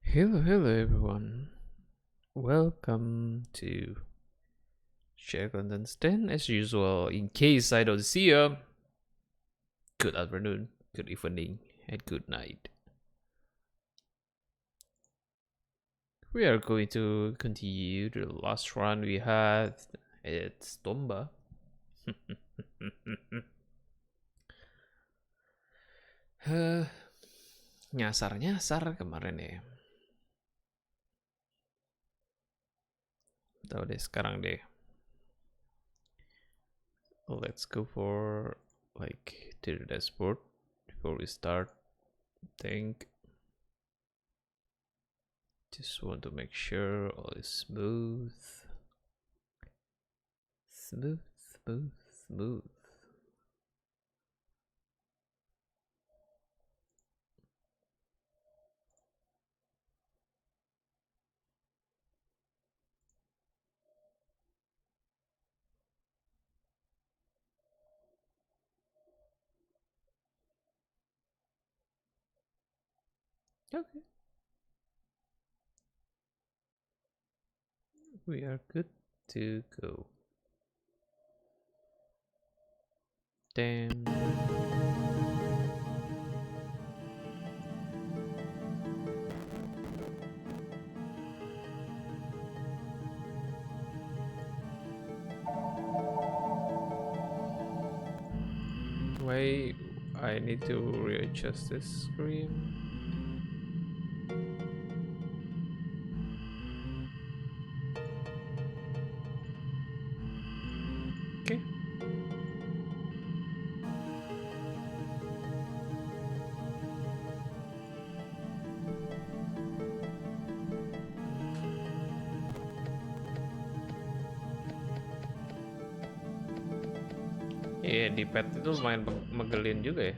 Hello everyone. Welcome to Share Content Stand. As usual, in case I don't see you, good afternoon, good evening, and good night. We are going to continue the last run we had. It's Tomba. Eh, nyasar kemarin ya. Tahu deh sekarang deh. Let's go for to the dashboard before we start. Think. Just want to make sure all is smooth. Smooth. Okay. We are good to go. Damn. Wait, I need to readjust this screen. Okay. Iya, di pad itu lumayan megelin juga ya.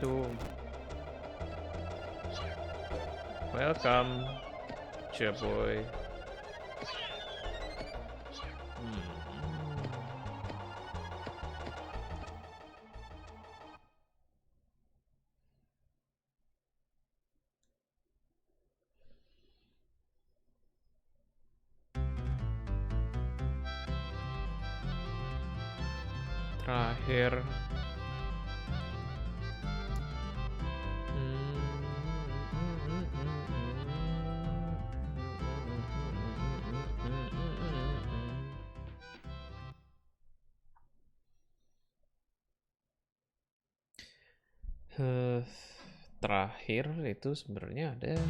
Tuh. Welcome, boy. Terakhir. Terakhir itu sebenarnya ada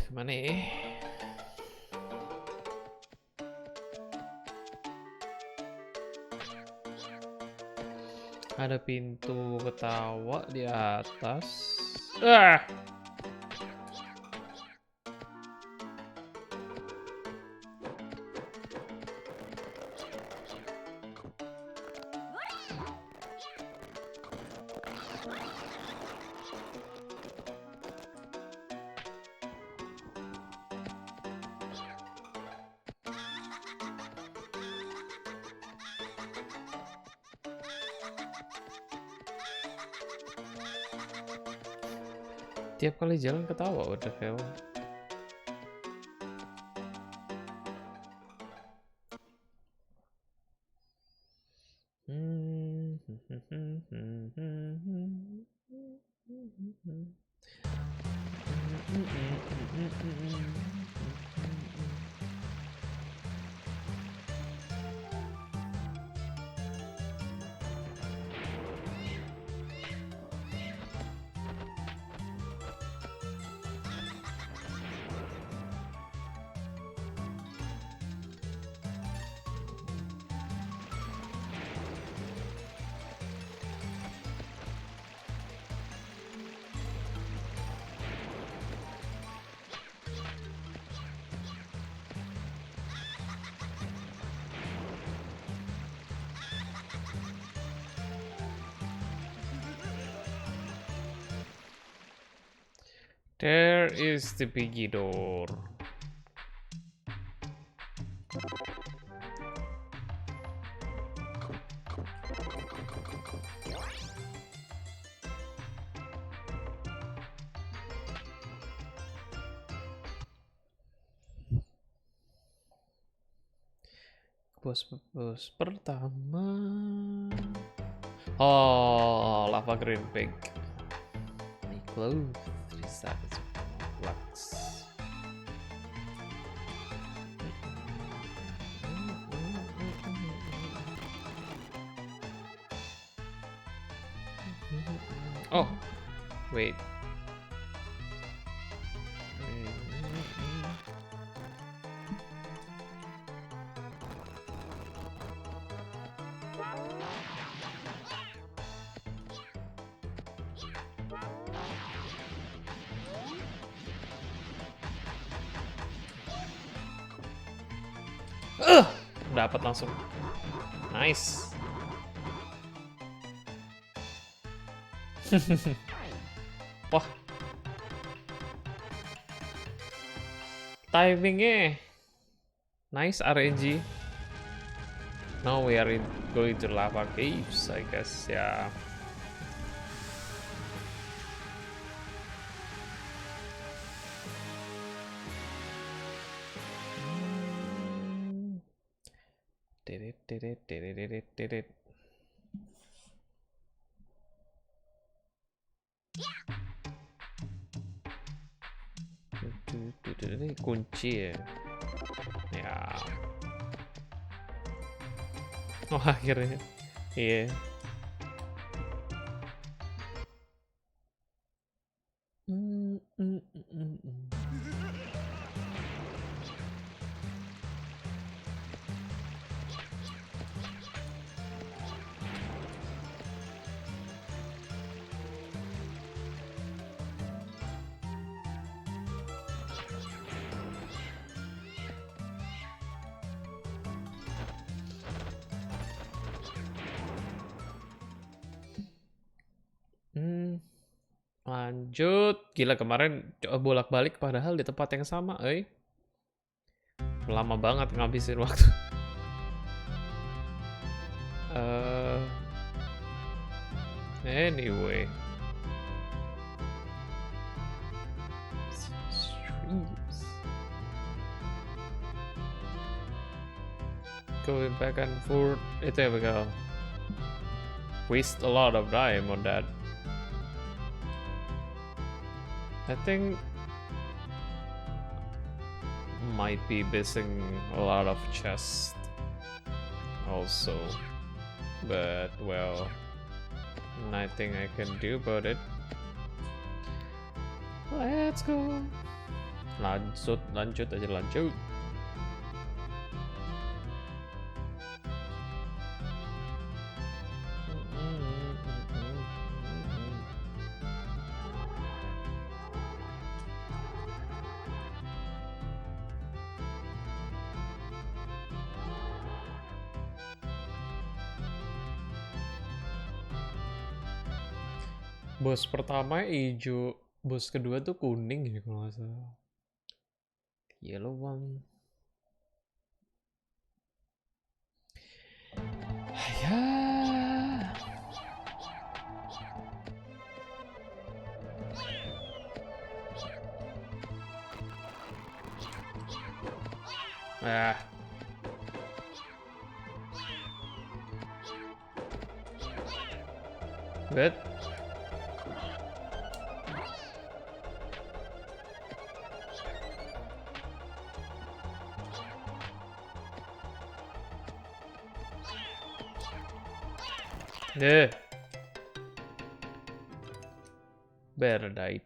kemana ya? Ada pintu ketawa di atas. Ah! Tiap kali jalan ketawa, what the hell? There is the biggie door. Bos pertama. Oh, lava green pig. My clothes resides flux. Oh, wait. Dapat langsung. Nice. Wah. Timingnya nice RNG. Now we are going to lava caves, I guess. Ya. Didit. Kunci ya. Ya. Oh akhirnya. Iya. Lanjut. Gila kemarin bolak-balik padahal di tempat yang sama, lama banget ngabisin waktu. Anyway. Going back and forth. There we go. Waste a lot of time on that. I think might be missing a lot of chest also, but well, nothing I can do about it. Let's go. Lanjut aja lanjut. Bos pertama hijau, bos kedua tuh kuning ya kalau nggak salah. Yellow one. Ya. Ah. Good. Yeah. Bear died.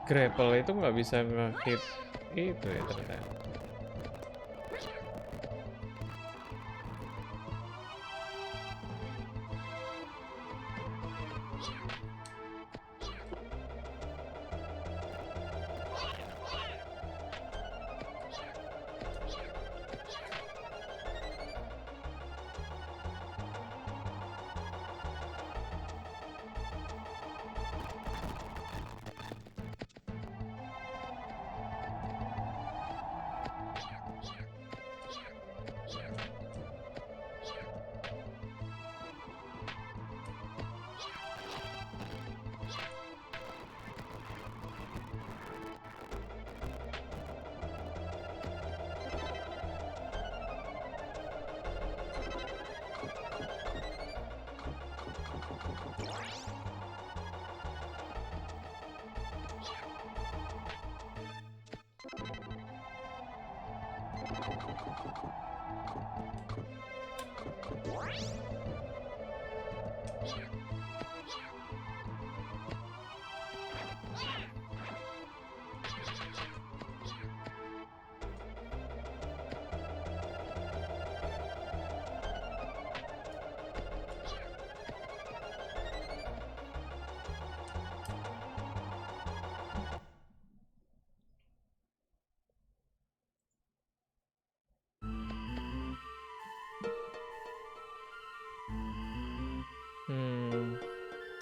Grapple itu nggak bisa nge-hit itu ya ternyata.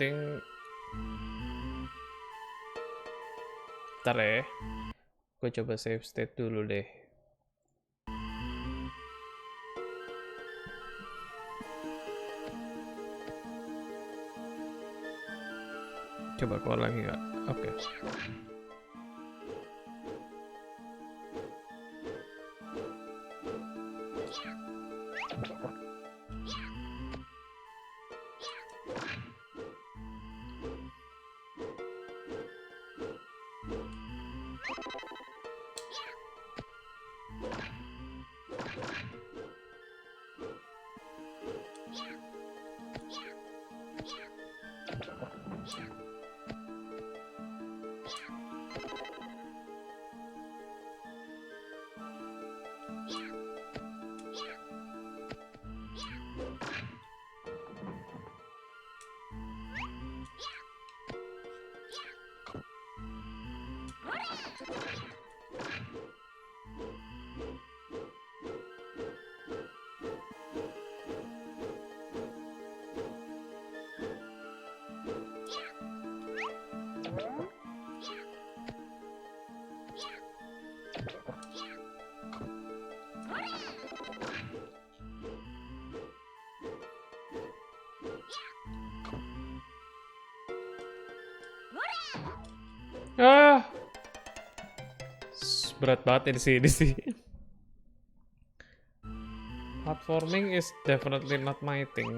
Think ntar ya, gue coba save state dulu deh. Coba keluar lagi nggak? Oke. Ah, berat banget ini sih. Platforming is definitely not my thing.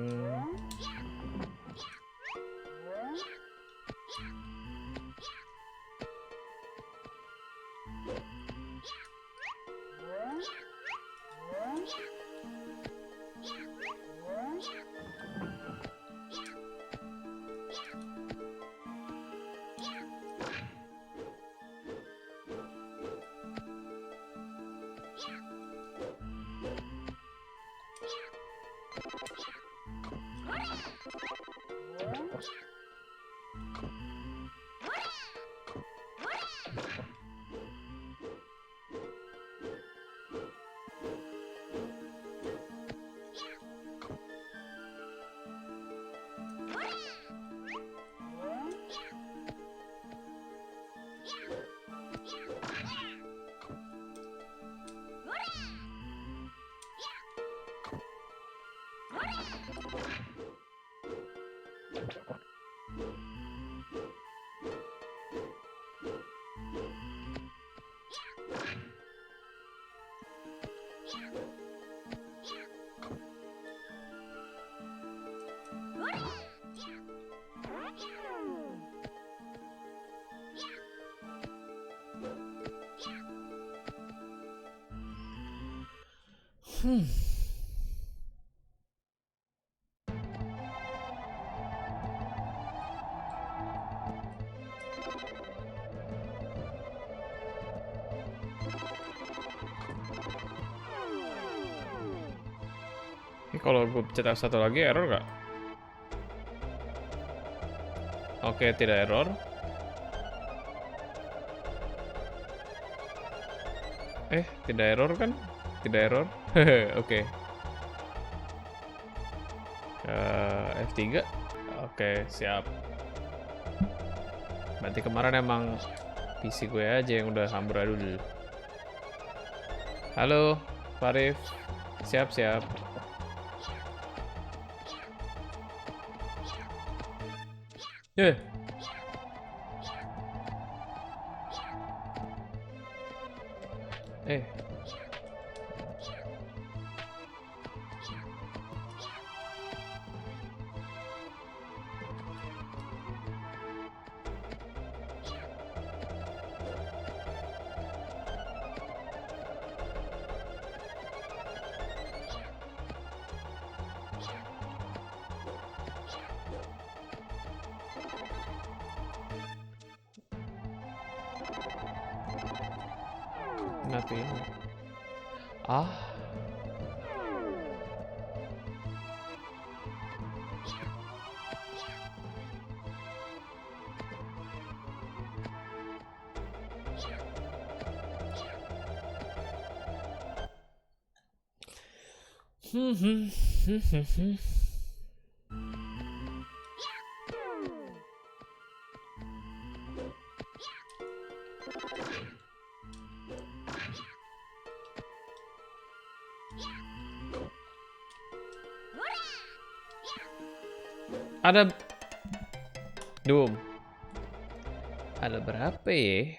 Hmm. Ini kalau gue cetak satu lagi error nggak? Oke, tidak error. Tidak error kan? Tidak error. Oke. F3. Oke, siap. Berarti kemarin emang PC gue aja yang udah amburadul. Halo, Farif. Siap-siap. Eh. Eh. Matiin. Ah. Ada Doom. Ada berapa ya?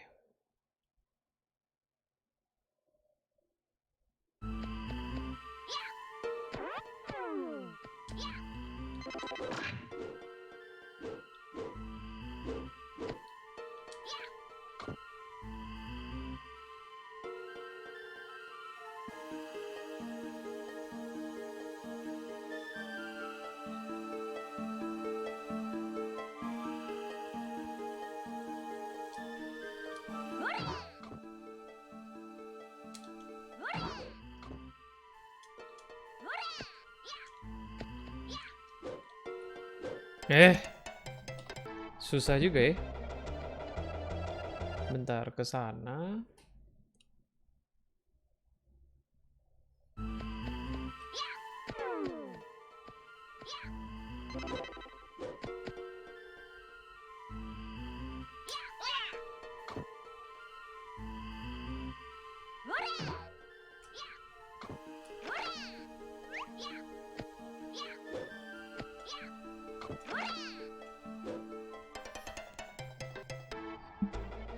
Susah juga ya. Bentar, ke sana.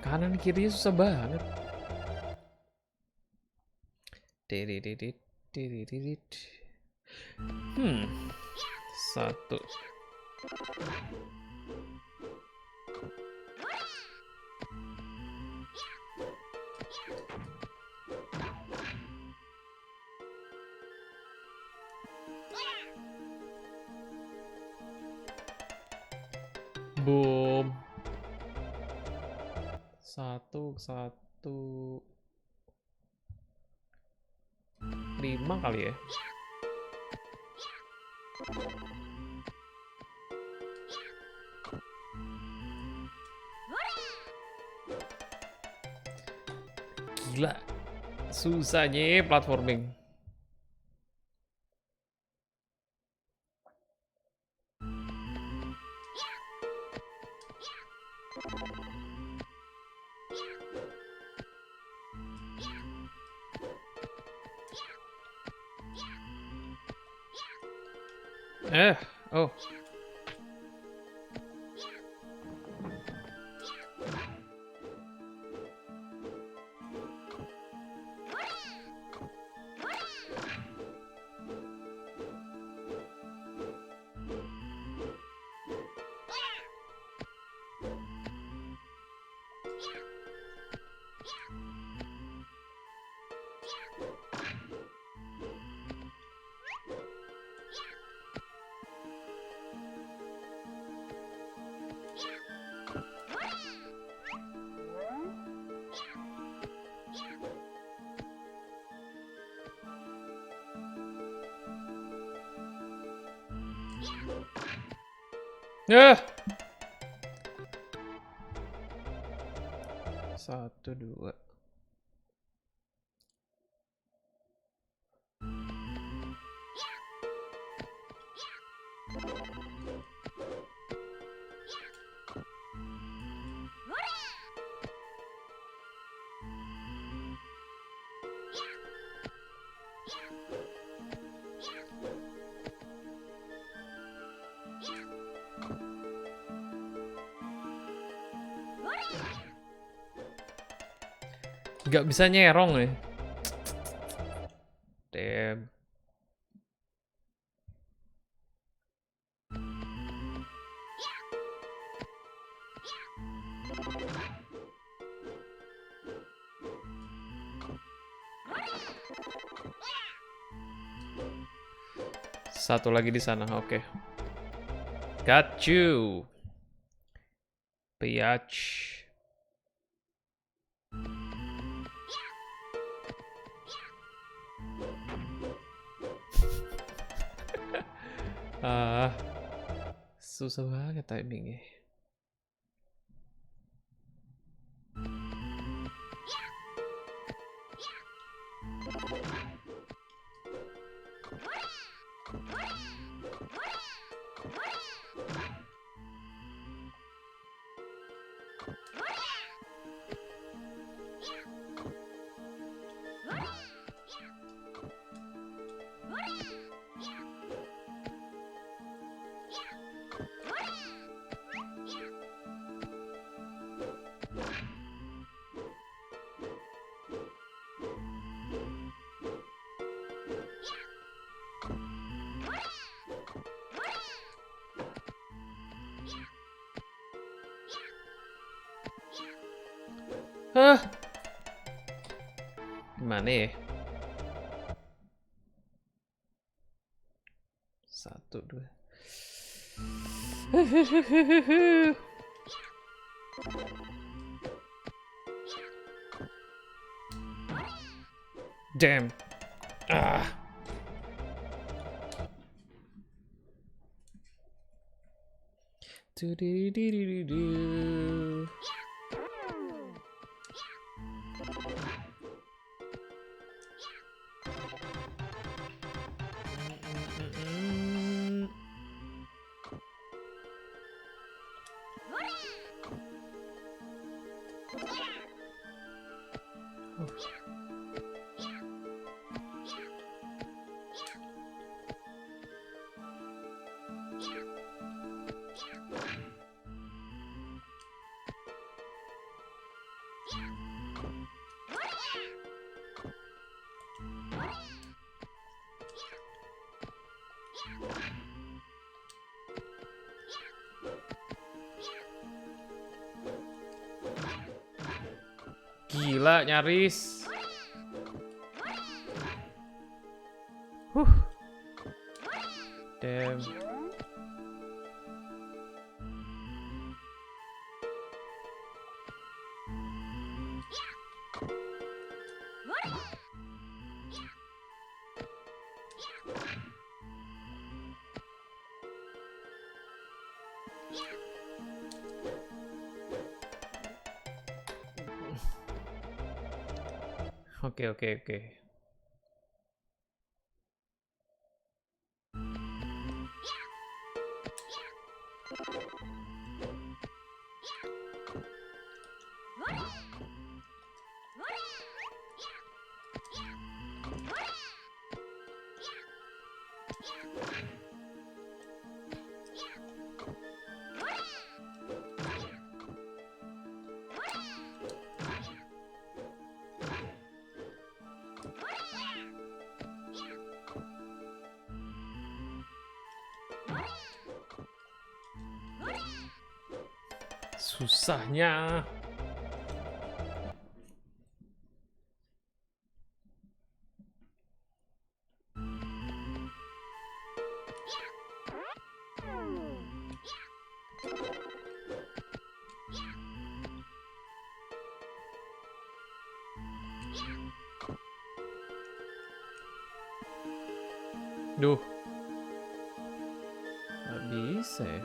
Kanan kirinya susah banget. Didididit, didididit. Satu. Boom. Satu. 5 kali ya. Gila. Susahnya platforming. Oh. Ya. 1, 2. Nggak bisa nyerong nih. Damn. Satu lagi di sana, oke. Got you. Biatch. Ah, susah banget timingnya. Hah? Gimana ya? 1, 2. Damn. Ah. Do-do-do-do-do-do. Gila, nyaris. Damn. Oke, oke, oke. Susahnya. Duh. bisa ya.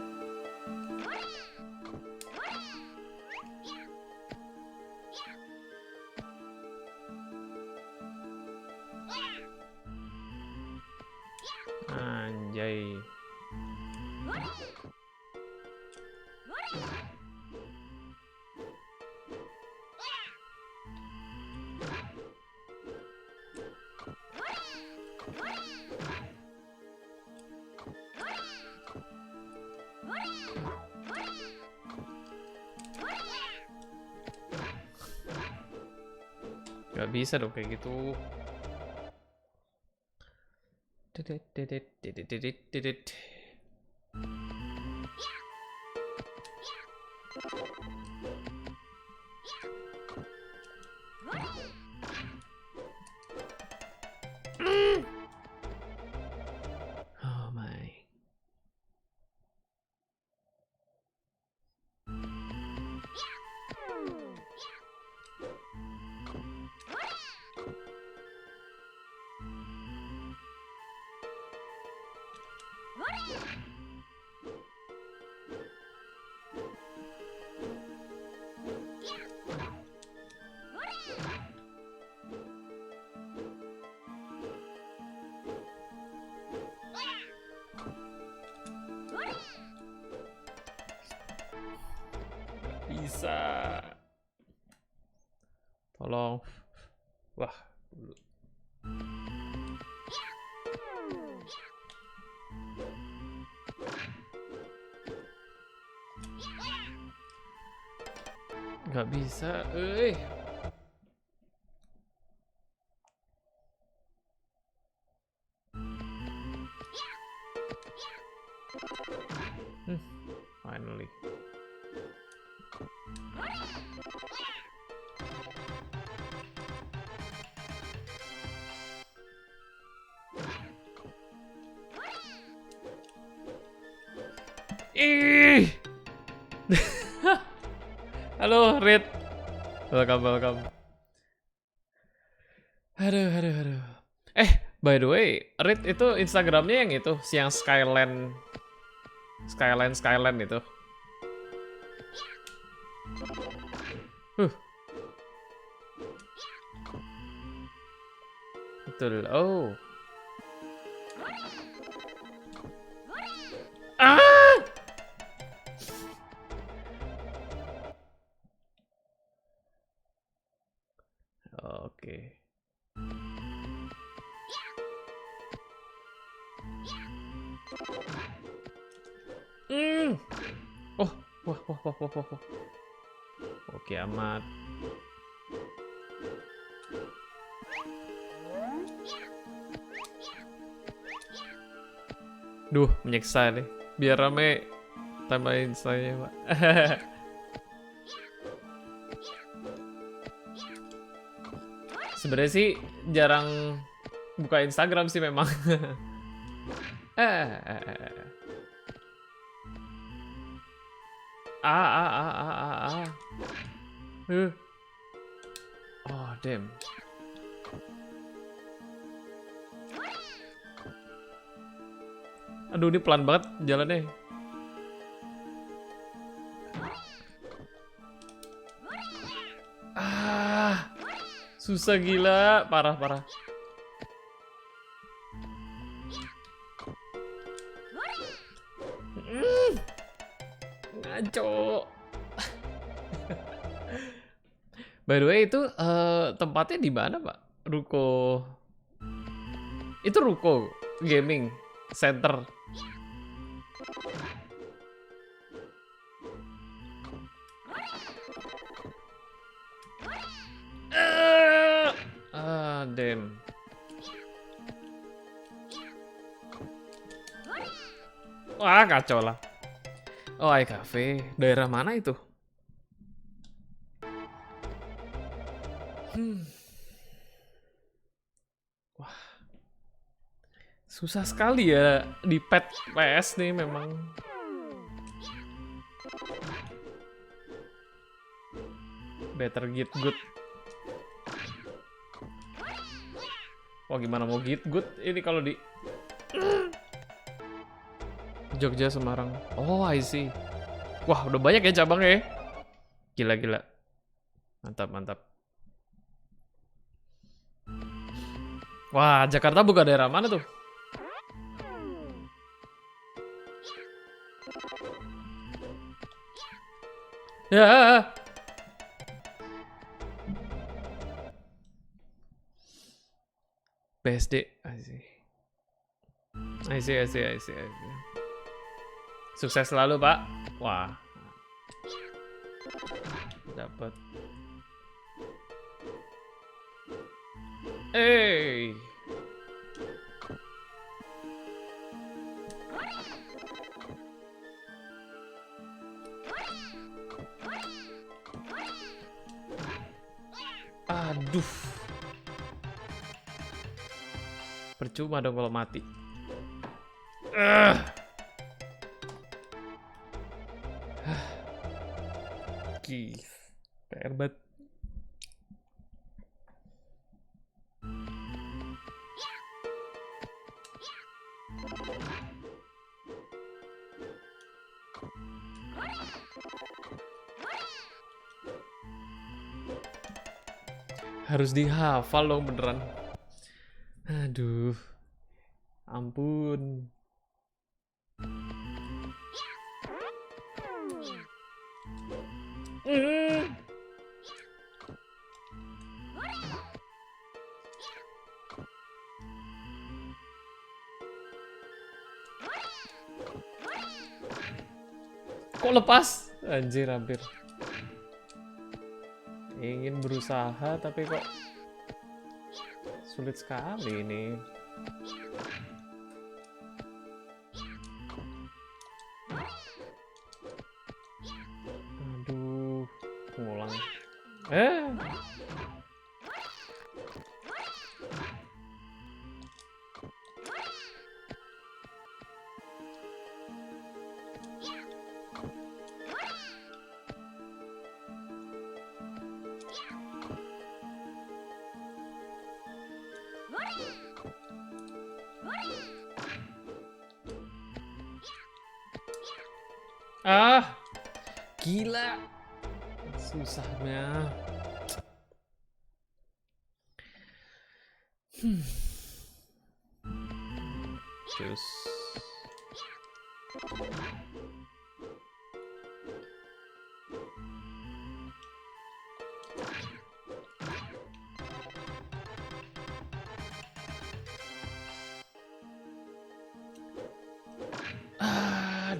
Anjay. Gak bisa dong kayak gitu. Oh my. Bisa. Tolong. Wah. Gak bisa, finally. Ih. Halo, Red. Welcome. Aduh. By the way, Red itu Instagramnya yang itu, yang Skyland itu. Betul. Oh. Oke. Oh, wah. Oke amat. Duh, menyiksa nih. Biar rame tambahin saya, Pak. Sebenarnya sih jarang buka Instagram sih memang. Oh, damn. Aduh, ini pelan banget jalannya. Susah gila, parah. Ngaco. By the way, itu tempatnya di mana, Pak? Ruko. Itu ruko gaming center. Damn. Wah, kacau lah. Oh, iCafe. Daerah mana itu? Wah. Susah sekali ya di pad PS nih memang. Better get good. Wah, gimana mau get good ini kalau di Jogja, Semarang. Oh, I see. Wah, udah banyak ya cabangnya ya. Gila. Mantap. Wah, Jakarta buka daerah mana tuh? Ya. PSD. I see. Sukses selalu, Pak. Wah. Dapat. Hey. Aduh. Percuma dong kalau mati. PR banget. Harus dihafal dong beneran. Aduh. Ampun. Kok lepas? Anjir, hampir. Ingin berusaha tapi kok sulit sekali ini. Aduh, ngulang. Gila. Susahnya. Terus.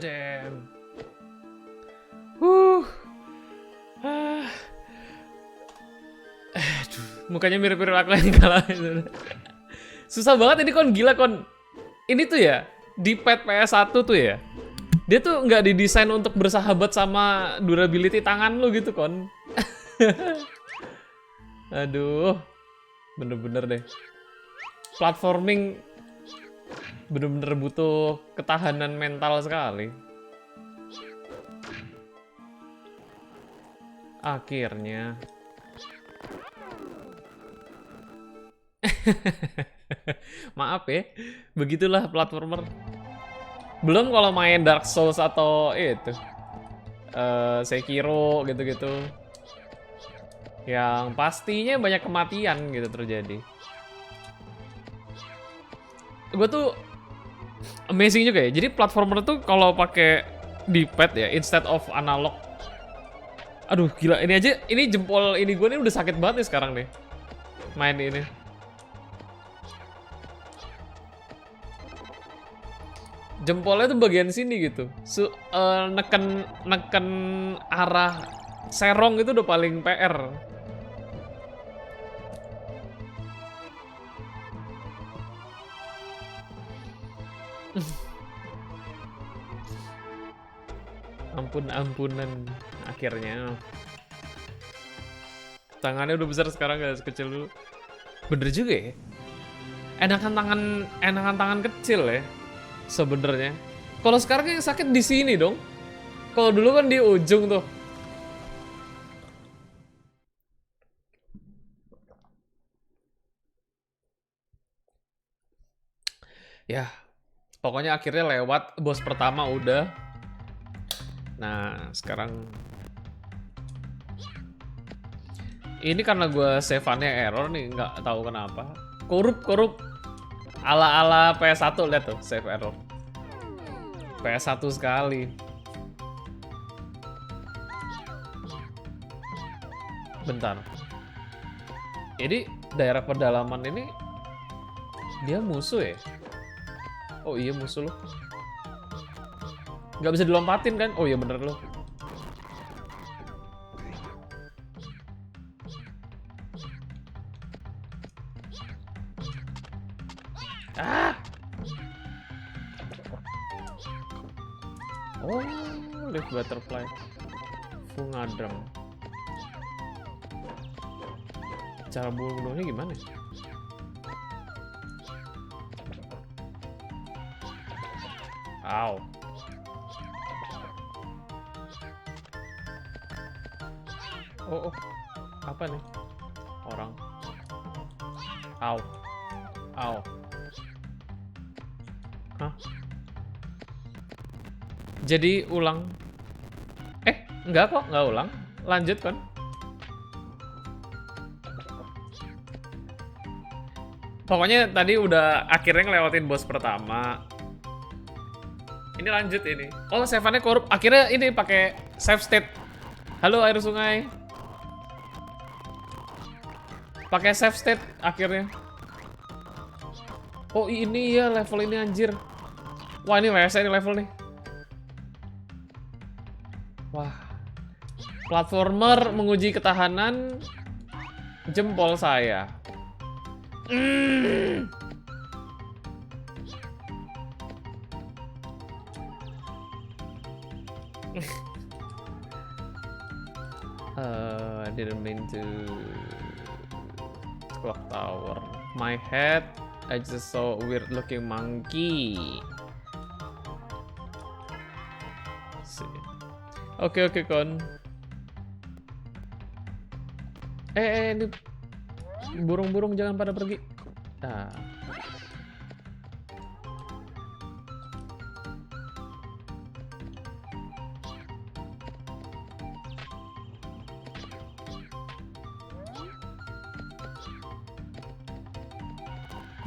Damn. Aduh, mukanya mirip-mirip aku yang kalah. Susah banget ini Kon, gila Kon. Ini tuh ya, di pad PS1 tuh ya, dia tuh nggak didesain untuk bersahabat sama durability tangan lu gitu Kon. Aduh, bener-bener deh. Platforming bener-bener butuh ketahanan mental sekali. Akhirnya. Maaf ya, begitulah platformer. Belum kalau main Dark Souls atau itu Sekiro gitu-gitu, yang pastinya banyak kematian gitu terjadi. Gue tuh amazing juga ya. Jadi platformer tuh kalau pakai D-pad ya instead of analog. Aduh gila, ini aja, ini jempol ini gue nih udah sakit banget nih sekarang nih main ini. Jempolnya tuh bagian sini gitu. Neken arah serong itu udah paling PR. Ampunan akhirnya. Tangannya udah besar sekarang, gak sekecil dulu. Bener juga ya. Enakan tangan kecil ya sebenarnya. Kalau sekarang yang sakit di sini dong. Kalau dulu kan di ujung tuh. Ya, Pokoknya akhirnya lewat bos pertama udah. Nah, sekarang ini karena gue save-annya error nih, nggak tahu kenapa. Korup ala-ala PS1, lihat tuh save error. PS1 sekali. Bentar. Jadi daerah pedalaman ini dia musuh ya? Oh iya musuh loh. Nggak bisa dilompatin kan? Oh iya bener loh. Ah! Oh, leaf butterfly. Fungadrem. Cara bunuhnya gimana? Aw. Oh, apa nih? Orang. Aw. Aw. Hah? Jadi ulang. Enggak kok, enggak ulang. Lanjut kan? Pokoknya tadi udah akhirnya ngelewatin bos pertama. Ini lanjut ini. Oh, save-nya korup. Akhirnya ini pakai save state. Halo air sungai. Pakai save state akhirnya. Oh, ini ya level ini anjir. Wah, ini WS ini level nih. Wah. Platformer menguji ketahanan jempol saya. I didn't mean to clock tower. My head, I just saw a weird looking monkey. Oke, kon. Ini burung-burung jangan pada pergi. Nah.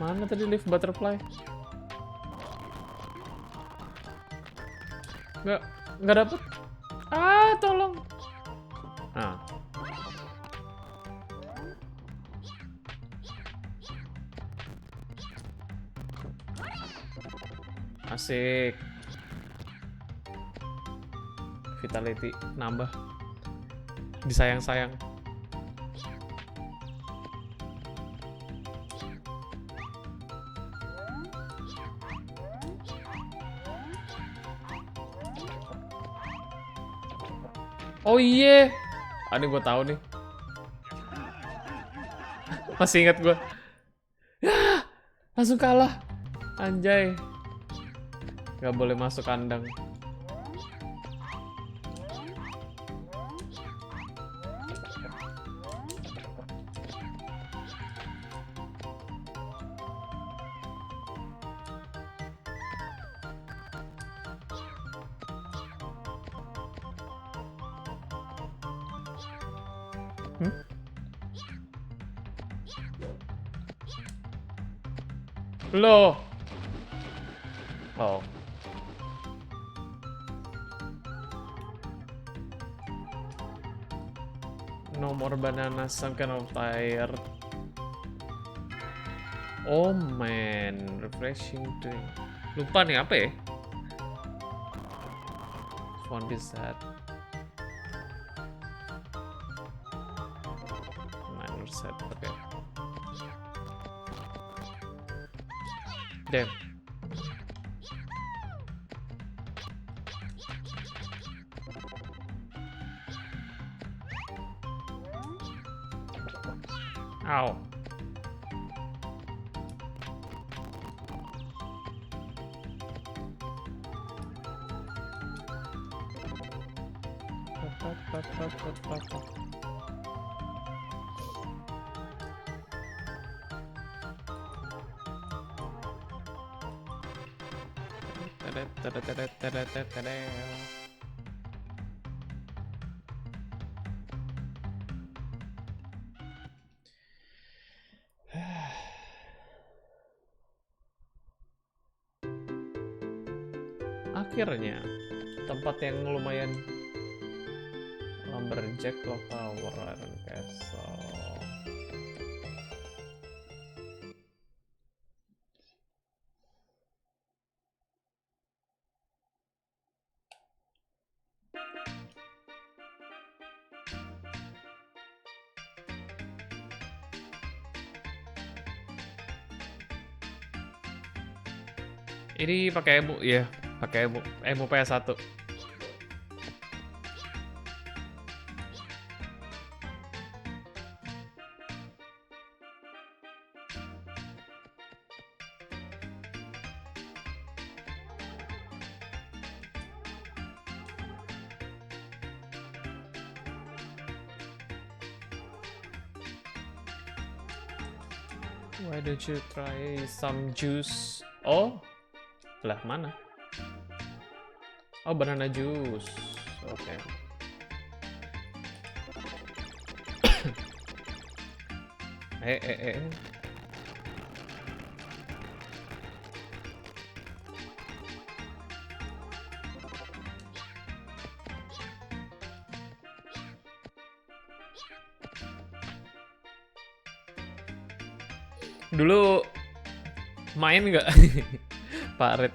Mana tadi leaf butterfly? Nggak dapet. Ah, tolong. Ah. Asik. Vitality nambah. Disayang-sayang. Oh iya. Ini gue tahu nih. Masih ingat gue. Ya, langsung kalah. Anjay. Gak boleh masuk kandang. Loh. Oh. No more banana, some kind of tired. Oh man, refreshing drink. Lupa nih apa ya? Found this set. Minor set, oke. Damn. Ow. Akhirnya tempat yang lumayan lumberjack, clock tower, iron castle. Ini pakai emu ya, pakai emu PS1. Why don't you try some juice? Oh, lah mana? Oh, banana juice. Oke. Okay. Dulu main nggak Pak Red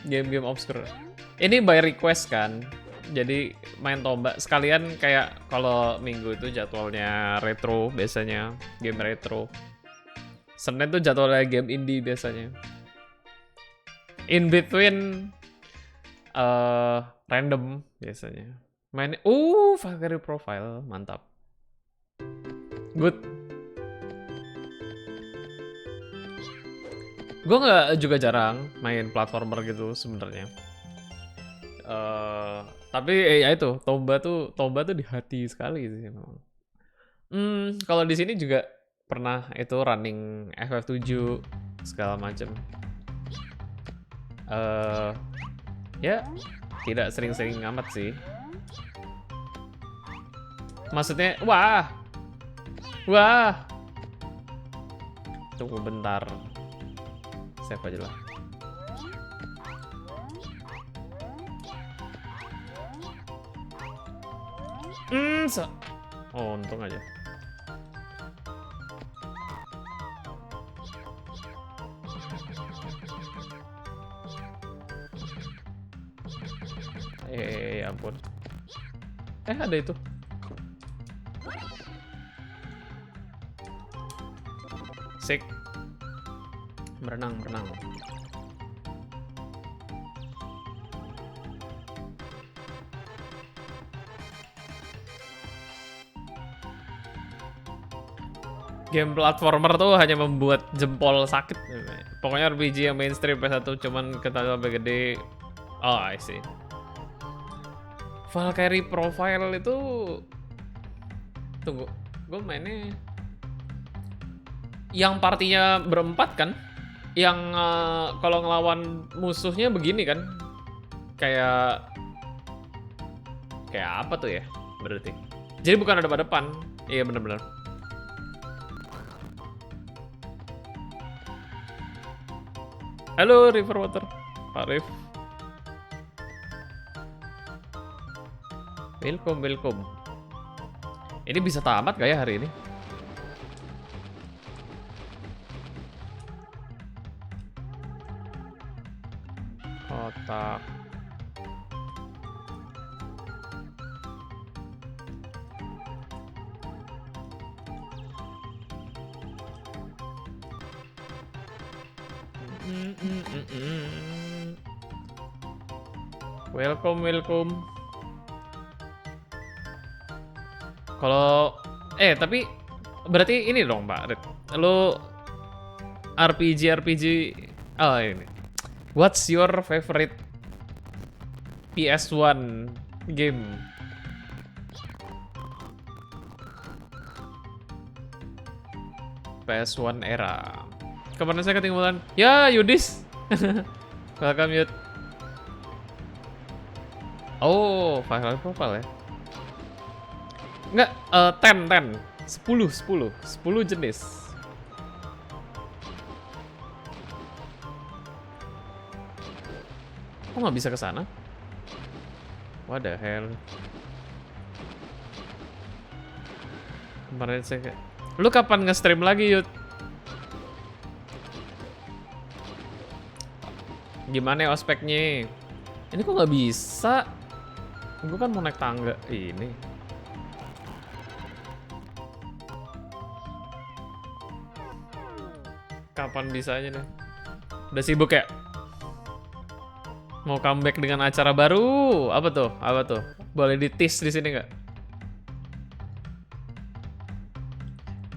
game-game obscure? Ini by request kan, jadi main tombak sekalian kayak kalau minggu itu jadwalnya retro biasanya, game retro. Senin tuh jadwalnya game indie biasanya. In between random biasanya. Main Valkyrie Profile, mantap. Good. Gue nggak juga jarang main platformer gitu sebenarnya. Tapi ya itu Tomba tuh di hati sekali sih memang. Kalau di sini juga pernah itu running FF7 segala macam. Ya tidak sering-sering amat sih. Maksudnya wah. Tunggu bentar. Save aja lah. Oh, untung aja. Ampun. Ada itu. Sik. Berenang. Game platformer tuh hanya membuat jempol sakit. Pokoknya RPG yang mainstream PS1 cuman kita lebih gede. Oh, I see. Valkyrie Profile itu tunggu, gue mainnya yang partinya berempat kan? Yang kalau ngelawan musuhnya begini kan? Kayak apa tuh ya? Berarti. Jadi bukan ada depan. Iya bener-bener. Halo Riverwater, Pak Rif. Welcome. Ini bisa tamat gak ya hari ini? Kotak. Welcome. Kalau tapi berarti ini dong Pak Red. Lo RPG ini. What's your favorite PS1 game? PS1 era. Kemarin saya ketinggalan. Ya, Yudis. Welcome Yud. Oh, file profile ya. Enggak, 10 jenis. Kok nggak bisa ke sana? What the hell? Kemarin saya lu kapan nge-stream lagi, Yud? Gimana ya ospeknya? Ini kok nggak bisa? Gue kan mau naik tangga ini. Kapan bisanya nih? Udah sibuk ya? Mau comeback dengan acara baru? Apa tuh? Apa tuh? Boleh di-tease di sini nggak?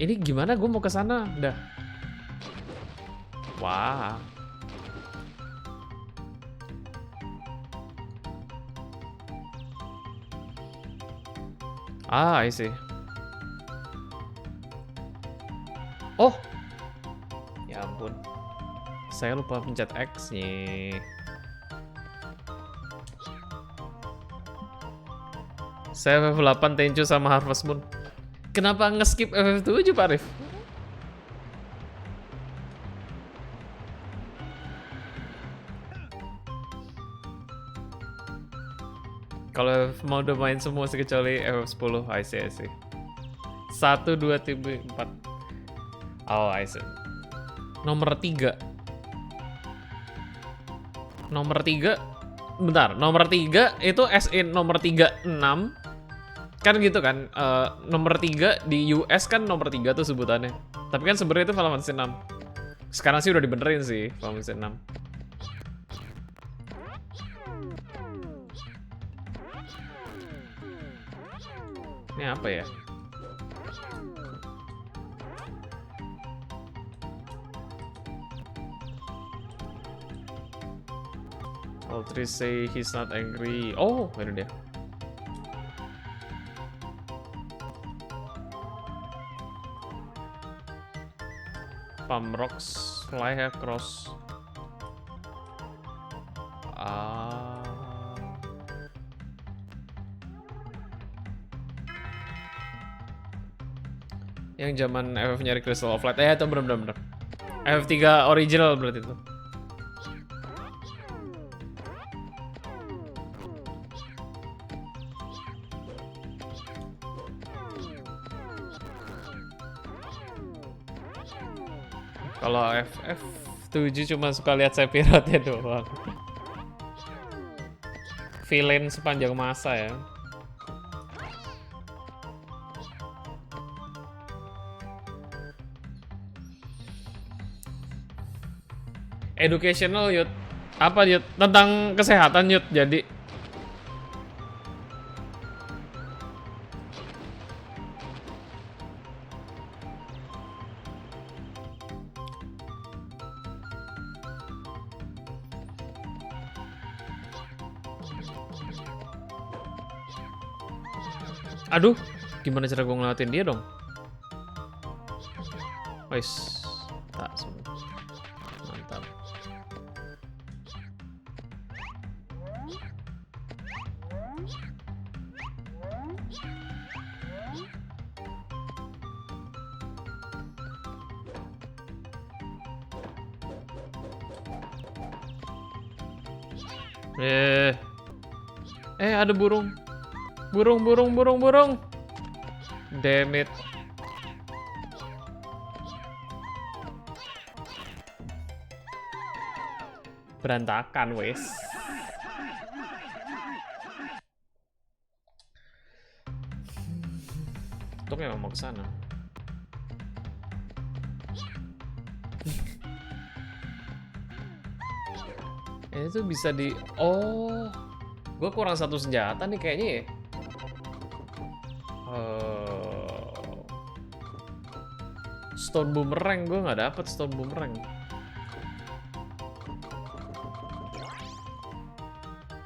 Ini gimana? Gue mau ke sana. Dah. Wah. Ah, I see. Oh. Ya ampun. Saya lupa pencet X-nya. Saya FF8 Tenchu sama Harvest Moon. Kenapa nge-skip FF7, Pak Arif? Kalau mau udah main semua sih kecuali FF10, I see. 1, 2, 3, 4. Oh, I see. Nomor 3. Bentar, nomor 3 itu SN nomor 36. Kan gitu kan, nomor 3 di US kan nomor 3 tuh sebutannya. Tapi kan sebenarnya itu Final Fantasy 6. Sekarang sih udah dibenerin sih Final Fantasy 6. Ini apa ya? All three say he's not angry. Oh, ini dia. Palm rocks fly across. Yang zaman FF nyari Crystal of Light. Itu bener. FF3 original berarti itu. Kalau FF7 cuma suka lihat Sephiroth-nya doang. Villain sepanjang masa ya. Educational, Yud. Apa, Yud? Tentang kesehatan, Yud. Jadi aduh, gimana cara gue ngelawatin dia dong? Wes, tak mantap. Ada burung. Burung. Damn it. Berantakan, wes. Untuk memang mau ke sana. Itu bisa di... Oh, gue kurang 1 senjata nih kayaknya ya. Stone Boomerang, gue nggak dapet Stone Boomerang.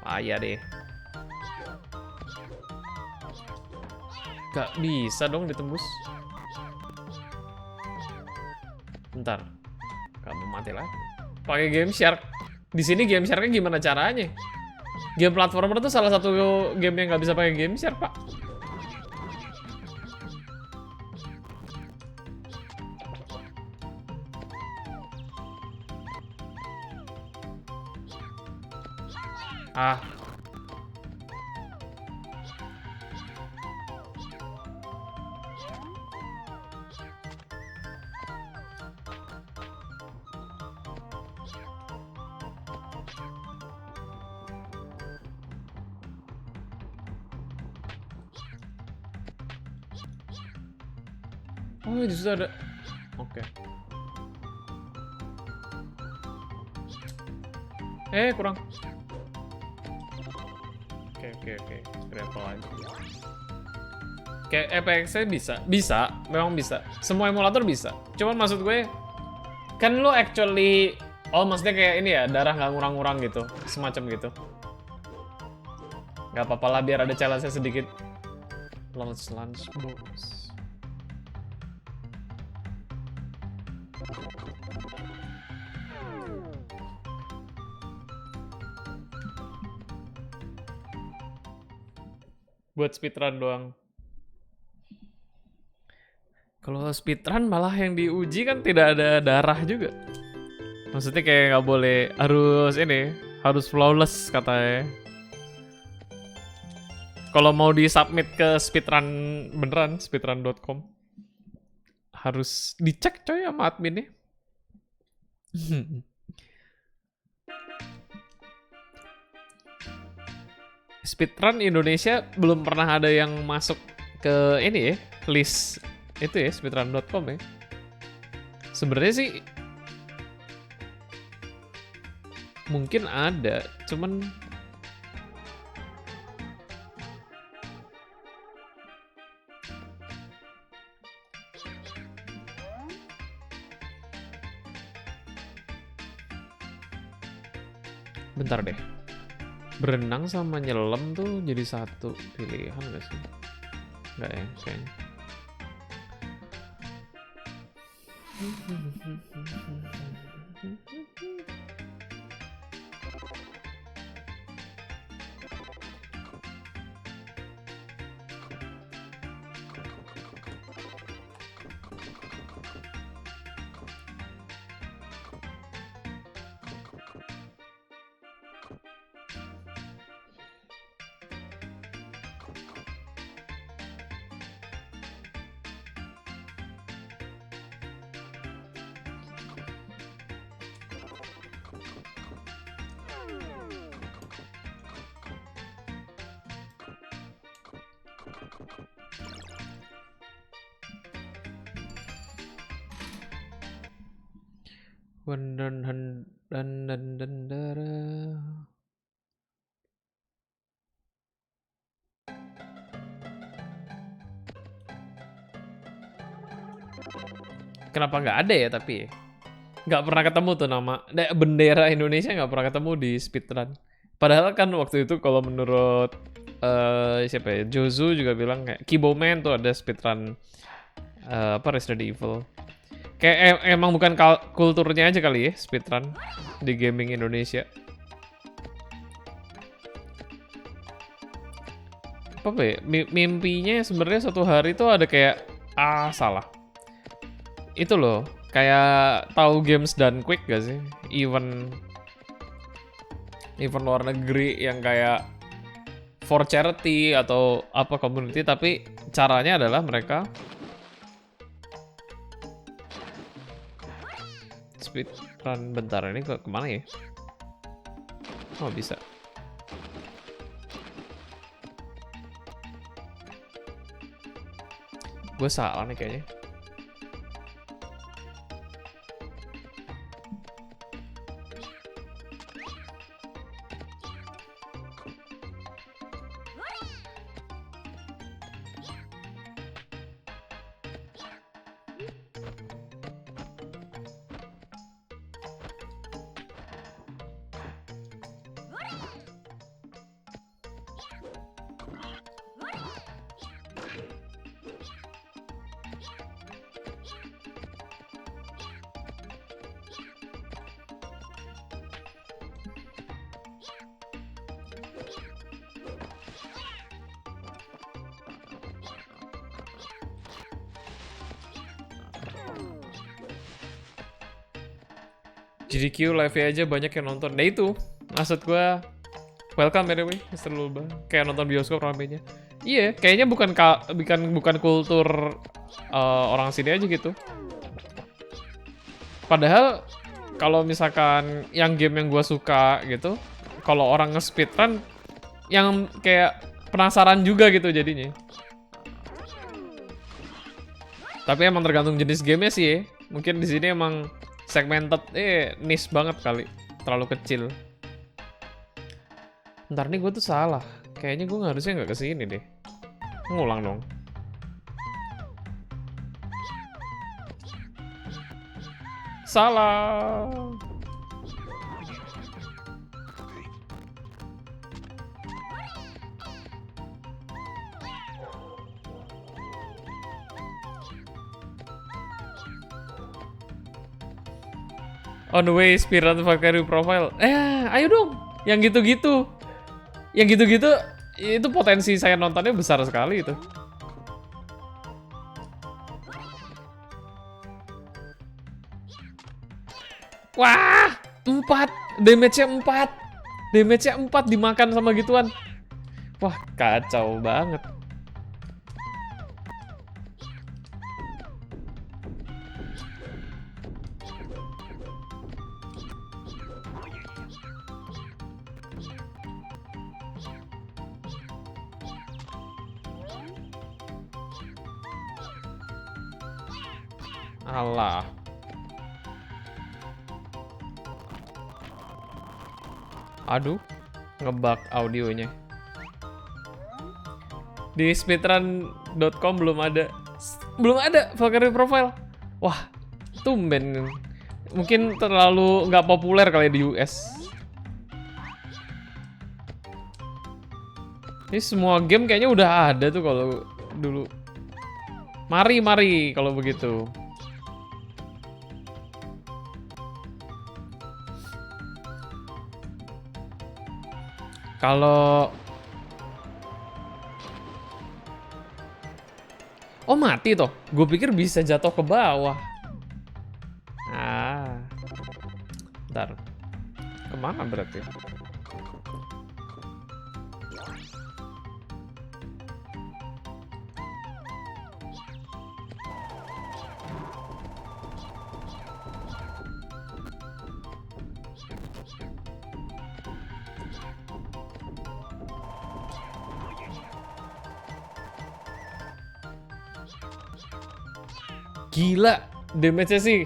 Payah deh. Gak bisa dong ditembus. Bentar. Gak mau mati lagi. Pakai Game Shark. Di sini Game Sharknya gimana caranya? Game platformer tuh salah satu game yang nggak bisa pakai game share, Pak. Ah. Oh, di situ ada. Oke. Kurang. Oke. Grapple aja. Kayak FX-nya bisa, memang bisa. Semua emulator bisa. Cuman maksud gue, kan lo actually, maksudnya kayak ini ya, darah nggak ngurang-ngurang gitu, semacam gitu. Nggak apa-apa lah, biar ada challenge-nya sedikit. Lunchbox. Buat speedrun doang. Kalau speedrun malah yang diuji kan tidak ada darah juga. Maksudnya kayak nggak boleh, harus flawless katanya. Kalau mau disubmit ke speedrun beneran, speedrun.com, harus dicek coy sama adminnya. Speedrun Indonesia belum pernah ada yang masuk ke ini ya, list itu ya, speedrun.com ya. Sebenarnya sih mungkin ada, cuman bentar deh. Berenang sama nyelam tuh jadi satu pilihan gak sih? Enggak ya, kayaknya. Kenapa nggak ada ya tapi? Nggak pernah ketemu tuh nama bendera Indonesia, nggak pernah ketemu di speedrun. Padahal kan waktu itu kalau menurut siapa ya, Jozu juga bilang kayak Kiboman tuh ada speedrun Resident Evil. Kayak emang bukan kulturnya aja kali ya speedrun di gaming Indonesia. Apa ya? Mimpinya sebenarnya suatu hari tuh ada kayak salah. Itu loh, kayak tahu Games dan Quick gak sih? Event luar negeri yang kayak for charity atau apa community, tapi caranya adalah mereka speedrun. Bentar, ini kemana ya? Oh, bisa. Gue salah nih kayaknya. GDQ live aja banyak yang nonton. Nah itu, maksud gua welcome by the way, Mr. Lulba. Kayak nonton bioskop ramenya. Iya, kayaknya bukan kultur orang sini aja gitu. Padahal kalau misalkan yang game yang gua suka gitu, kalau orang nge-speedrun yang kayak penasaran juga gitu jadinya. Tapi emang tergantung jenis gamenya sih ya. Mungkin di sini emang segmented, niche banget kali, terlalu kecil. Ntar nih gue tuh salah. Kayaknya gue harusnya nggak kesini deh. Ngulang dong. Salah. On the way, Spirit Valkyrie profile. Ayo dong. Yang gitu-gitu. Yang gitu-gitu, itu potensi saya nontonnya besar sekali itu. Wah, 4. Damage-nya 4. Damage-nya 4 dimakan sama gituan. Wah, kacau banget. Alah. Aduh, ngebug audionya. Di speedrun.com belum ada. Belum ada Valkyrie profile. Wah, tumben. Mungkin terlalu nggak populer kali di US. Ini semua game kayaknya udah ada tuh kalau dulu. Mari kalau begitu. Kalau oh mati toh, gue pikir bisa jatuh ke bawah. Bentar, kemana berarti? Gila, damage-nya sih.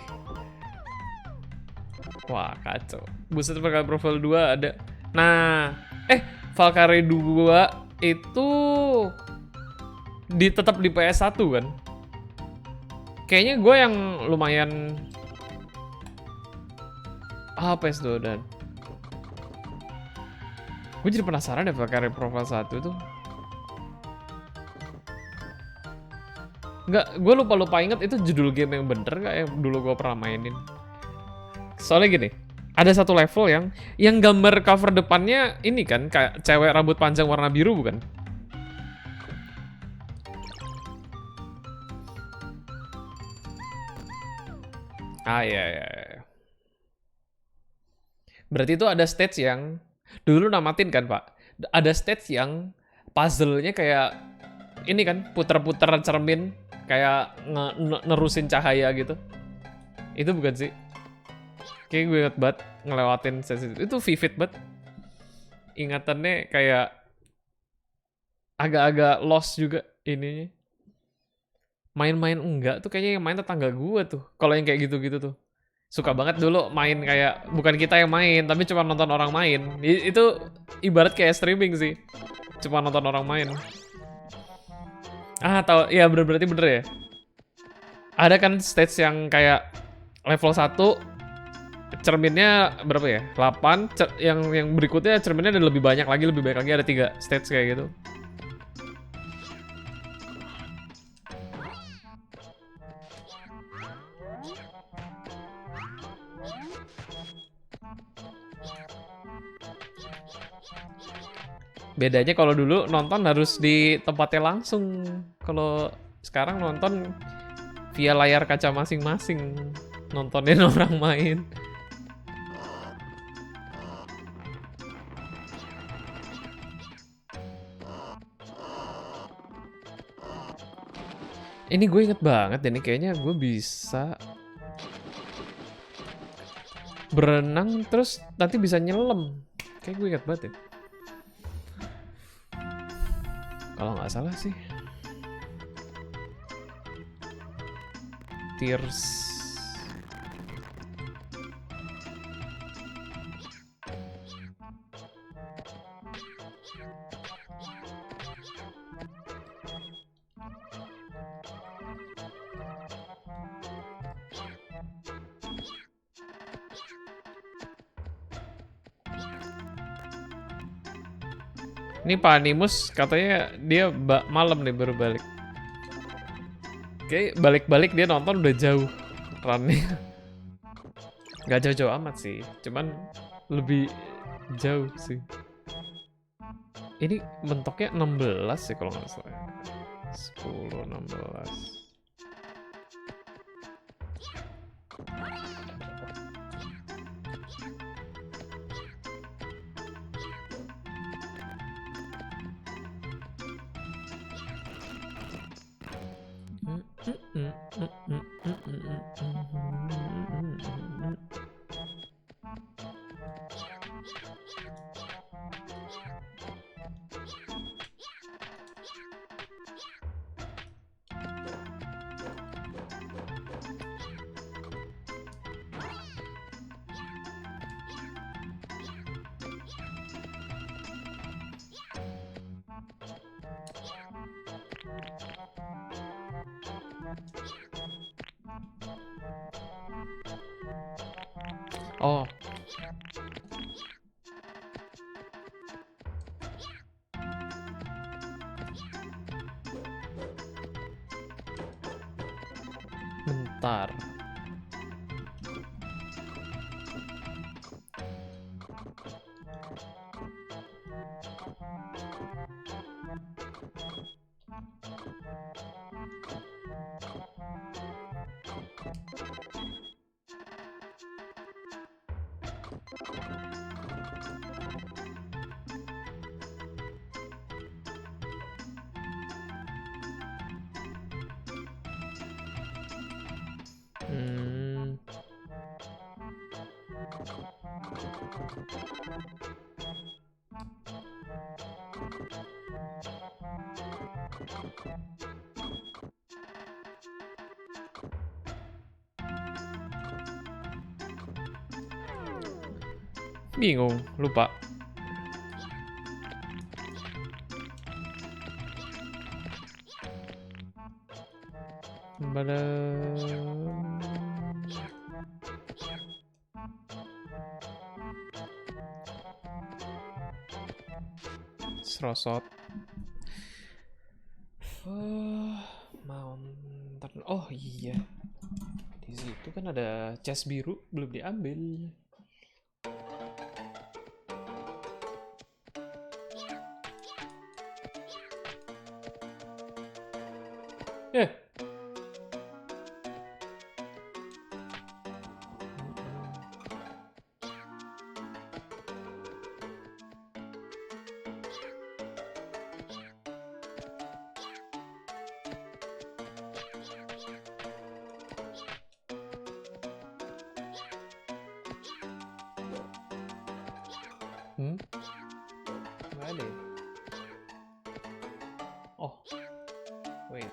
Wah, kacau. Buset, Valkyrie profile 2 ada. Nah, Valkyrie 2 itu tetap di PS1 kan? Kayaknya gue yang lumayan PS2 dan gue jadi penasaran deh Valkyrie profile 1 tuh. Nggak, gue lupa inget itu judul game yang bener nggak yang dulu gue pernah mainin. Soalnya gini, ada satu level yang gambar cover depannya ini kan kayak cewek rambut panjang warna biru bukan? Iya. Berarti itu ada stage yang dulu namatin kan Pak? Ada stage yang puzzle-nya kayak ini kan puter-puter cermin kayak nerusin cahaya gitu. Itu bukan sih? Kayak gue inget banget ngelewatin sesi itu vivid banget. Ingatannya kayak agak-agak lost juga ininya. Main-main enggak tuh kayaknya yang main tetangga gue tuh. Kalau yang kayak gitu-gitu tuh. Suka banget dulu main kayak bukan kita yang main tapi cuma nonton orang main. Itu ibarat kayak streaming sih. Cuma nonton orang main. Tahu ya berarti bener ya. Ada kan stage yang kayak level 1 cerminnya berapa ya? 8. Yang berikutnya cerminnya ada lebih banyak lagi ada 3 stage kayak gitu. Bedanya kalau dulu nonton harus di tempatnya langsung. Kalau sekarang nonton via layar kaca masing-masing. Nontonin orang main. Ini gue inget banget, ini kayaknya gue bisa berenang terus nanti bisa nyelam. Kayak gue inget banget ya. Kalau nggak salah sih. Tears. Ini Pak Animus katanya dia malam nih baru balik. Kayak balik-balik dia nonton udah jauh runnya. Gak jauh-jauh amat sih, cuman lebih jauh sih. Ini mentoknya 16 sih kalau nggak salah. 10, 16. Oh. Bentar. Hmm. Bingung, lupa. Serosot. Mountain. Oh iya. Di situ kan ada chest biru belum diambil. Eh. Nggak ada ya? Oh, wait.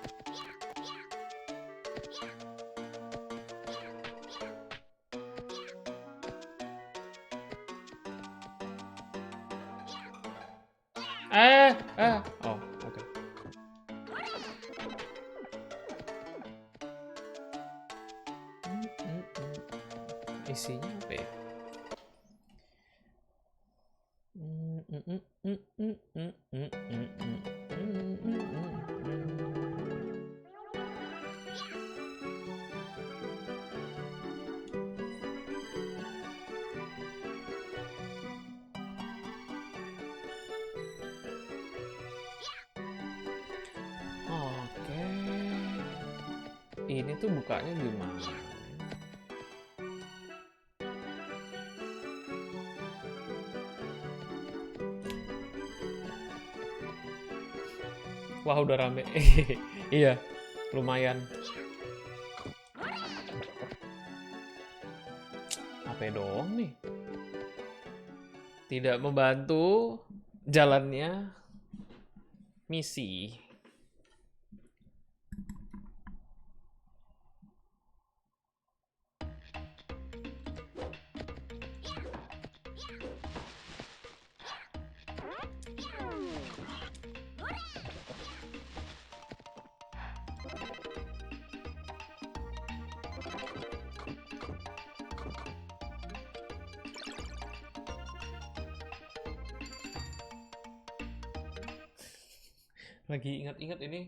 Oh, oke. Isinya apa ya? Oke. Ini tuh bukanya gimana? Wah, udah rame. Iya. Lumayan. Apa doang nih? Tidak membantu jalannya misi. Lagi ingat-ingat ini.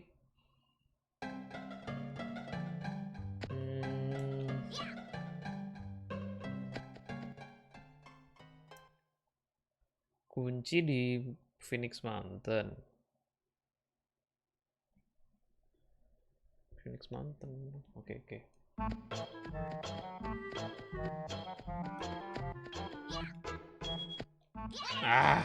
Kunci di Phoenix Mountain. Phoenix Mountain. Oke, oke. Ah.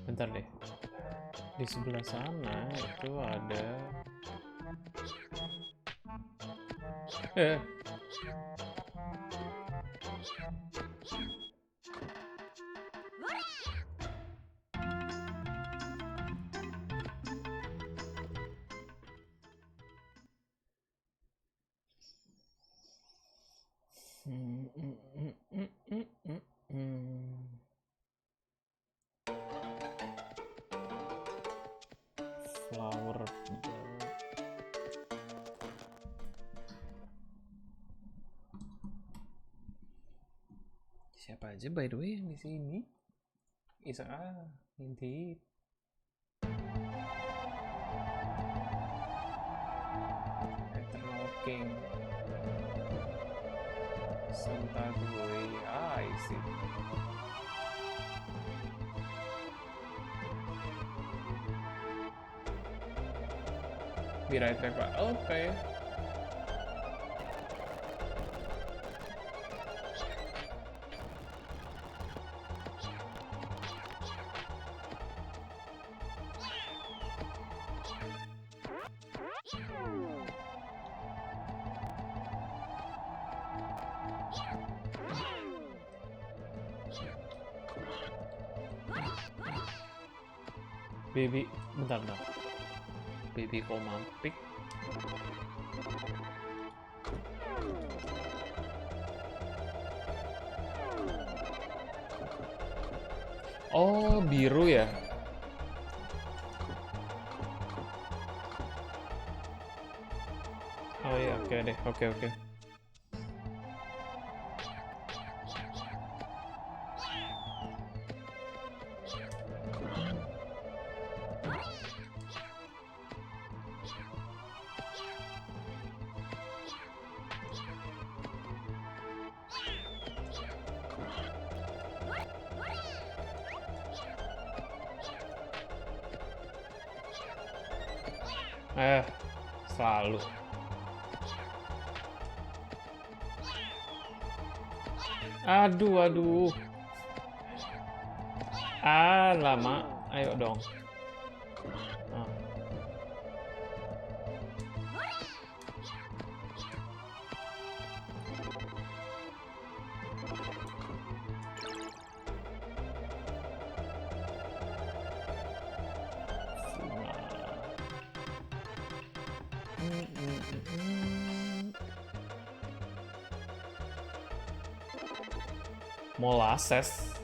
Bentar deh. Di sebelah sana itu ada flower. Siapa aja by the way yang di sini? Isa, indeed. Eternal King. Santagui. I see. Be right back, Pak. Okay. Baby, bentar. Baby koma pick. Oh, biru ya? Oh ya, oke deh, oke. Selalu. Aduh. Lama. Ayo dong. Molasses.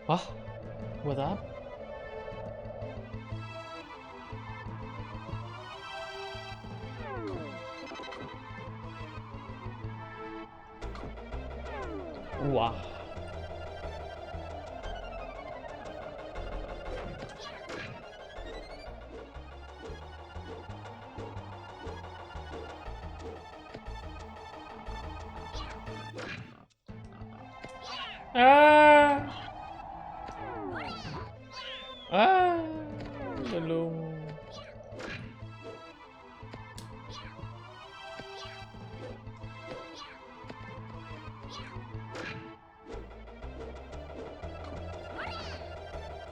Hah? Buat apa? Wah. Belum.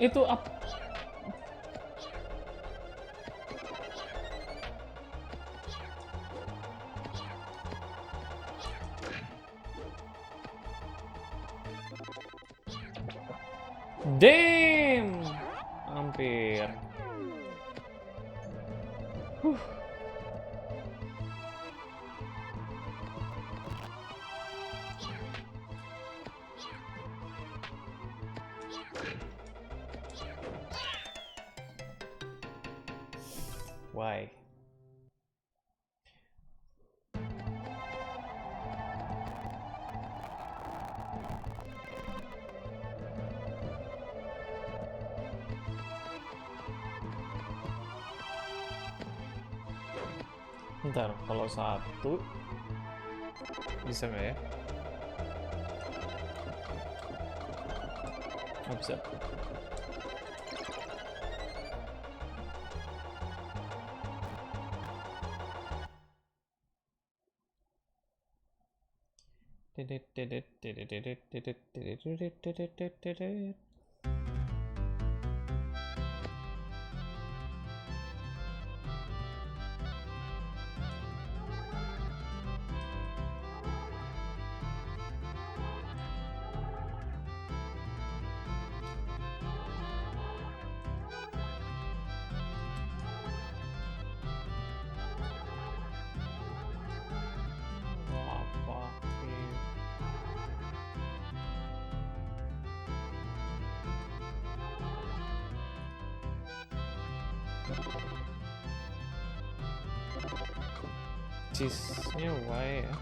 Itu apa? Damn, hampir. Why? Bentar, kalau satu bisa nggak ya? Nggak bisa. Cheese-nya why ya?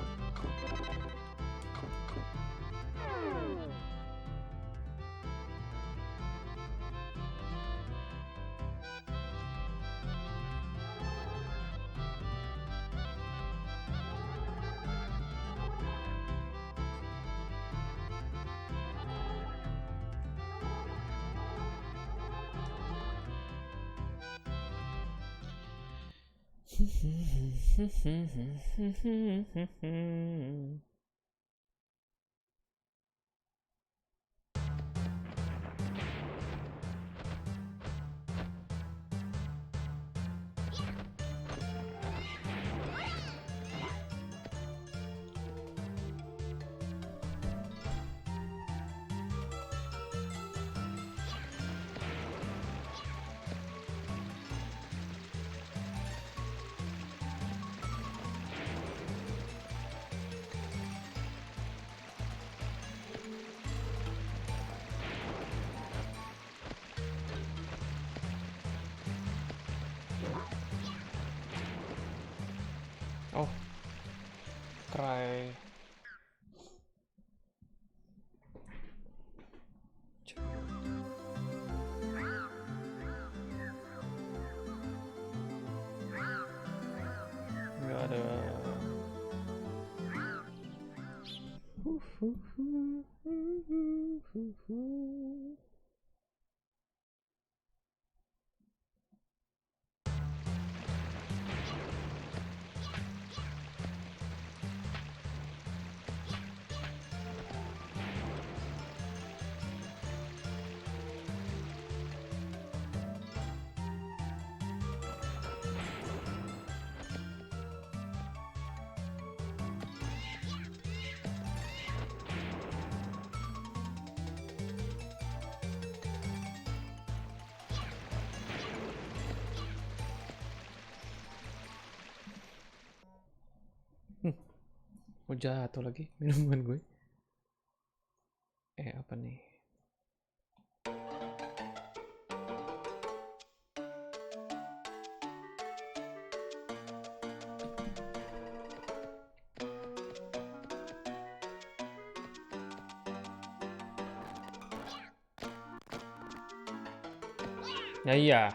Oh, cry. Nggak ada. Oh jatuh lagi minuman gue. Apa nih? Ya iya.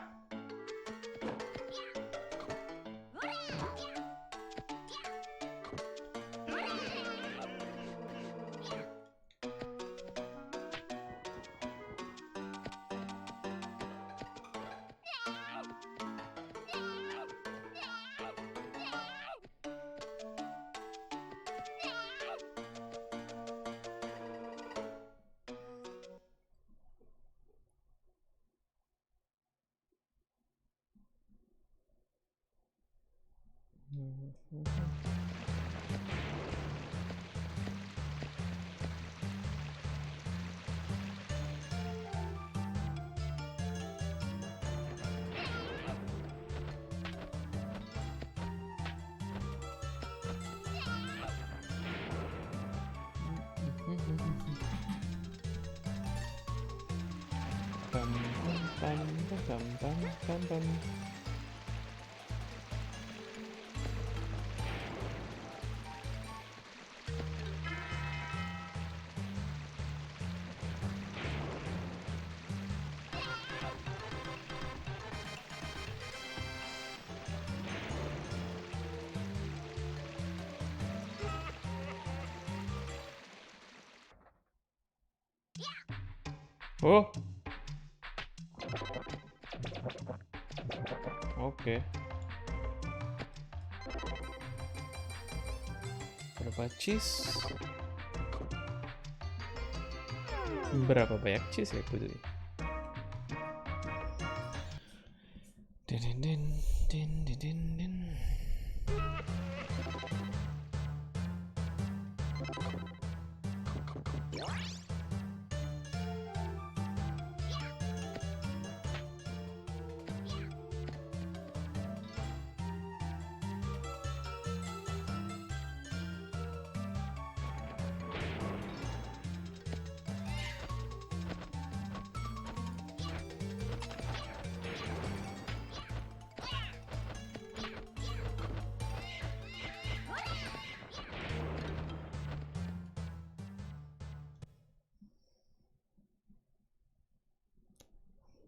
Oh. Oke. Berapa cheese? Berapa banyak cheese ya kudu? Den den den den den den.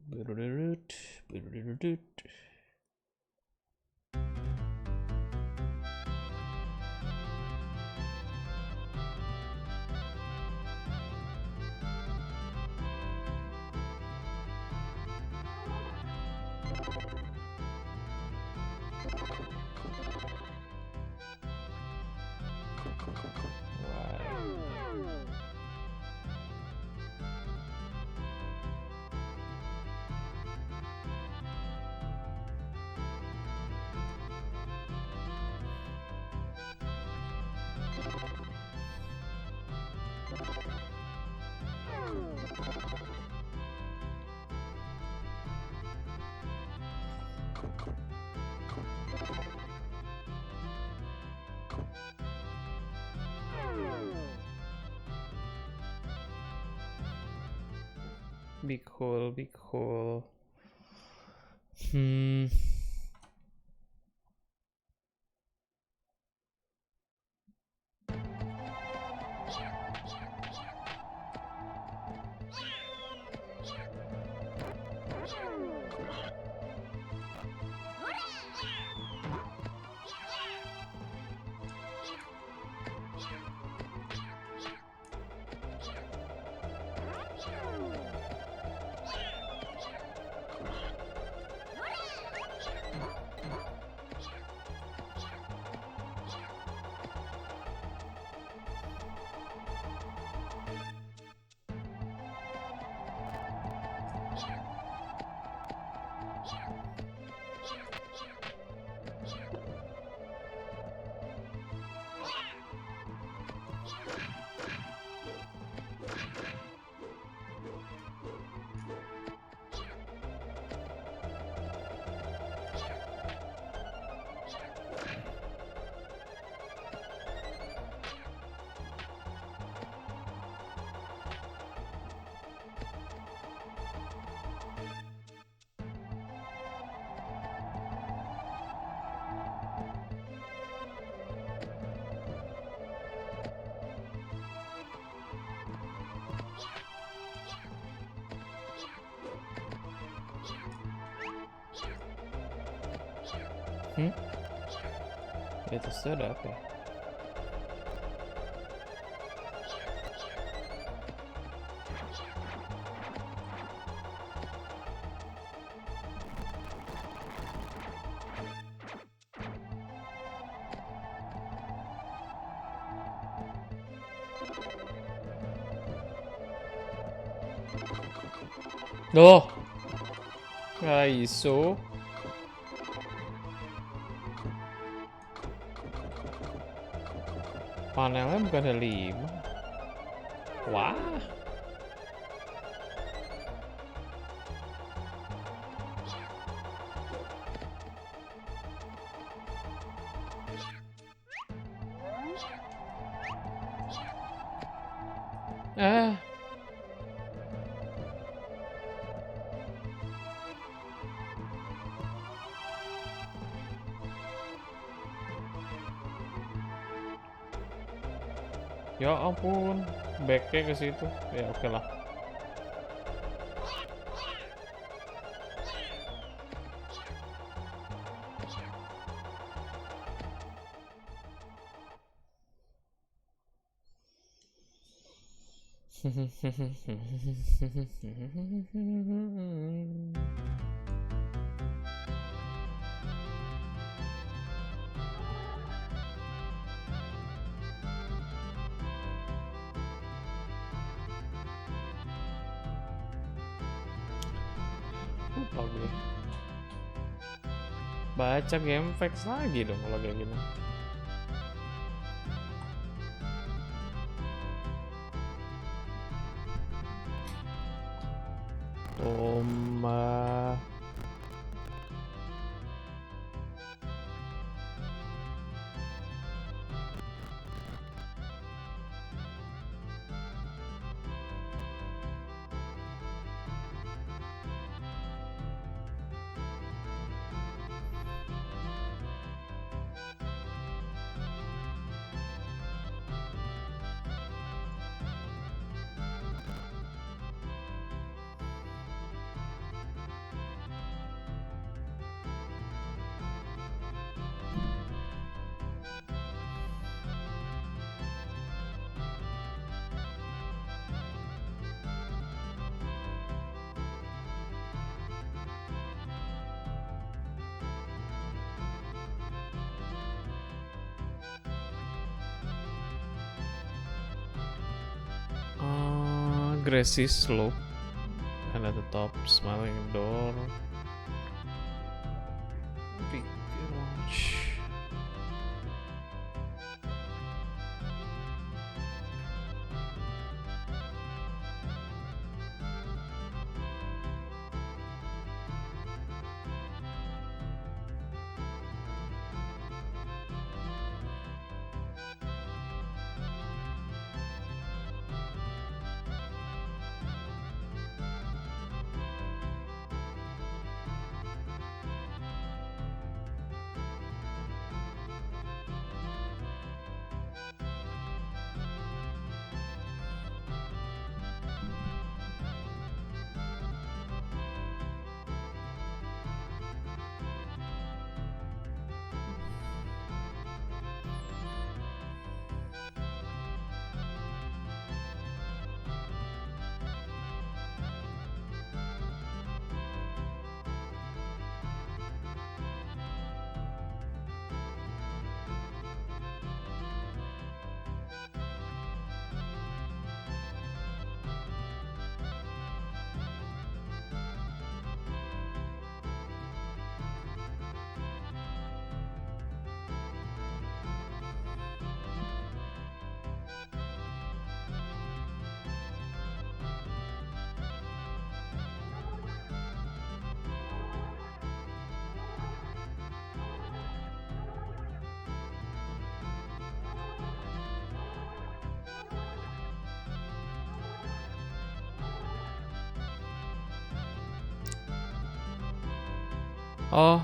Berurut, berurut. Big hole, big hole. Di atas itu ada apa ya? Loh, nggak iso. Panelnya bukan ada 5. Wah. Ah. Ya ampun, backnya ke situ. Ya oke lah. Lupa gue. Baca game facts lagi dong kalau kayak gini. Toma. Grassy slope, and at the top, smiling door. Big launch. Oh.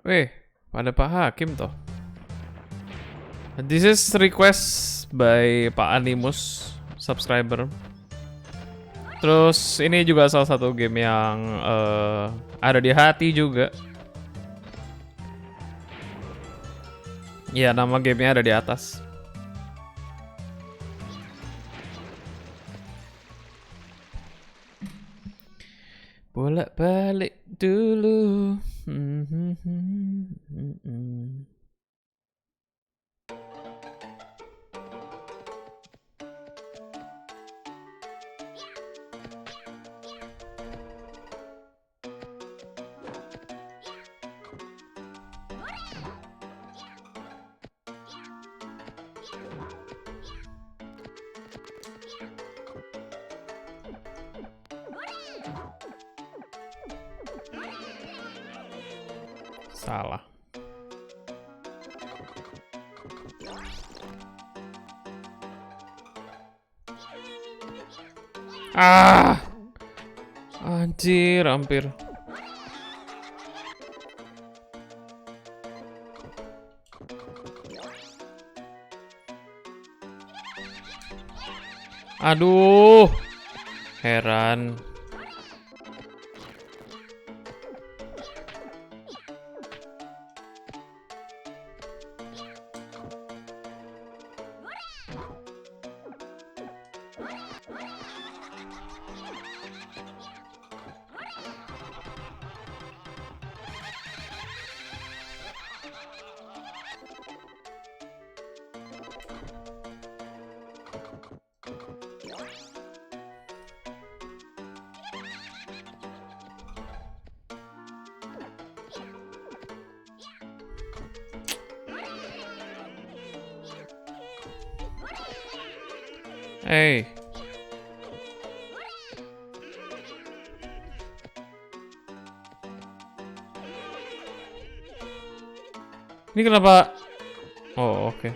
Weh, pada Pak Hakim toh. This is request by Pak Animus, subscriber. Terus ini juga salah satu game yang ada di hati juga. Ya, nama gamenya ada di atas. Bolak-balik dulu. Salah. Anjir, hampir. Aduh, heran. Hey. Ini kenapa? Oh, oke.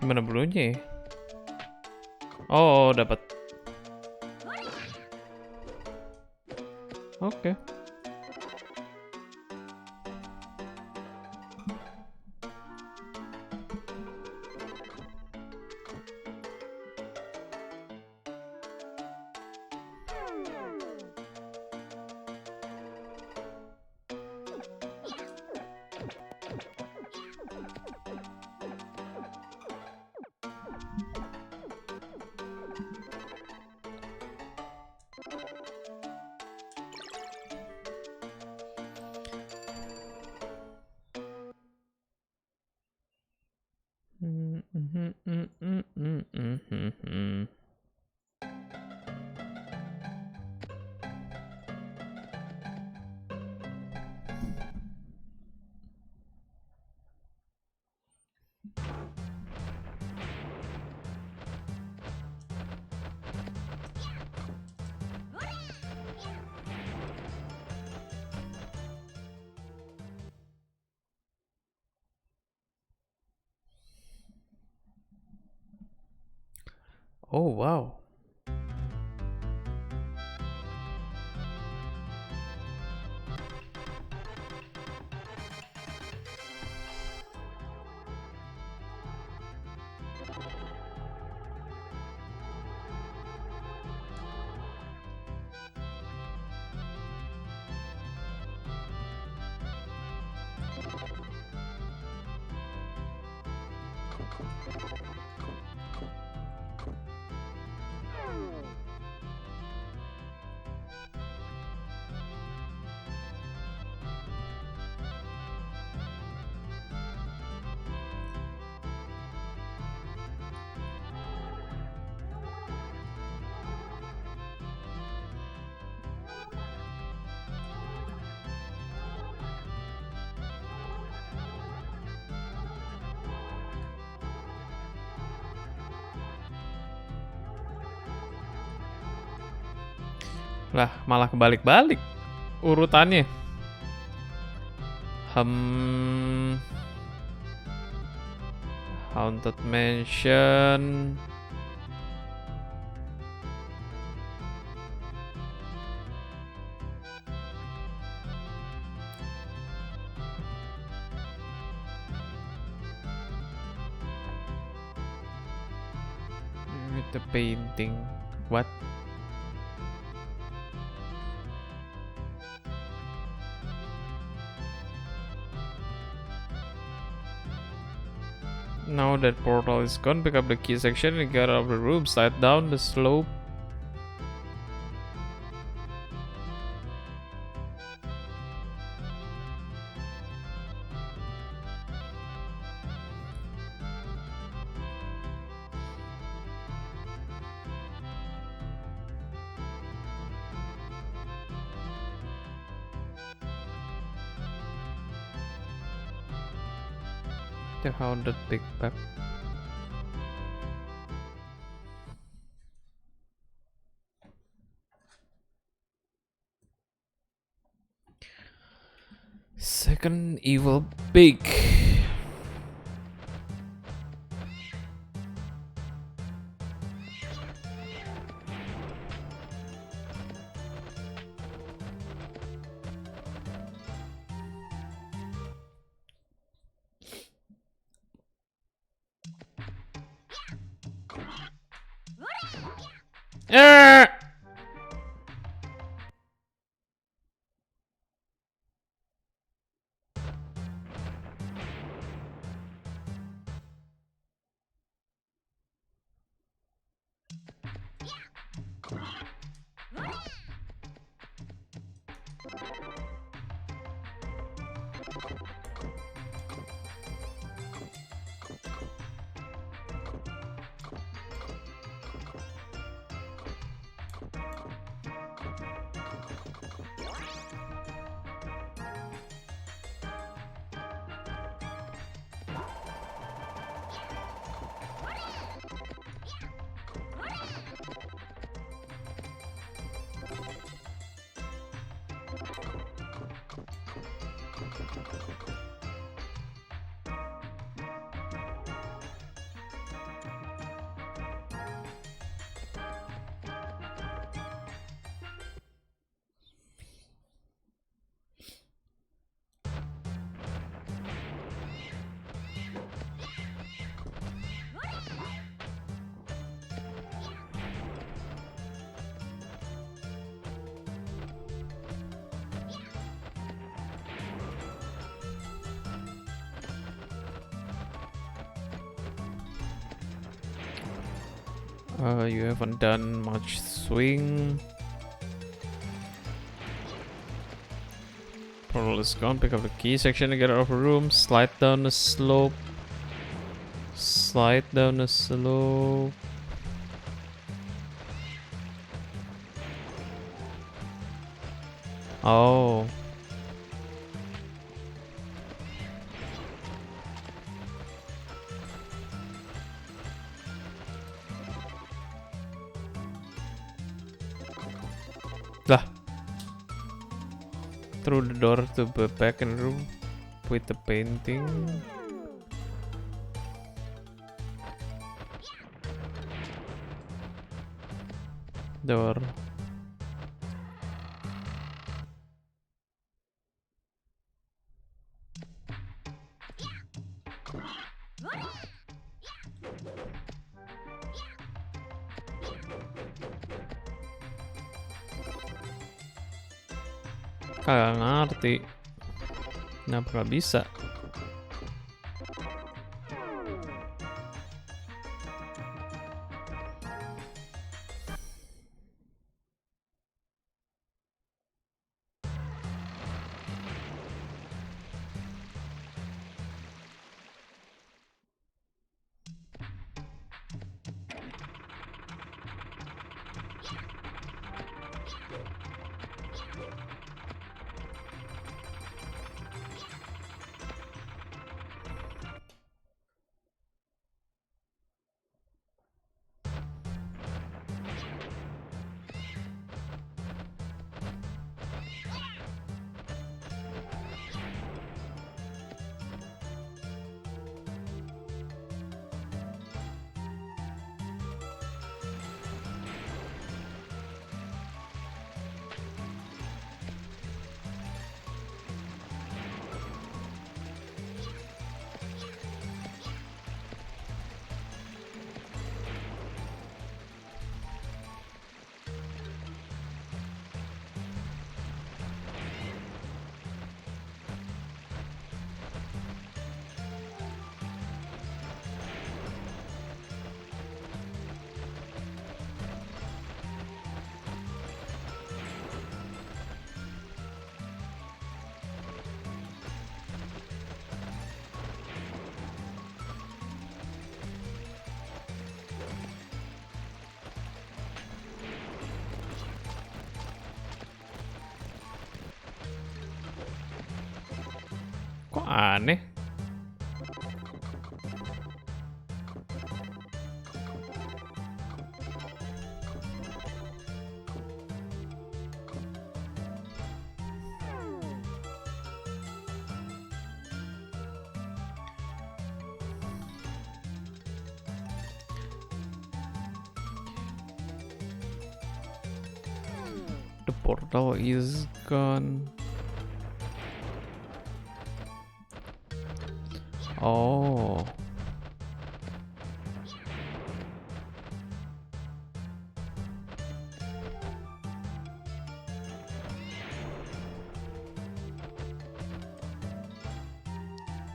Gimana bulunya ya? Oh, dapat. Oke. Oh wow. Lah, malah kebalik-balik urutannya. Haunted Mansion. With the painting. What? Now that portal is gone, pick up the key section and get out of the room. Slide down the slope. The haunted big bag. Second evil pig. You haven't done much swing. Portal is gone. Pick up the key section to get out of the room. Slide down the slope. Slide down the slope. Oh. Lah. Through the door to the back in room with the painting. Door. Kagak ngerti kenapa gak bisa. Kok aneh? The portal is gone. Oh.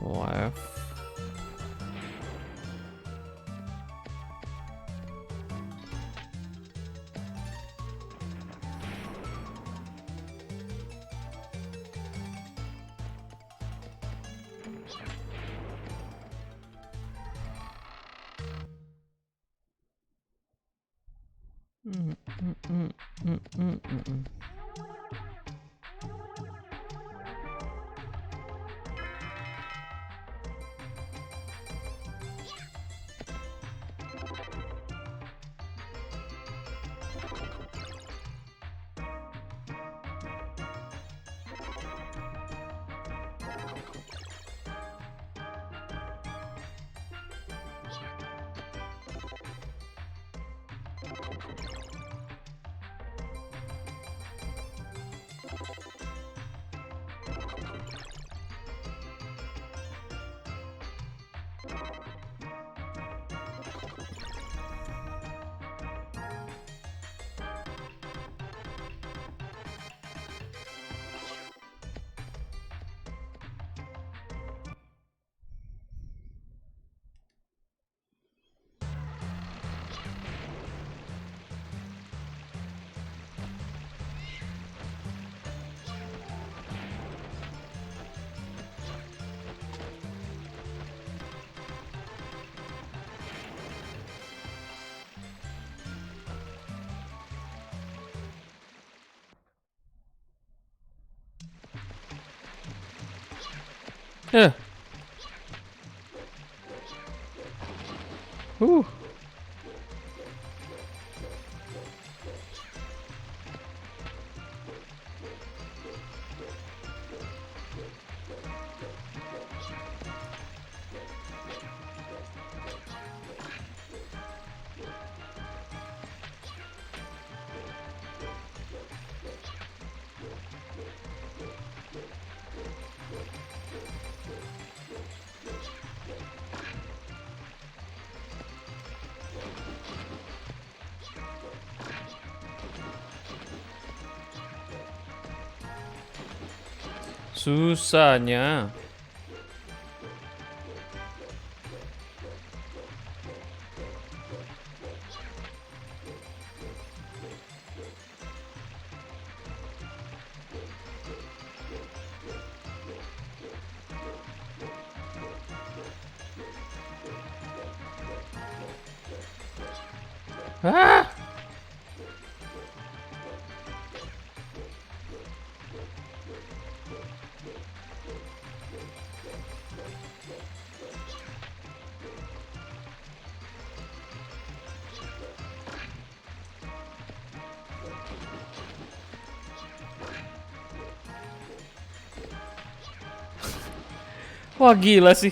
Left. Yeah. Whew. Susahnya. Ah! Wah gila sih.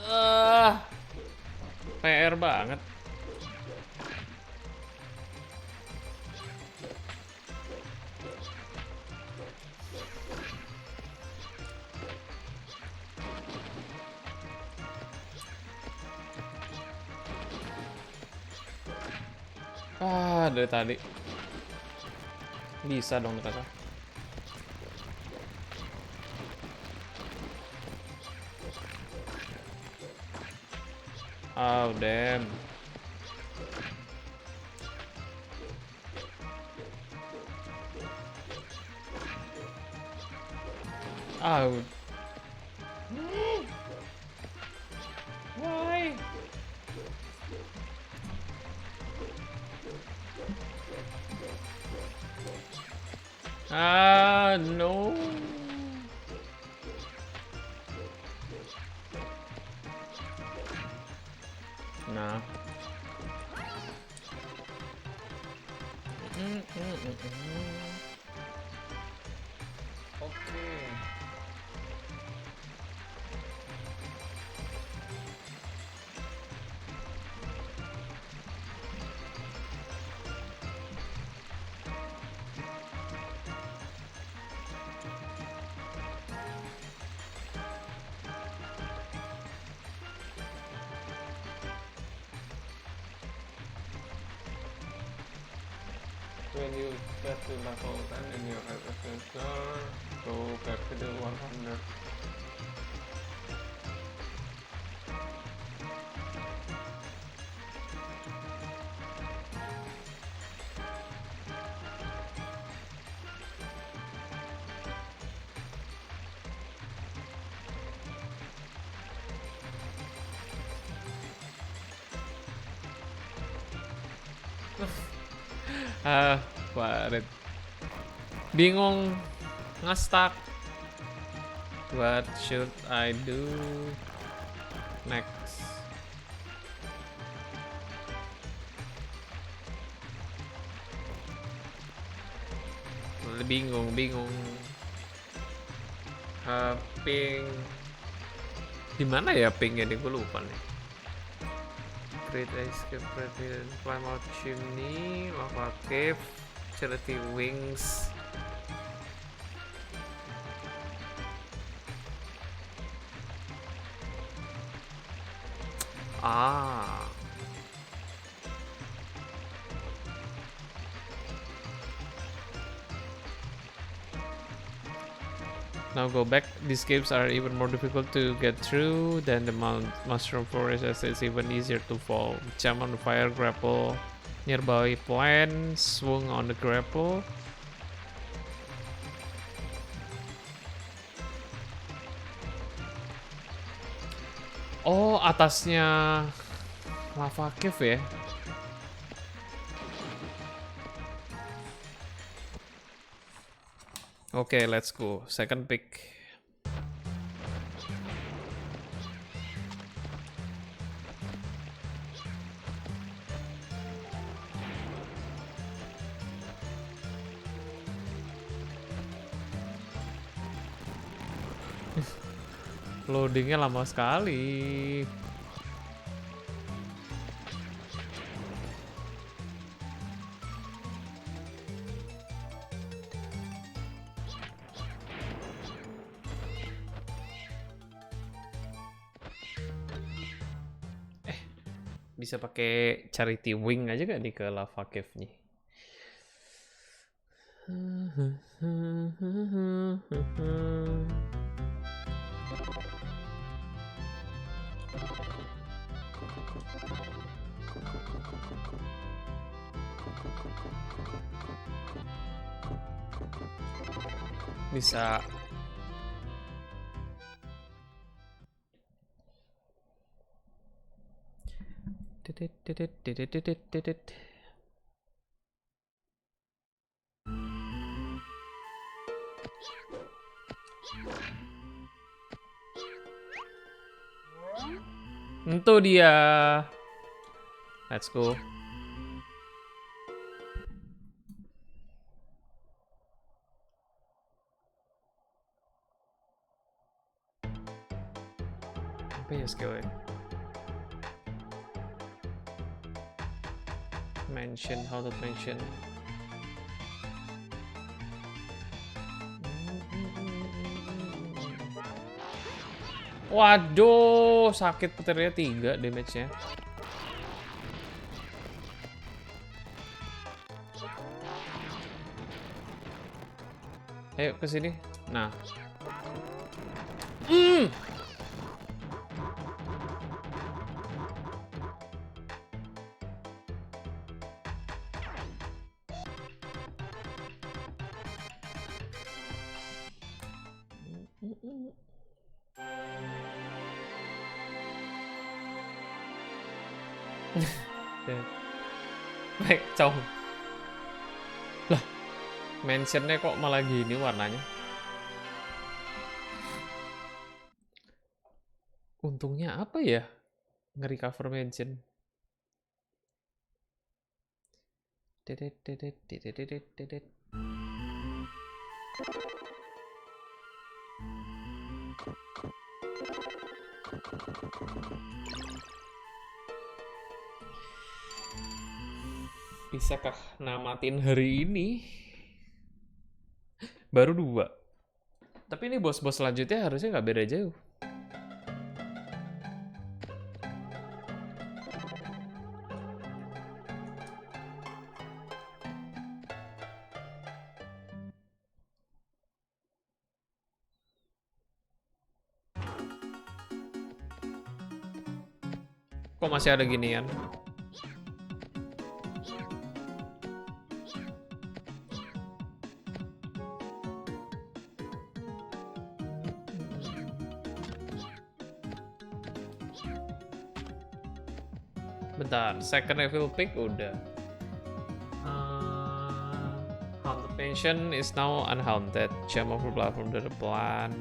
Ah, PR banget. Ah, dari tadi. Bisa dong ternyata. Oh, damn. Oh. Why? Ah, no. Nah. Oke. When you get to level 10 in your adventure, go back to the 100. Ah, Farid. Bingung, ngestak. What should I do next? Bingung. Ping. Di mana ya pingnya nih? Gue lupa nih. Great Escape, President, Climb Out Chimney, Lava Cave, Charity Wings. Ah. Now go back. These caves are even more difficult to get through than the mushroom forest, as it's even easier to fall. Jump on the fire grapple nearby plant, swung on the grapple. Oh, atasnya lava cave ya. Okay, let's go. Second pick. Loadingnya lama sekali. Bisa pakai Charity Wing aja gak nih ke lava cave nih? Bisa. Itu dia. Let's go. Apa ya skillnya? Mention, how to mention. Waduh, sakit petirnya 3 damage-nya. Ayo ke sini. Nah. Baik, cong. Lah, mentionnya kok malah gini warnanya. Untungnya apa ya? Nge-recover mention. Bisakah namatin hari ini? Baru 2. Tapi ini bos-bos selanjutnya harusnya nggak beda jauh. Kok masih ada ginian? Bentar, second level pick udah. Haunted Mansion is now unhaunted. Jump over platform to the plan.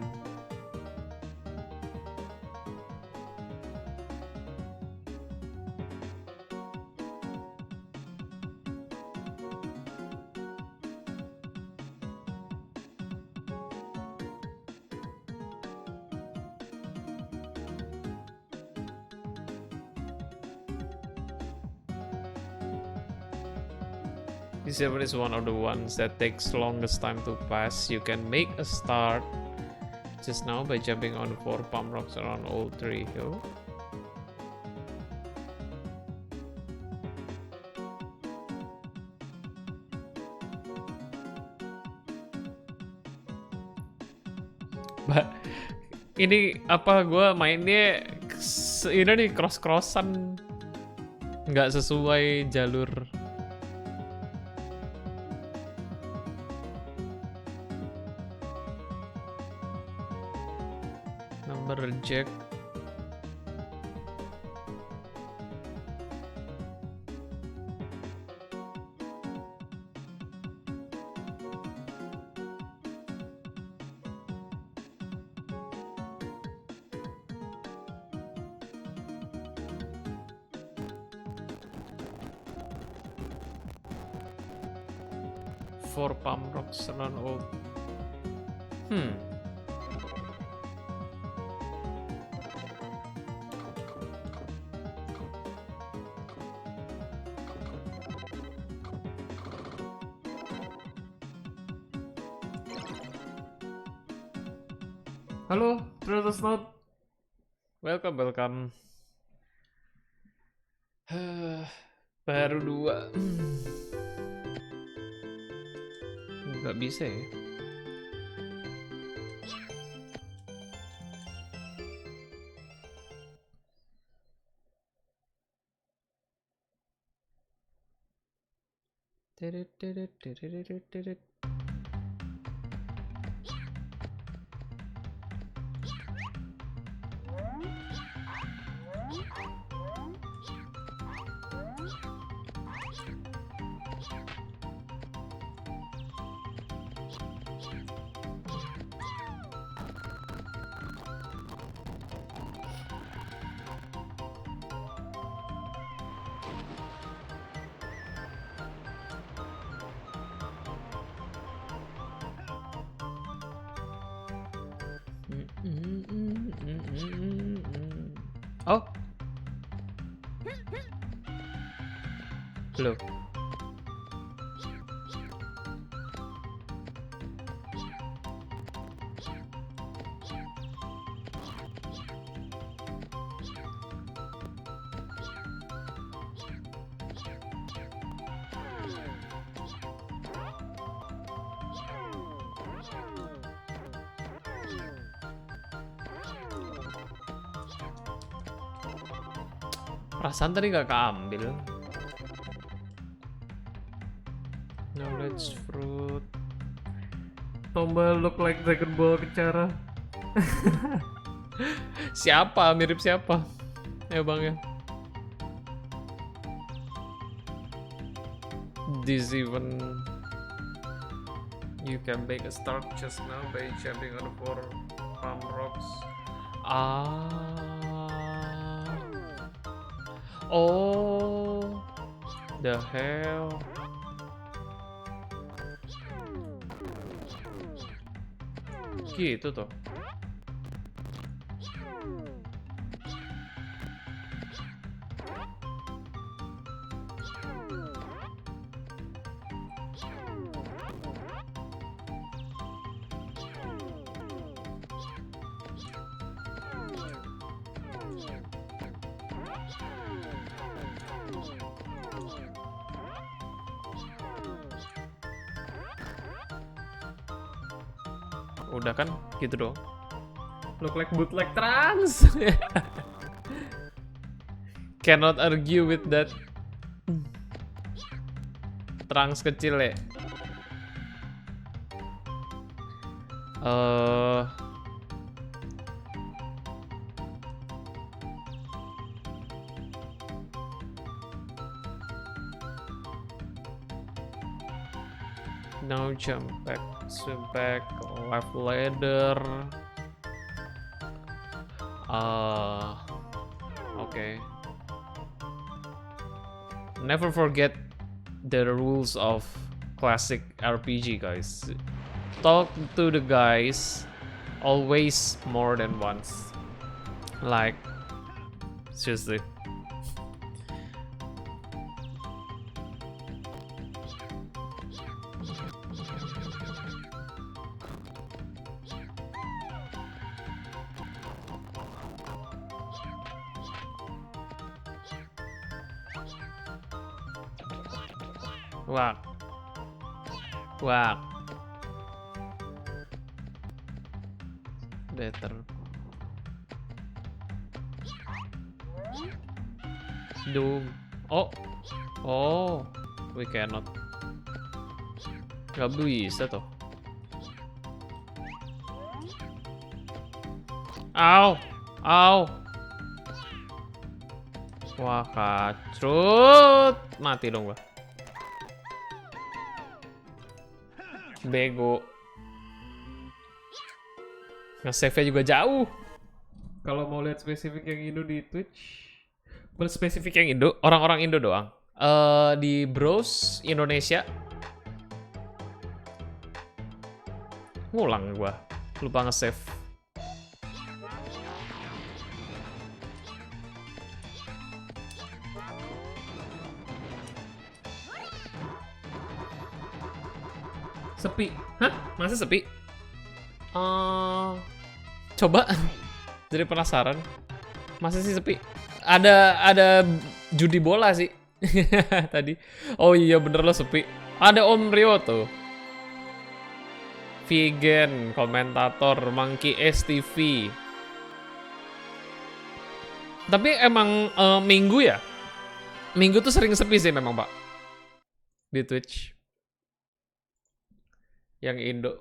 This level is one of the ones that takes longest time to pass. You can make a start just now by jumping on 4 palm rocks around all 3. Oh. Ini apa gue mainnya ini nih cross-crossan, nggak sesuai jalur. Number reject. For palm rocks around all. Halo, Travis Note. Welcome. Baru 2. Nggak bisa ya. Oh. Loh. Perasaan tadi gak keambil. Knowledge fruit. Tombol look like Dragon Ball bicara. Siapa? Mirip siapa? Ayo bang ya. This even you can make a start just now by jumping on the 4 palm rocks. Oh, the hell. Gitu tuh. Udah kan gitu dong. Look like bootleg trans. Cannot argue with that. Trans kecil ya. Now jump back, swim back, left ladder. Okay. Never forget the rules of classic RPG, guys. Talk to the guys always more than once. Like, seriously. Wak. Wak. Better. Doom. Oh. Oh. We cannot. Gak bisa tuh. Ow. Ow. Wah, kacrut. Mati dong gua. Bego. Nge-save-nya juga jauh. Kalau mau lihat spesifik yang Indo di Twitch, bukan spesifik yang Indo, orang-orang Indo doang. Di Browse Indonesia. Ngulang gua. Lupa nge-save. Sepi. Hah? Masa sepi? Coba. Jadi penasaran. Masa sih sepi? Ada judi bola sih. Tadi. Oh iya bener lo sepi. Ada Om Rio tuh. Vegan, komentator, Monkey S TV. Tapi emang Minggu ya? Minggu tuh sering sepi sih memang, Pak. Di Twitch. Yang Indo.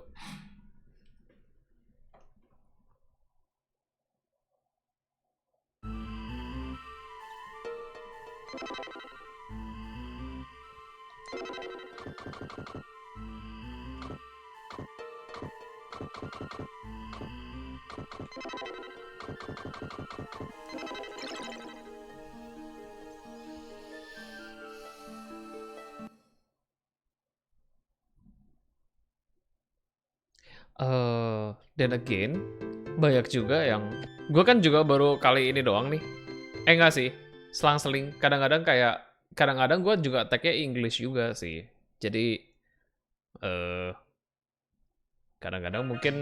Dan again, banyak juga yang gue kan juga baru kali ini doang nih. Enggak sih, selang-seling. Kadang-kadang gue juga tag-nya English juga sih. Jadi eh kadang-kadang mungkin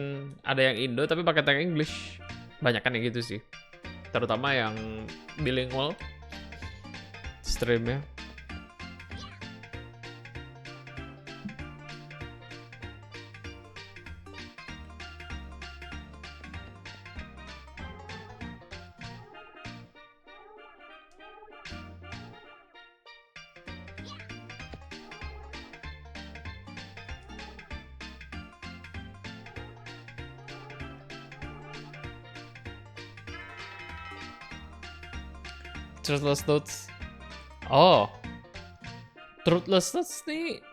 ada yang Indo tapi pakai tag English. Banyak kan yang gitu sih. Terutama yang bilingual streamnya. Truthless Notes. Oh, Truthless Notes nih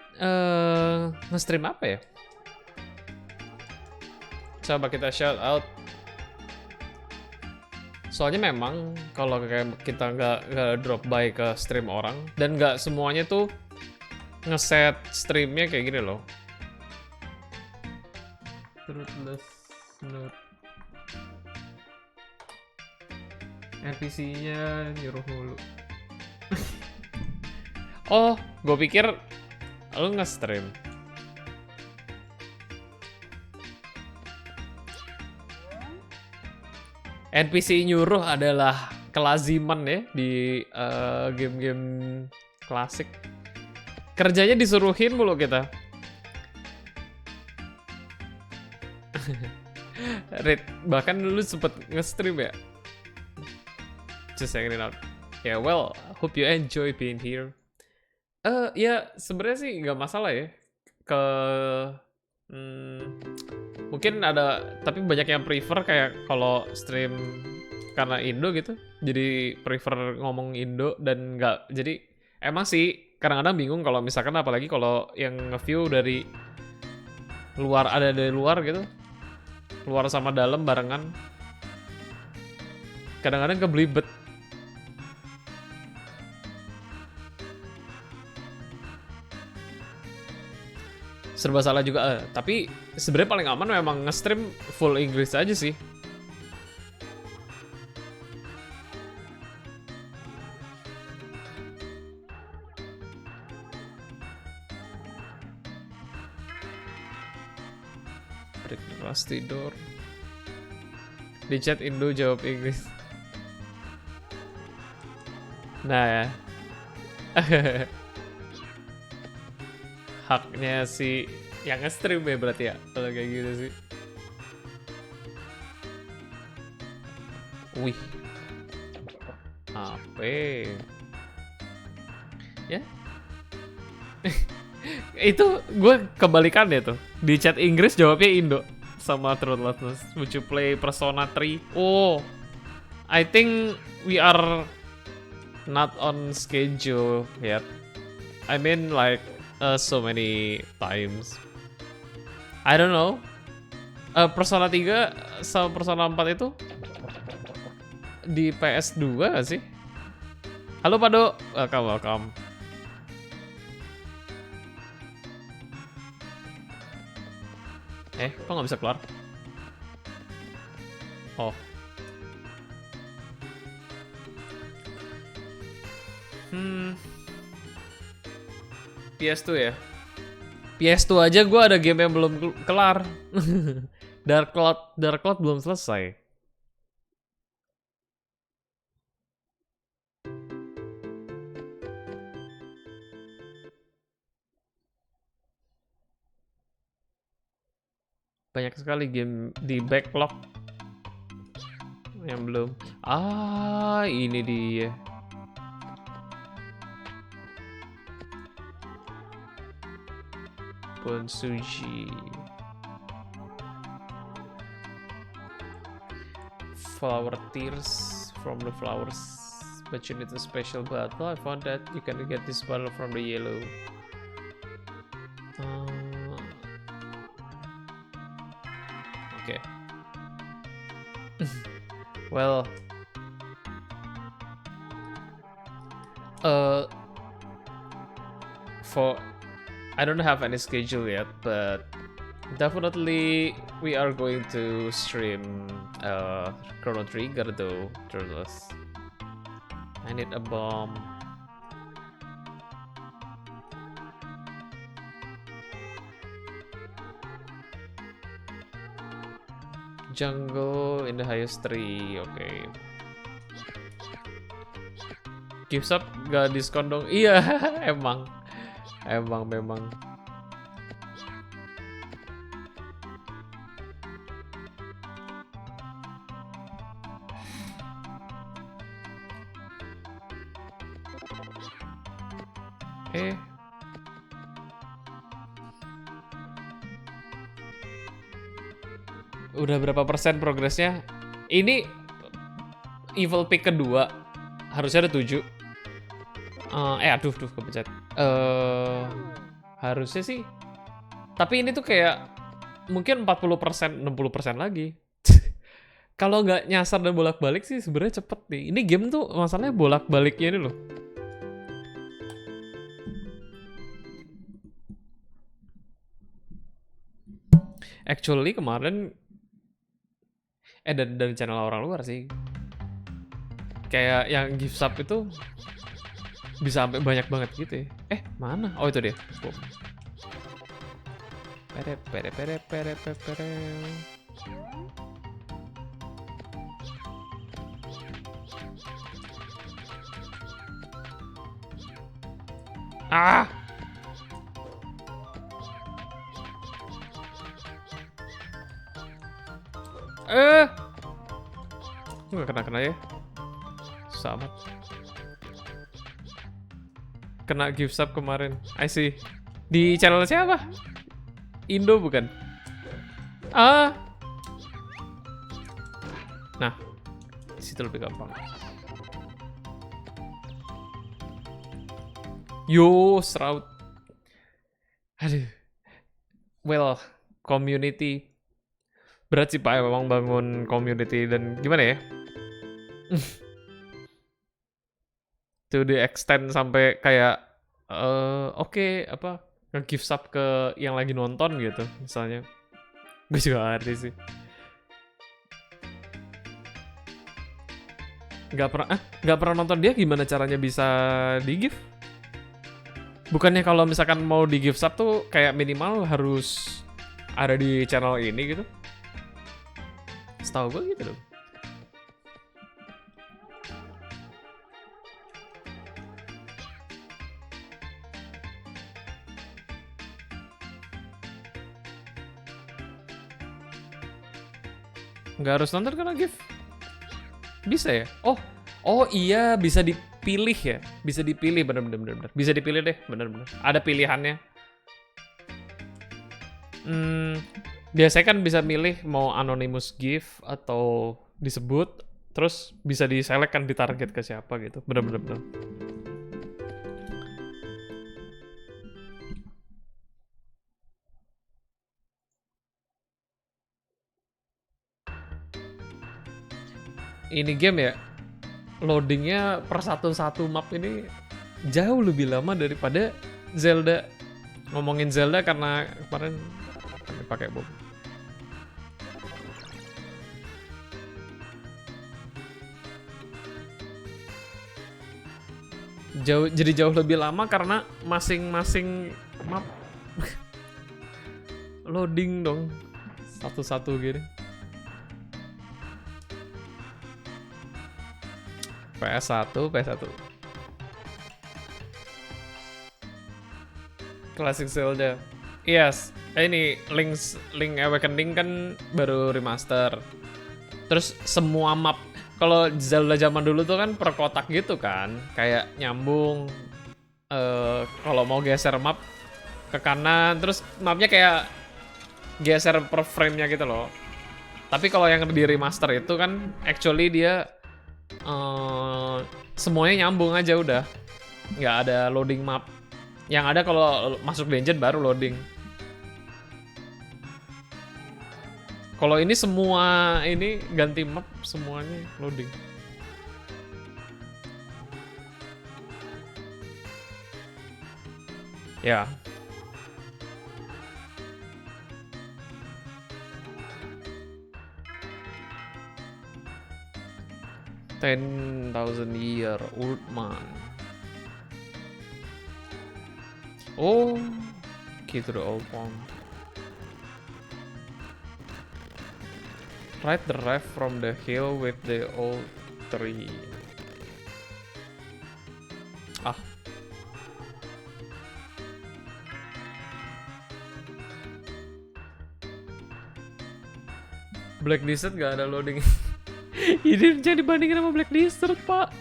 nge-stream apa ya? Coba kita shout out. Soalnya memang kalau kayak kita nggak drop by ke stream orang dan nggak semuanya tuh ngeset streamnya kayak gini loh. Truthless Note. NPC-nya nyuruh mulu. Oh, gue pikir lu nge-stream. NPC nyuruh adalah kelaziman ya di game-game klasik. Kerjanya disuruhin mulu kita. Red, bahkan dulu sempet nge-stream ya. Just hanging out. Yeah, well, hope you enjoy being here. Ya sebenarnya sih nggak masalah ya. Mungkin ada, tapi banyak yang prefer kayak kalau stream karena Indo gitu. Jadi prefer ngomong Indo dan nggak. Jadi emang sih kadang-kadang bingung kalau misalkan apalagi kalau yang nge-view dari luar, ada dari luar gitu. Luar sama dalam barengan. Kadang-kadang kebelibet. Serba salah juga, tapi sebenarnya paling aman memang nge-stream full Inggris aja sih. Pas tidur. Di chat Indo jawab Inggris. Nah ya. Haknya si yang nge-stream ya berarti ya kalau kayak gitu sih. Wih. Apa? Ya. Itu gue kebalikan ya tuh. Di chat Inggris jawabnya Indo sama Truthless. Would you play Persona 3? Oh, I think we are not on schedule yet. I mean like so many times. I don't know. Persona 3 sama Persona 4 itu di PS2 gak sih? Halo Pado, welcome. Kok nggak bisa keluar? Oh. PS2 ya? PS2 aja gue ada game yang belum kelar. Dark Cloud belum selesai. Banyak sekali game di backlog yang belum. Ini dia. Bonsuji. Flower tears from the flowers. But you need a special bottle. I found that you can get this bottle from the yellow. Okay. Well, for I don't have any schedule yet, but definitely we are going to stream Chrono Trigger though, Turtles. I need a bomb. Jungle in the highest tree, okay. Gives up gak diskon dong? Iya, emang memang. Udah berapa persen progresnya? Ini Evil Peak kedua, harusnya ada 7. Aduh kepencet. Harusnya sih. Tapi ini tuh kayak mungkin 40%, 60% lagi. Kalau nggak nyasar dan bolak-balik sih sebenarnya cepet nih. Ini game tuh masalahnya bolak-baliknya ini loh. Actually kemarin dari channel orang luar sih. Kayak yang gift sub itu bisa sampai banyak banget gitu ya. Mana? Oh itu dia. Boom. Pere. Ah! Nggak kena ya. Sama. Kena gift sub kemarin. I see. Di channel siapa? Indo bukan? Nah, situ lebih gampang. Yo, Shroud. Aduh. Well, community. Berat sih Pak, memang bangun community dan gimana ya? To the extent sampai kayak nge-give sub ke yang lagi nonton gitu misalnya. Gue juga ngerti sih. Gak pernah nonton dia, gimana caranya bisa di-give? Bukannya kalau misalkan mau di-give sub tuh kayak minimal harus ada di channel ini gitu? Setahu gue gitu loh. Nggak harus nonton karena gift. Bisa ya? Oh iya, bisa dipilih ya. Bisa dipilih, bener. Bisa dipilih deh, bener. Ada pilihannya. Biasanya kan bisa milih mau anonymous gift atau disebut, terus bisa diselect kan, ditarget ke siapa gitu. Bener. Ini game ya, loadingnya per satu map ini jauh lebih lama daripada Zelda. Ngomongin Zelda karena kemarin pakai bom. Jadi jauh lebih lama karena masing-masing map loading dong satu-satu gini. PS1. Classic Zelda. Yes, Ini Link Awakening kan baru remaster. Terus semua map, kalau Zelda zaman dulu tuh kan per kotak gitu kan, kayak nyambung. Kalau mau geser map ke kanan, terus mapnya kayak geser per frame-nya gitu loh. Tapi kalau yang di remaster itu kan actually dia semuanya nyambung aja udah. Nggak ada loading map. Yang ada kalau masuk dungeon baru loading. Kalau ini semua ini ganti map semuanya loading. Ya. $10,000 man. Oh, key to the old pond. Ride the raft from the hill with the old tree. Ah. Black Desert gak ada loading. Ini jangan dibandingin sama Black Desert, Pak.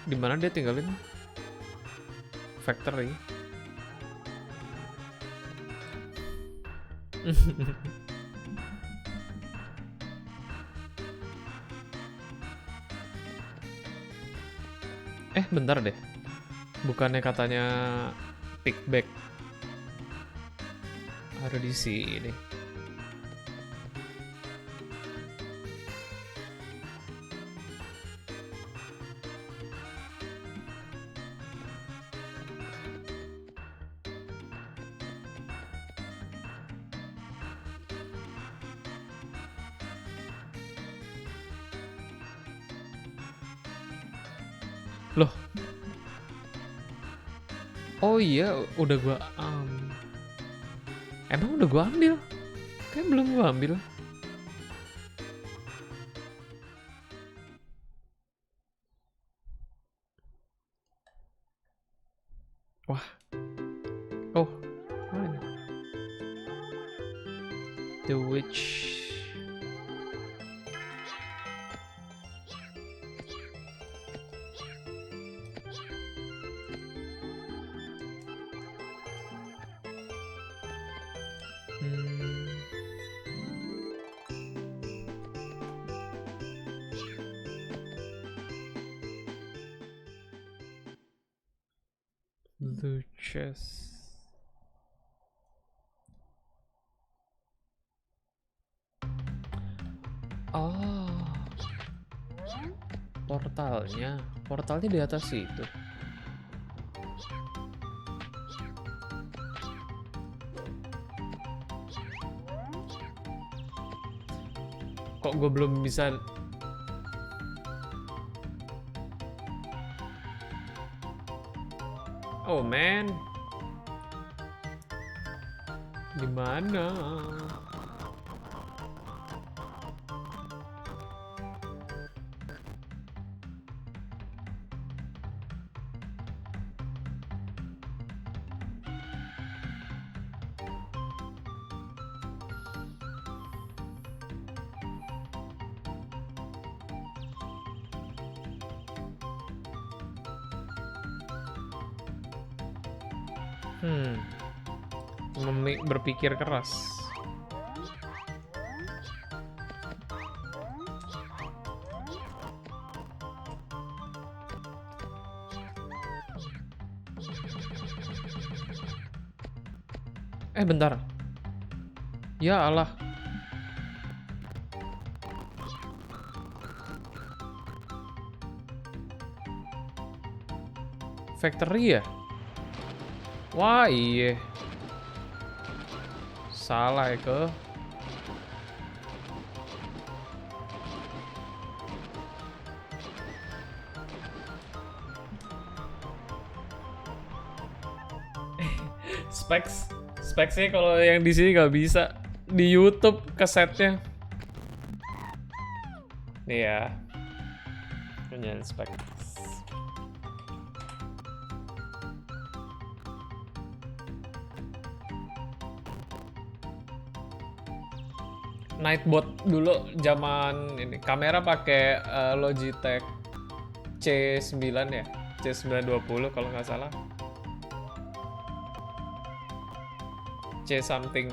Di mana dia tinggalin? Factory. Bentar deh. Bukannya katanya pick back ada di sini. Loh. Oh iya, udah gua emang udah gua ambil? Kayak belum gua ambil. Wah. Oh, mana? The Witch. Luches. Oh, portalnya di atas itu. Kok gue belum bisa? Oh man, gimana? Berpikir keras. Bentar. Ya Allah. Factory ya? Wah, iya. Salah ya ke. Specs. Specsnya kalau yang di sini nggak bisa. di YouTube kesetnya. Nih ya. Punya spek. Nightbot dulu zaman ini kamera pakai Logitech C9 ya, C920 kalau nggak salah, C something.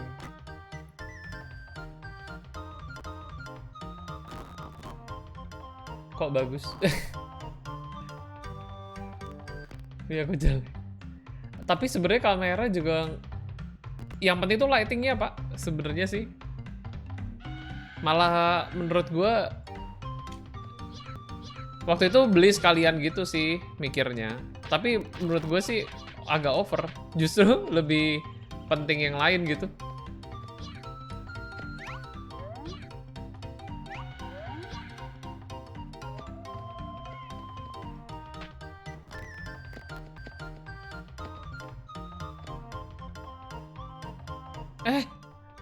Kok bagus? Iya aku jalan. Tapi sebenarnya kamera juga yang penting tuh lightingnya pak, sebenarnya sih. Malah menurut gue waktu itu beli sekalian gitu sih mikirnya. Tapi menurut gue sih agak over. Justru lebih penting yang lain gitu.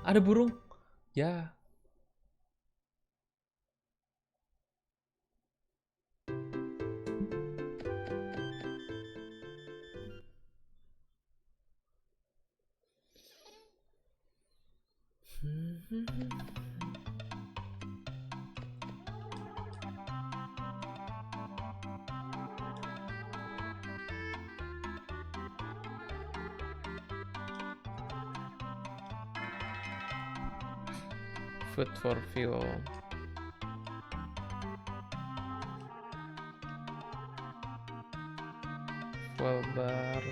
Ada burung. Ya. Food for fuel. Fuel bar.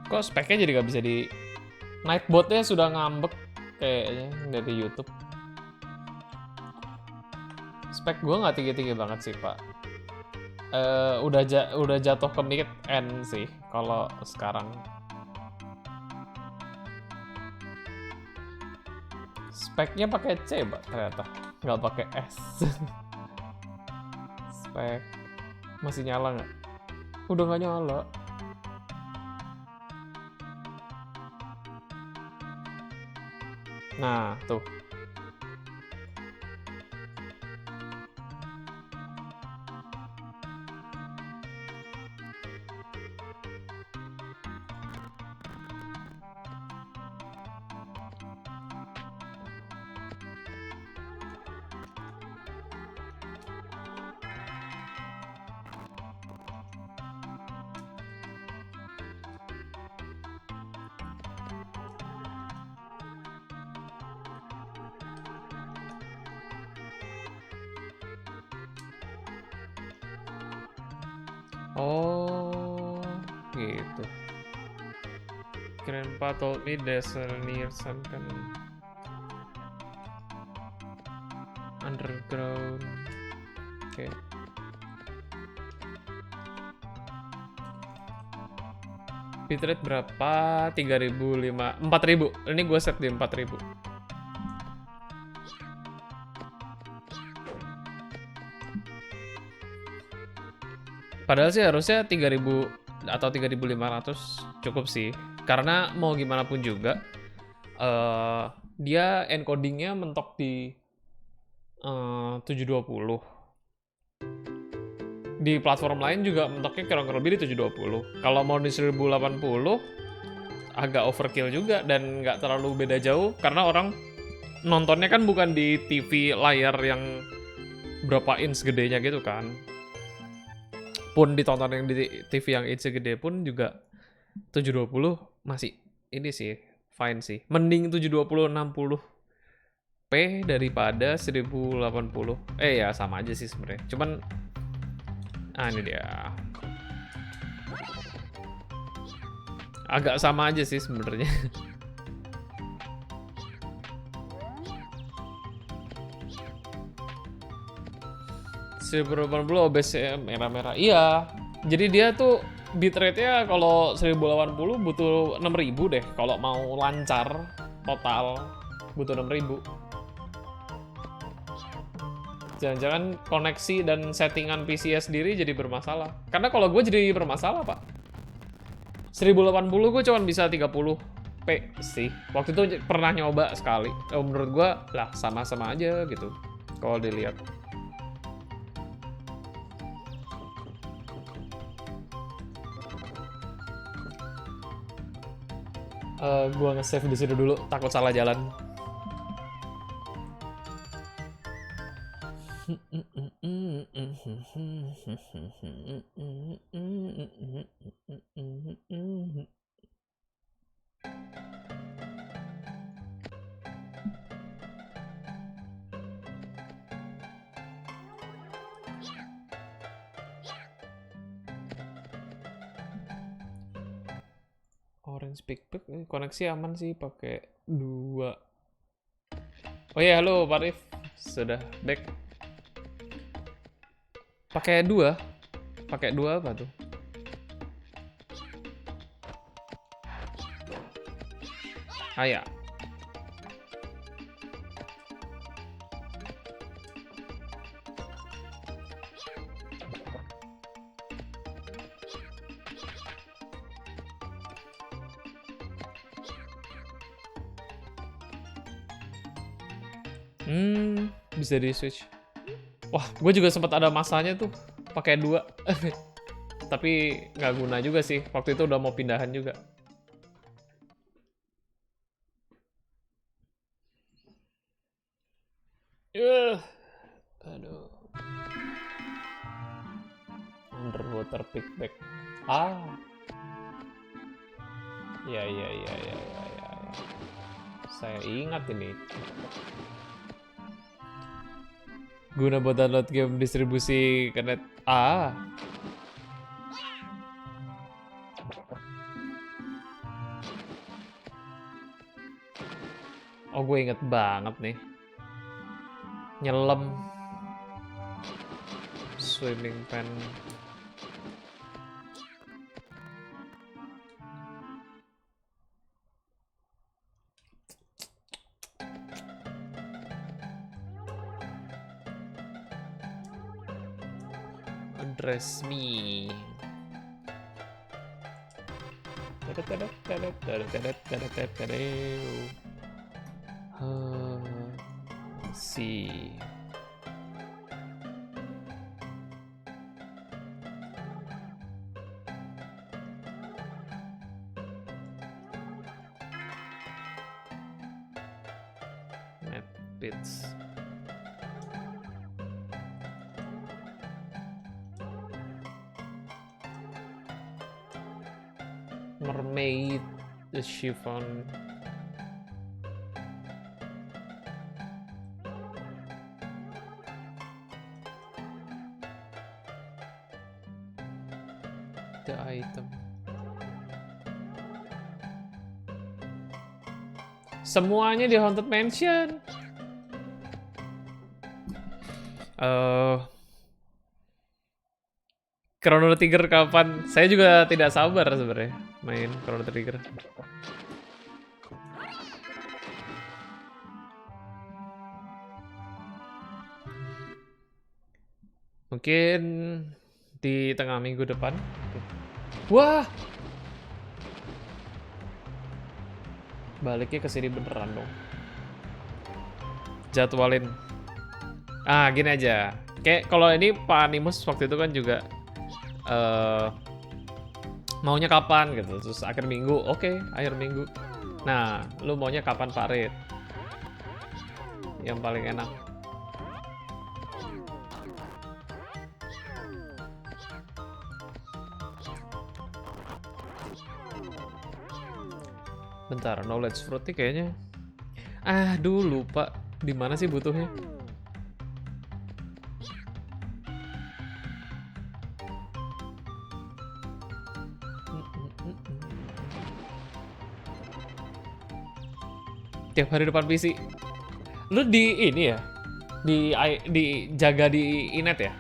Kok speknya jadi nggak bisa di Nightbotnya sudah ngambek kayaknya dari YouTube. Spek gue nggak tinggi-tinggi banget sih pak. Udah jatuh ke mid end sih kalau sekarang. Speknya pakai C pak ternyata, nggak pakai S. Spek masih nyala nggak? Udah nggak nyala. Nah, tuh. Oh, gitu. Grandpa told me there's near some kind of underground. Oke. Bitrate berapa? 3.500, 4.000. Ini gue set di 4.000. Padahal sih harusnya 3.000 atau 3.500 cukup sih. Karena mau gimana pun juga, dia encodingnya mentok di 720. Di platform lain juga mentoknya kurang lebih di 720. Kalau mau di 1080 agak overkill juga dan nggak terlalu beda jauh. Karena orang nontonnya kan bukan di TV layar yang berapa inch gedenya gitu kan. Pun ditonton yang di TV yang inch gede pun juga 720 masih ini sih fine sih. Mending 720 60p daripada 1080. Ya sama aja sih sebenarnya. Cuman ini dia. Agak sama aja sih sebenarnya. 1080 OBS merah-merah. Iya. Jadi dia tuh bitrate-nya kalau 1080 butuh 6000 deh. Kalau mau lancar total butuh 6000. Jangan-jangan koneksi dan settingan PC sendiri jadi bermasalah. Karena kalau gue jadi bermasalah, Pak. 1080 gue cuma bisa 30p sih. Waktu itu pernah nyoba sekali. Menurut gue lah sama-sama aja gitu. Kalau dilihat. Gue nge-save di sini dulu, takut salah jalan. Orange Pickback koneksi aman sih pakai 2. Oh iya, halo Pak Rif. Sudah back. Pakai 2? Pakai 2 apa tuh? Ah ya. Bisa di switch. Wah, gue juga sempat ada masanya tuh pakai 2. Tapi nggak guna juga sih. Waktu itu udah mau pindahan juga. Aduh. Underwater Pickback. Ah. Ya. Saya ingat ini. Guna buat download game distribusi ke net. Ah. Oh, gue inget banget nih. Nyelam. Swimming pen. Address me. See. Map bits. Mermaid, the chiffon. The item. Semuanya di Haunted Mansion. Chrono Trigger kapan? Saya juga tidak sabar sebenarnya main Chrono Trigger. Mungkin di tengah minggu depan. Wah! Baliknya ke sini beneran dong. Jadwalin. Ah, gini aja. Kayak kalau ini Pak Animus waktu itu kan juga maunya kapan gitu. Terus akhir minggu, oke, akhir minggu. Nah, lu maunya kapan Pak Red? Yang paling enak. Bentar, knowledge fruity kayaknya. Aduh, lupa. Di mana sih butuhnya? Tiap hari depan PC. Lu di ini ya? Di jaga di inet ya?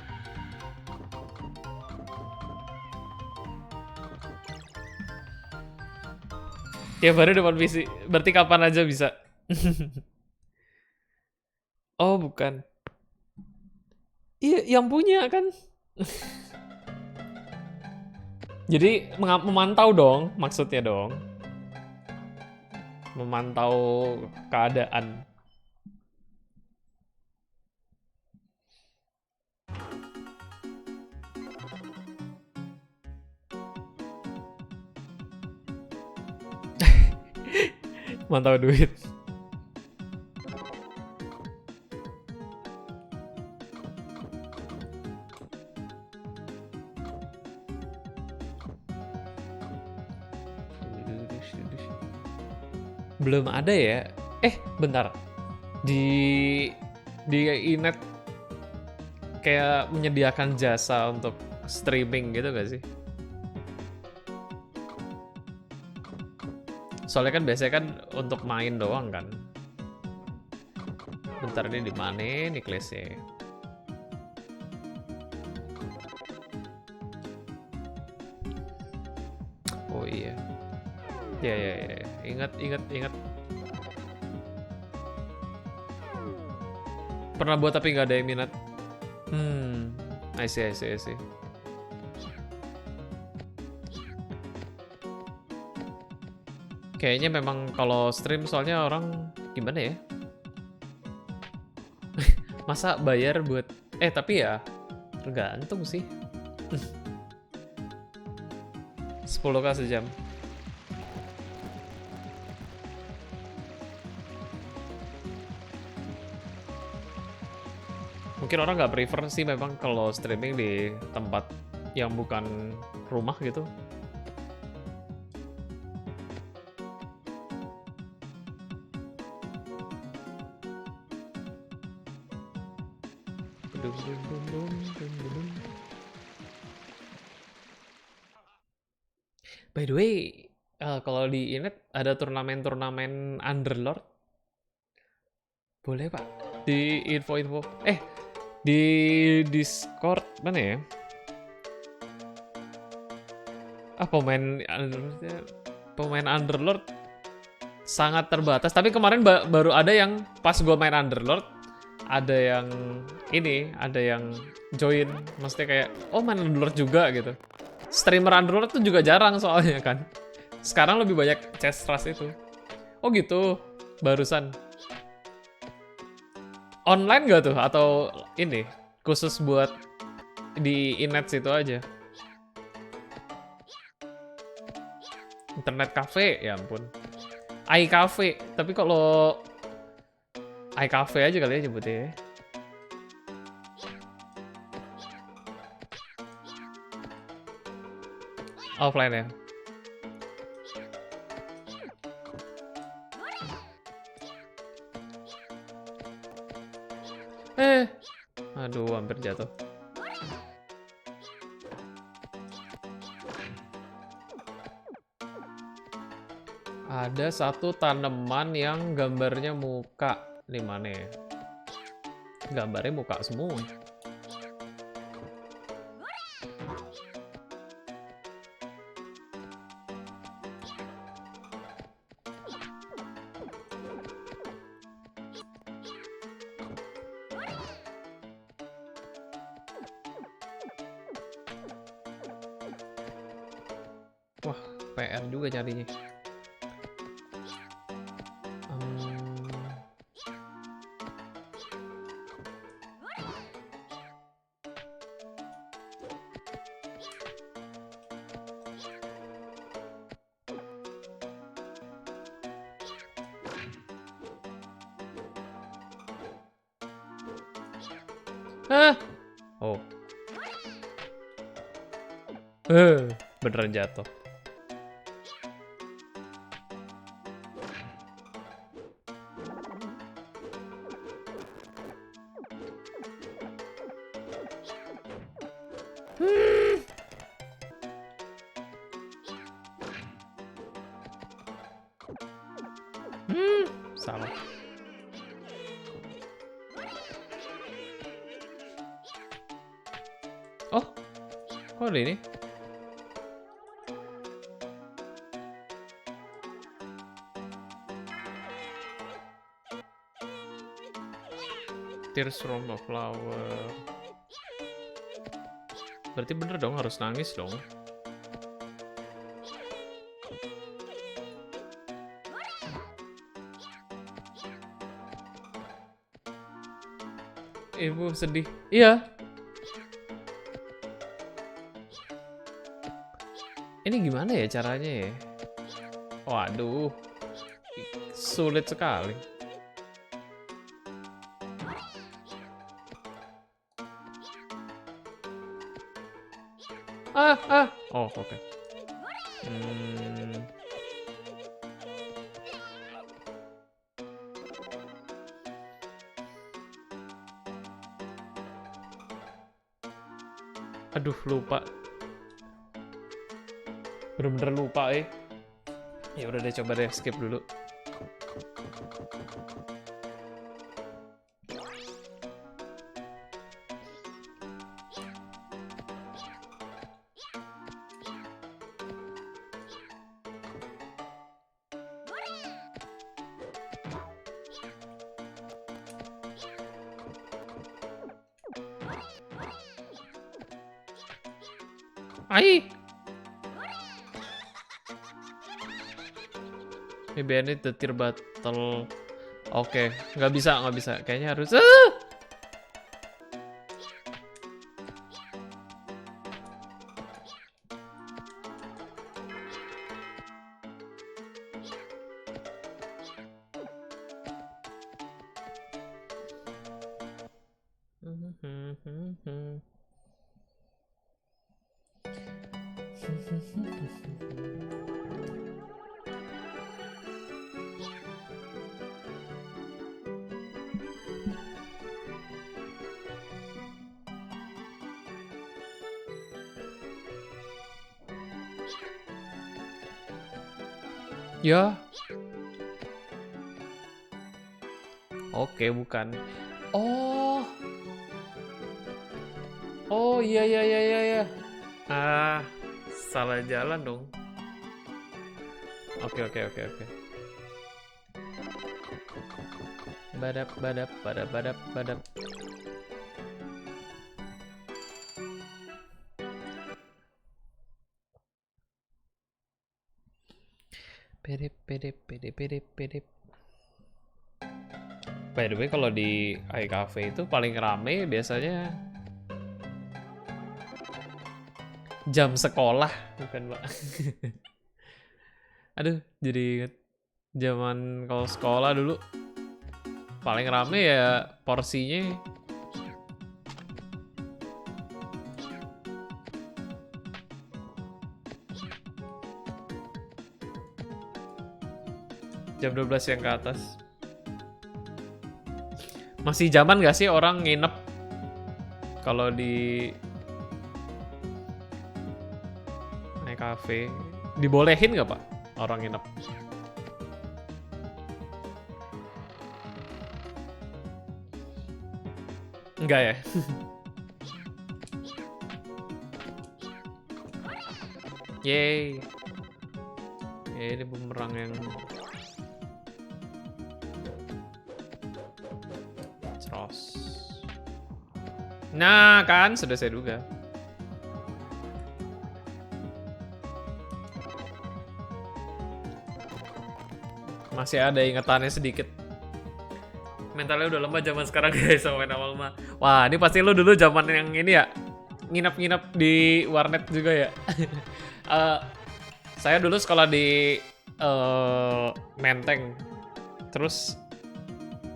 Tiap hari depan PC. Berarti kapan aja bisa. Oh, bukan. Iya, yang punya kan. Jadi memantau dong, maksudnya dong. Memantau keadaan. Mantau duit. Belum ada ya? Bentar. Di Inet kayak menyediakan jasa untuk streaming gitu gak sih? Soalnya kan biasanya kan untuk main doang kan. Bentar, ini di mana nih kelasnya? Oh iya. Ya. Ingat. Pernah buat tapi nggak ada yang minat. I see. Kayaknya memang kalau stream soalnya orang gimana ya? Masa bayar buat tapi ya tergantung sih. 10K sejam. Mungkin orang nggak prefer sih memang kalau streaming di tempat yang bukan rumah gitu. By the way, kalau di Inet ada turnamen-turnamen Underlord, boleh pak di info-info. Di Discord mana ya? Pemain Underlord sangat terbatas. Tapi kemarin baru ada yang pas gue main Underlord, ada yang ada yang join. Maksudnya kayak, oh main Underlord juga gitu. Streamer Underlord tuh juga jarang soalnya kan. Sekarang lebih banyak chest rush itu. Oh gitu, barusan. Online gak tuh? Atau ini, khusus buat di Inet situ aja? Internet cafe, ya ampun. iCafe, tapi kalau iCafe aja kali ya nyebutnya. Offline ya. Aduh, hampir jatuh. Ada satu tanaman yang gambarnya muka. Di mana ya? Gambarnya muka semua. Wah, PR juga carinya. Oh. Beneran jatuh. Salah. Oh, kok ada ini? Tears from a Flower. Berarti bener dong, harus nangis dong. Ibu sedih. Iya. Ini gimana ya caranya ya? Waduh. Sulit sekali. Oh, oke. Aduh, lupa. Bener-bener lupa Ya udah deh, coba deh skip dulu. Ai. Maybe I need the tier battle. Oke, nggak bisa. Kayaknya harus. Ya. Oke, bukan. Oh. Oh, iya. Ah, salah jalan dong. Oke. Badap. Pedip. By the way, kalau di iCafe itu paling rame biasanya jam sekolah, bukan Pak? Aduh, jadi inget zaman kalau sekolah dulu paling rame ya porsinya. Jam 12 yang ke atas. Masih zaman gak sih orang nginep kalau di cafe? Dibolehin gak Pak orang nginep? Enggak ya? Yeay. Ini bumerang yang ceros. Nah kan, sudah saya duga. Masih ada ingetannya sedikit. Mentalnya udah lemah zaman sekarang guys, sama main awal mah. Wah, ini pasti lu dulu zaman yang ini ya, nginep-nginep di warnet juga ya. Saya dulu sekolah di Menteng. Terus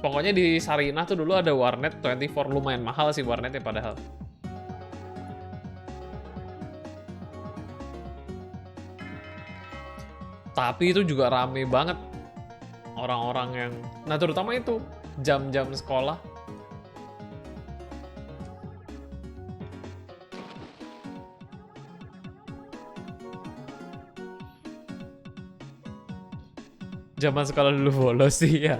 pokoknya di Sarinah tuh dulu ada warnet 24, lumayan mahal sih warnetnya padahal. Tapi itu juga rame banget orang-orang yang, nah terutama itu jam-jam sekolah. Zaman sekolah dulu bolos sih ya.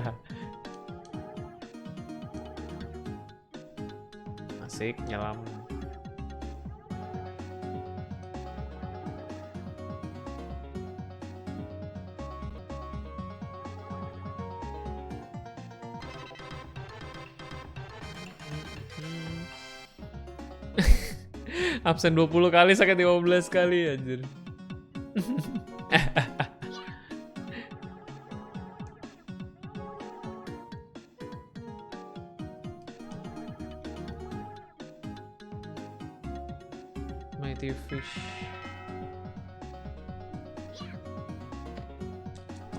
Asik nyelam. Absen 20 kali sakit 15 kali anjir. Mighty Fish.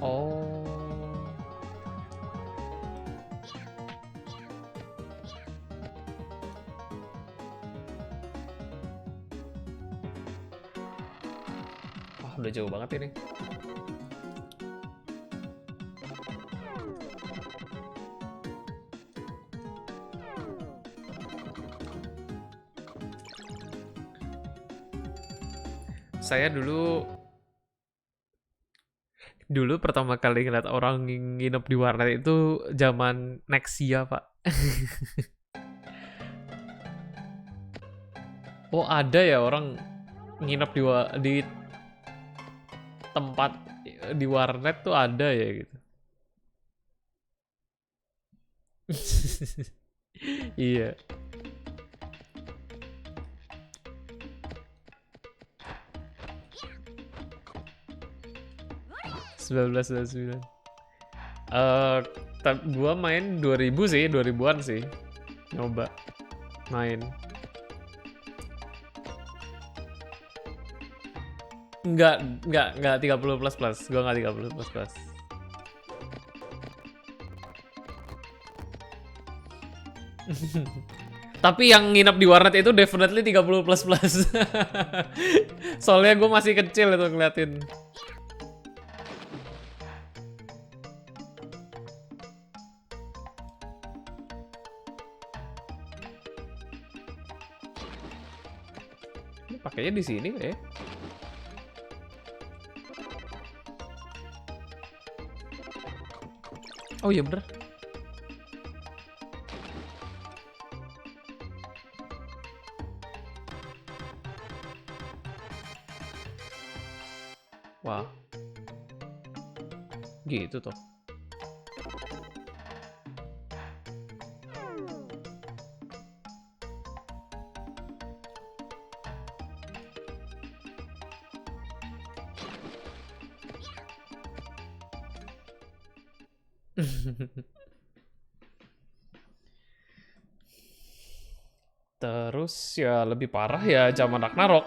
Oh. Wah, udah jauh banget ini. Saya dulu pertama kali ngeliat orang nginep di warnet itu zaman Nexia, Pak. Oh, ada ya orang nginep di tempat di warnet tuh ada ya gitu. Iya. 1999. Gua main 2000 sih, 2000-an sih. Nyoba main. Enggak 30 plus plus. Gua enggak 30 plus plus. Tapi yang nginep di warnet itu definitely 30 plus plus. Soalnya gue masih kecil itu ngeliatin. Ini pakainya di sini ya. Oh iya bener. Wah. Gitu toh. Terus ya lebih parah ya zaman Ragnarok.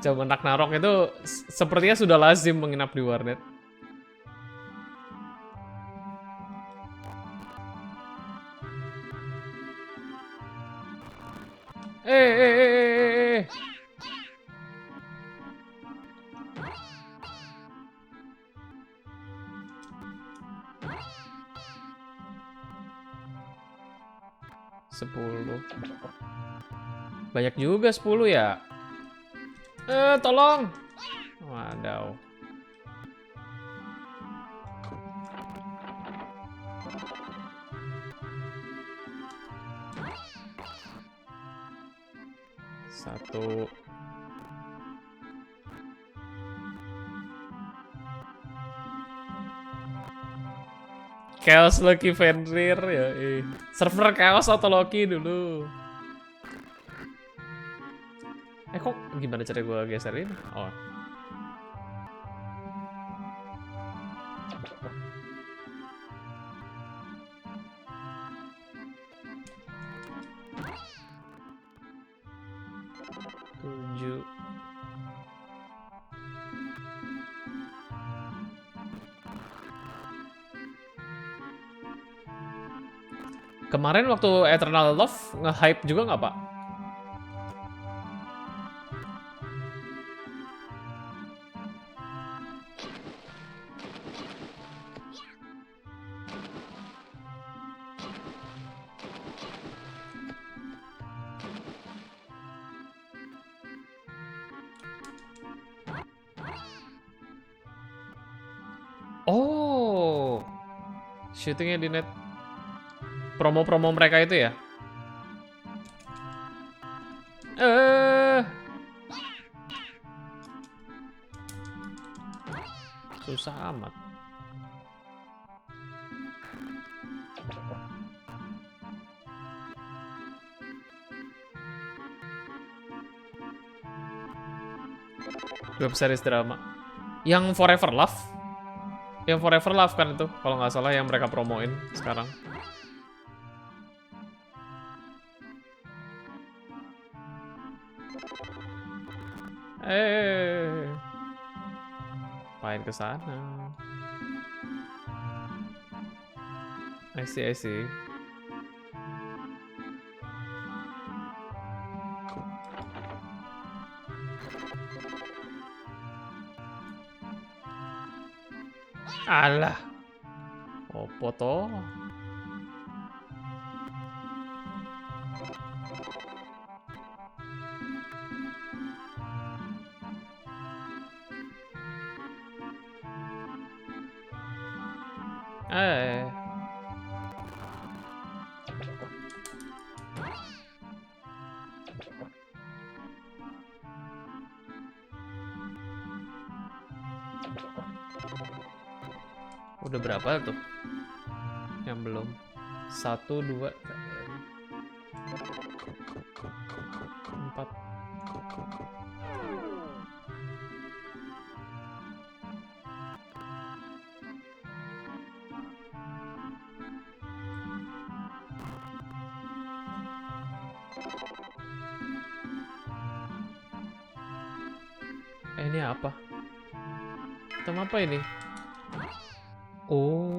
Zaman Ragnarok itu sepertinya sudah lazim menginap di warnet. Eh. 10. Banyak juga 10 ya. Tolong. Wadaw. Satu. Chaos Loki Fenrir ya. Server Chaos atau Loki dulu. Kok gimana cara gue geserin? Oh. Tujuh. Kemarin waktu Eternal Love nge-hype juga nggak, Pak? Oh, syutingnya di net. Promo-promo mereka itu ya? Susah amat. Web series drama. Yang Forever Love. Yang Forever Love kan itu, kalau nggak salah yang mereka promoin sekarang. Main ke sana. I see, I see. Alah. Opo toh? Udah berapa tuh? Yang belum. 1, 2, 4. Ini apa? Item apa ini? Oh.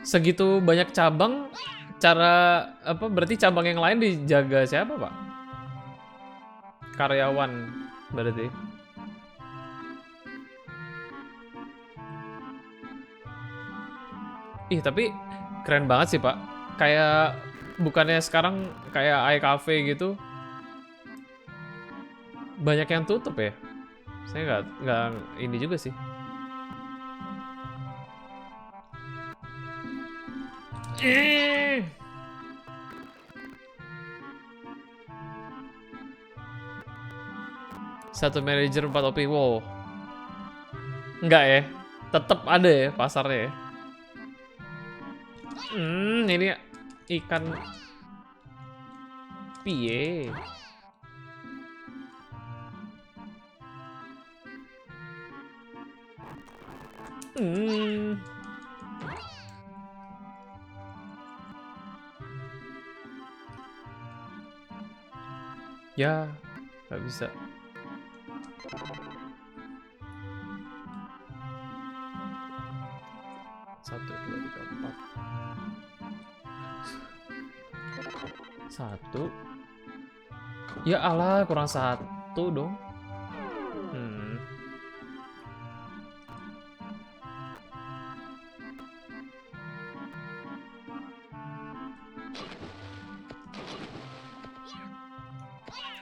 Segitu banyak cabang, cara apa berarti cabang yang lain dijaga siapa, Pak? Karyawan berarti. Ih, tapi keren banget sih, Pak. Kayak bukannya sekarang kayak iCafe gitu banyak yang tutup ya? Saya nggak ini juga sih. Satu manajer 4 OP. Wow. Enggak ya. Tetap ada ya pasarnya ya. Ini ikan piye. Ya, nggak bisa. Satu, dua, tiga, empat. Satu. Ya Allah, kurang satu dong.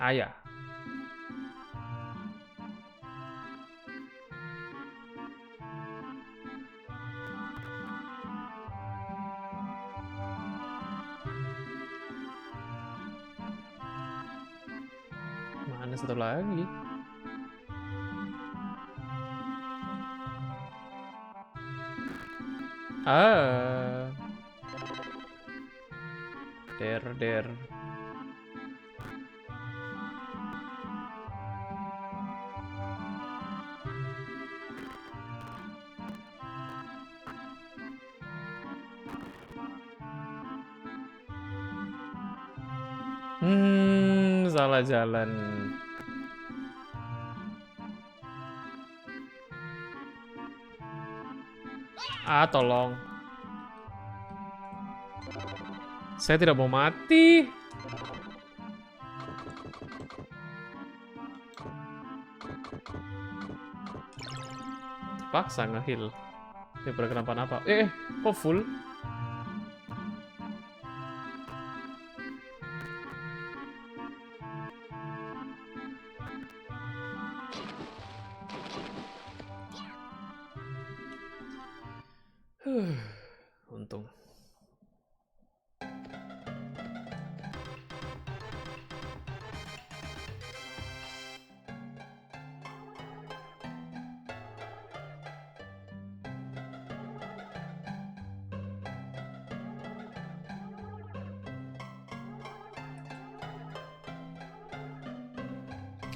Ayah. Mana satu lagi? Der. Salah jalan. Tolong. Saya tidak mau mati. Paksa nge-heal. Dia berkenapa-napa. Kok full? Untung.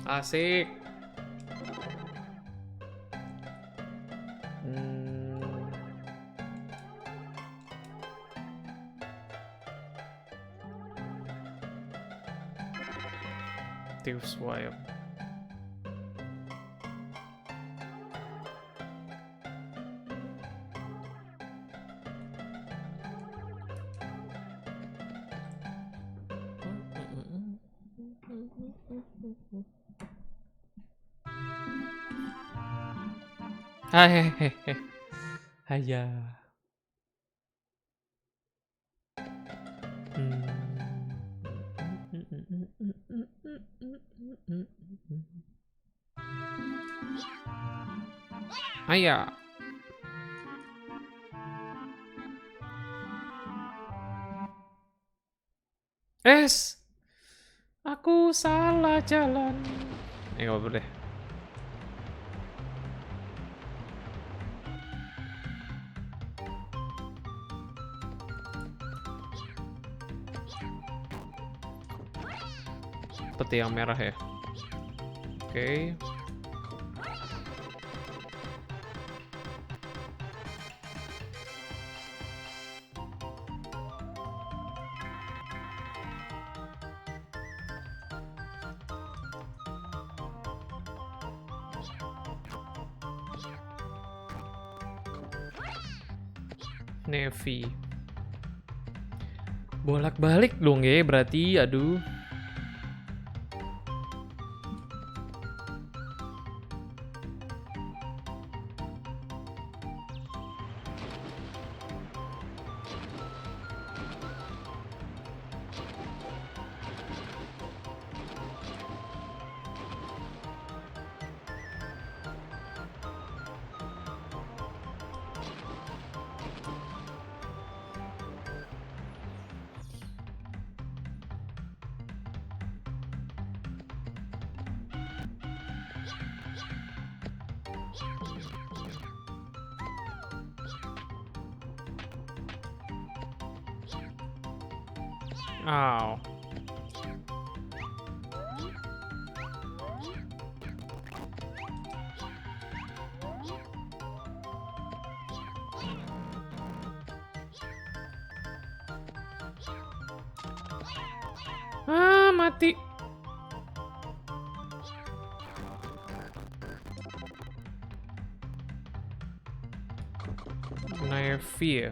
Asik. Active swipe. Hehehe. Haya. Haya. Aku salah jalan. Nggak boleh. Peti yang merah ya. Oke. Navy. Bolak-balik dong ya berarti, aduh. Ow. Mati. Navy ya.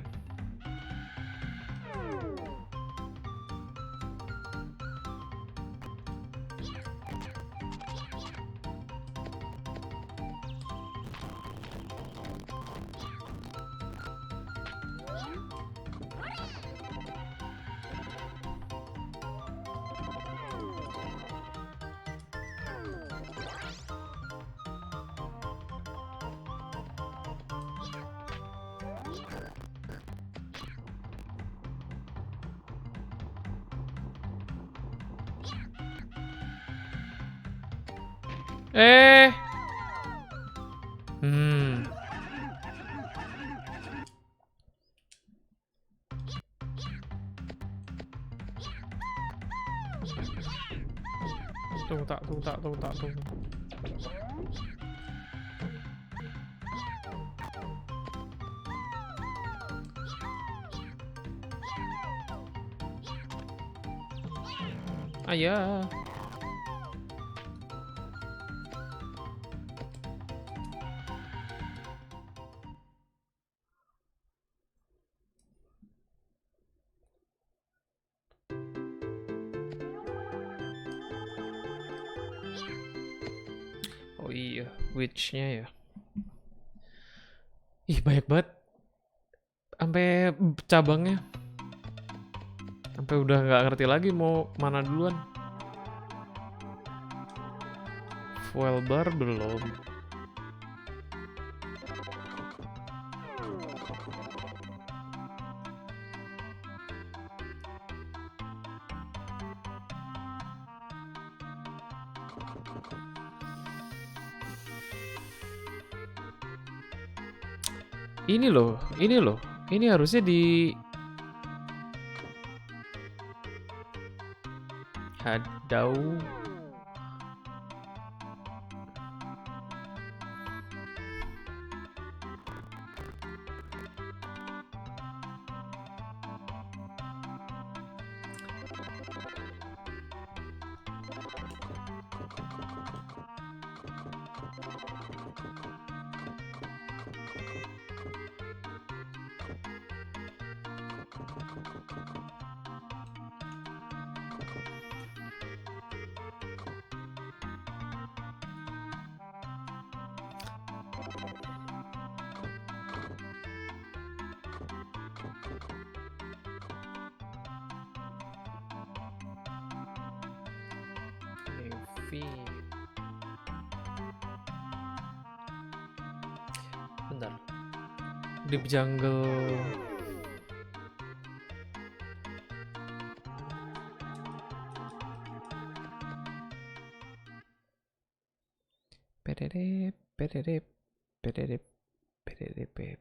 Tunggu. Ayah. Oh iya, witch-nya ya. Ih, banyak banget. Sampai cabangnya. Sampai udah nggak ngerti lagi mau mana duluan. Fuel bar belum. Ini loh, ini harusnya di hadau. Navy. Bentar. Deep Jungle. Pededep, pededep, pededep, pededep.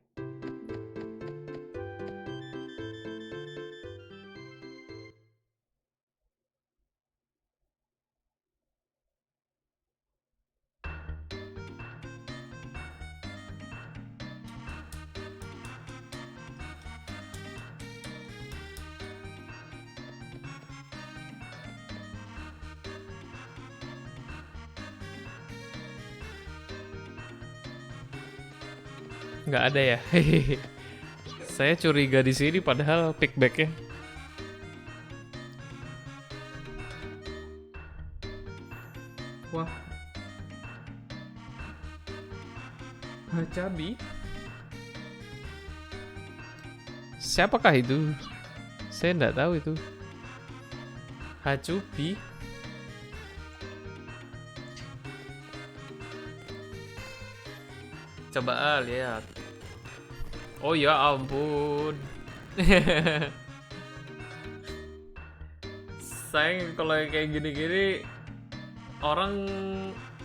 Nggak ada ya. Saya curiga di sini padahal pickbacknya. Wah. Cabi. Siapakah itu? Saya nggak tahu itu. Hacubi. Coba lihat. Oh ya ampun. Sayang kalau yang kayak gini-gini orang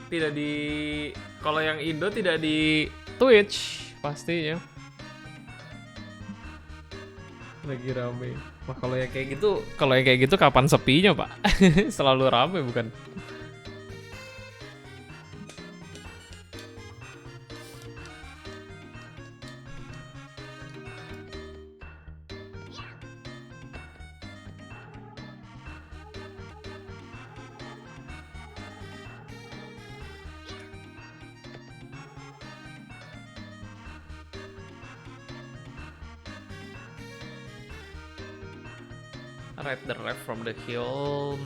tidak di, kalau yang Indo tidak di Twitch pastinya. Lagi rame. Wah kalau yang kayak gitu kapan sepinya Pak? Selalu rame bukan? Right the ref from the hill.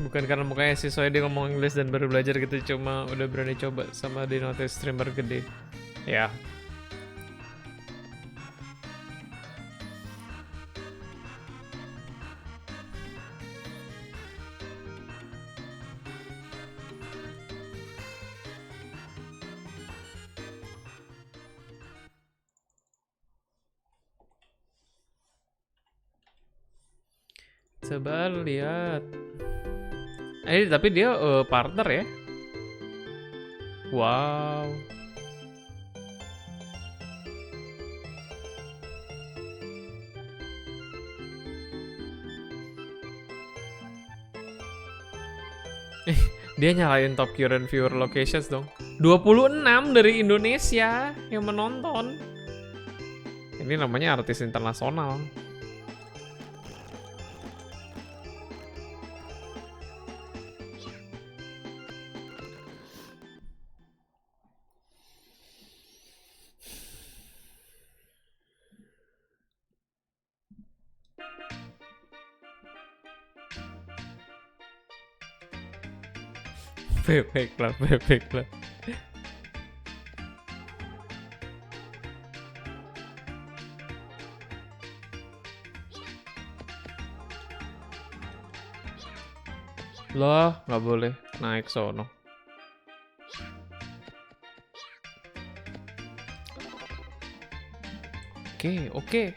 Bukan karena mukanya siswa dia ngomong Inggris dan baru belajar gitu, cuma udah berani coba sama di notice streamer gede. Ya. Coba lihat. Tapi dia partner ya. Wow. Dia nyalain top current viewer locations dong. 26 dari Indonesia yang menonton. Ini namanya artis internasional. Baiklah. Loh, nggak boleh naik sono. Oke.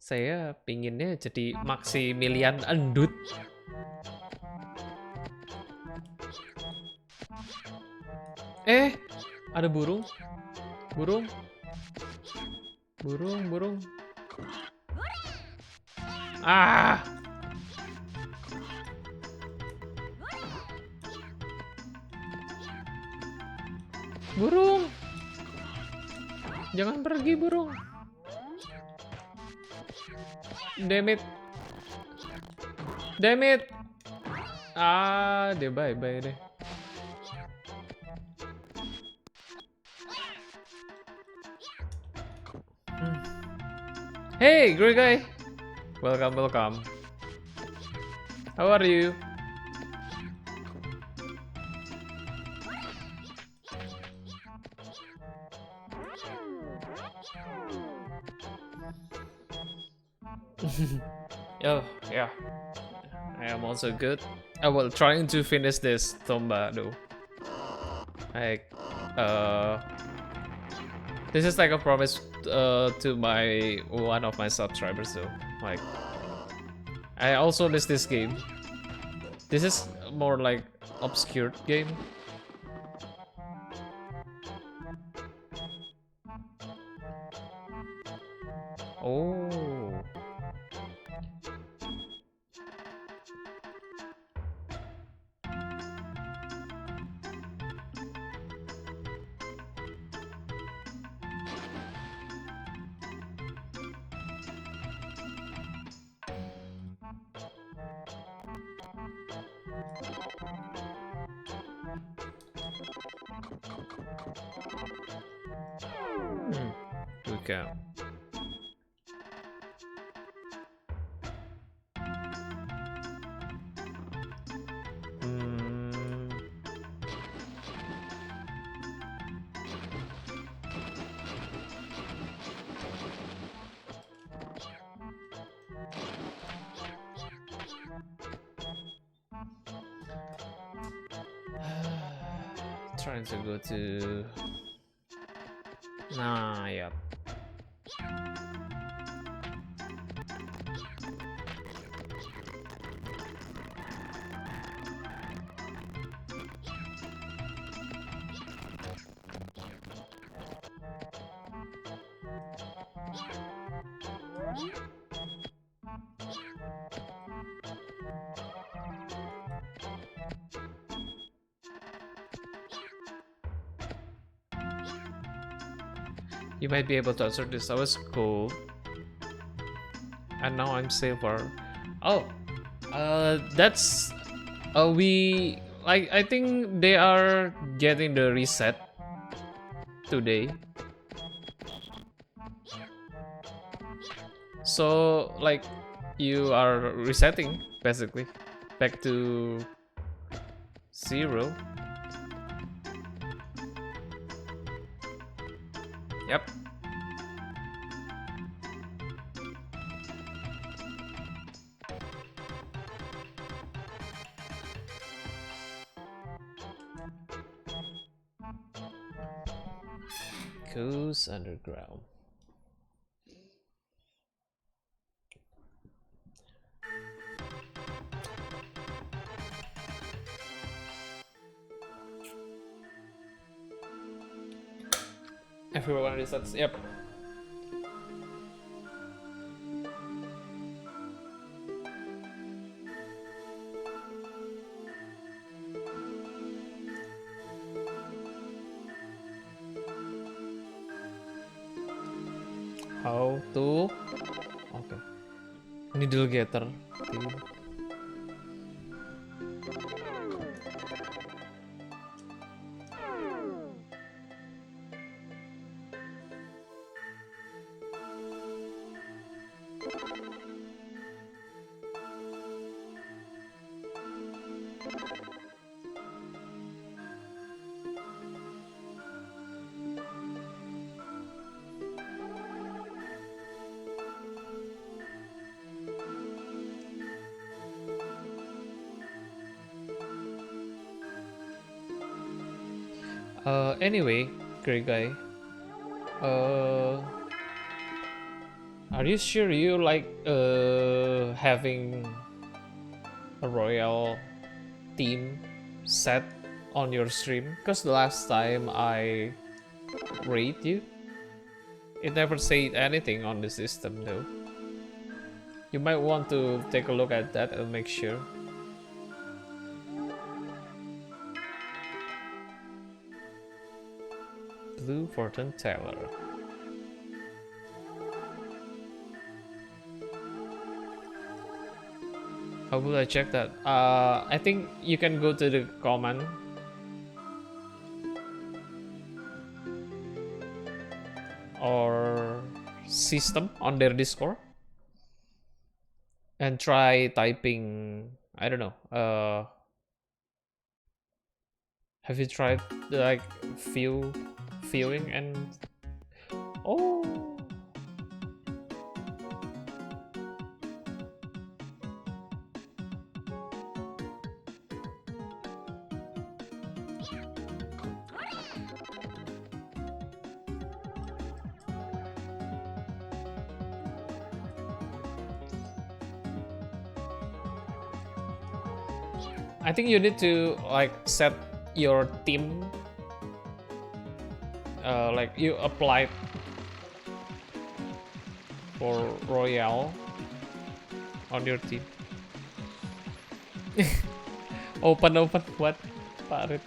Saya pinginnya jadi Maximilian Endut. Ada burung. Burung. Burung, burung. Ah. Burung. Jangan pergi, burung. Damn it. Damn it. Ah, dia bye-bye deh. Hey, great guy. Welcome, welcome. How are you? Oh, yeah. I am also good. Well, trying to finish this Tomba though. Like, this is like a promise to my one of my subscribers though. Like, I also miss this game. This is more like obscure game. Oh. Good count. Trying to go to. Nah, yep. You might be able to answer this. I was cool. And now I'm silver. Oh, that's we like. I think they are getting the reset today. So like, you are resetting basically back to 0. Yep. Goes underground. Everyone resets. Yep. How to? Okay. Needle getter. Anyway, great guy. Are you sure you like having a royal theme set on your stream? Because the last time I rate you, it never said anything on the system though. You might want to take a look at that and make sure. Blue fortune teller. How will I check that? I think you can go to the command or system on their Discord and try typing, I don't know, have you tried like viewing and oh, I think you need to like set your theme, like you apply for Royale on your team. Open what? Parit.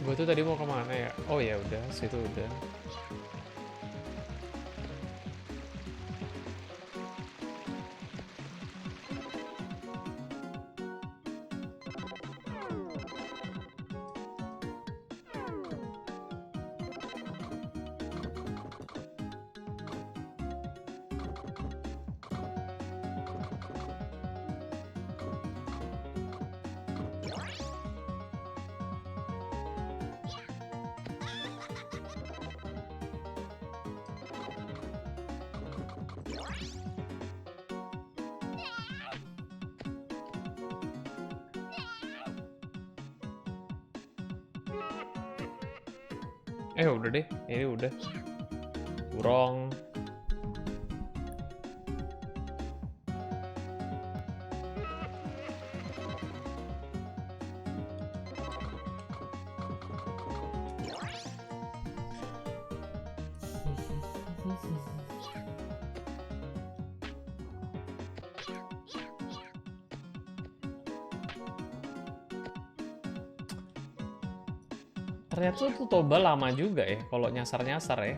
Gue tuh tadi mau kemana ya? Oh ya udah, situ udah. Udah deh, ini udah. Kurang. Ternyata tuh Toba lama juga ya kalau nyasar-nyasar ya.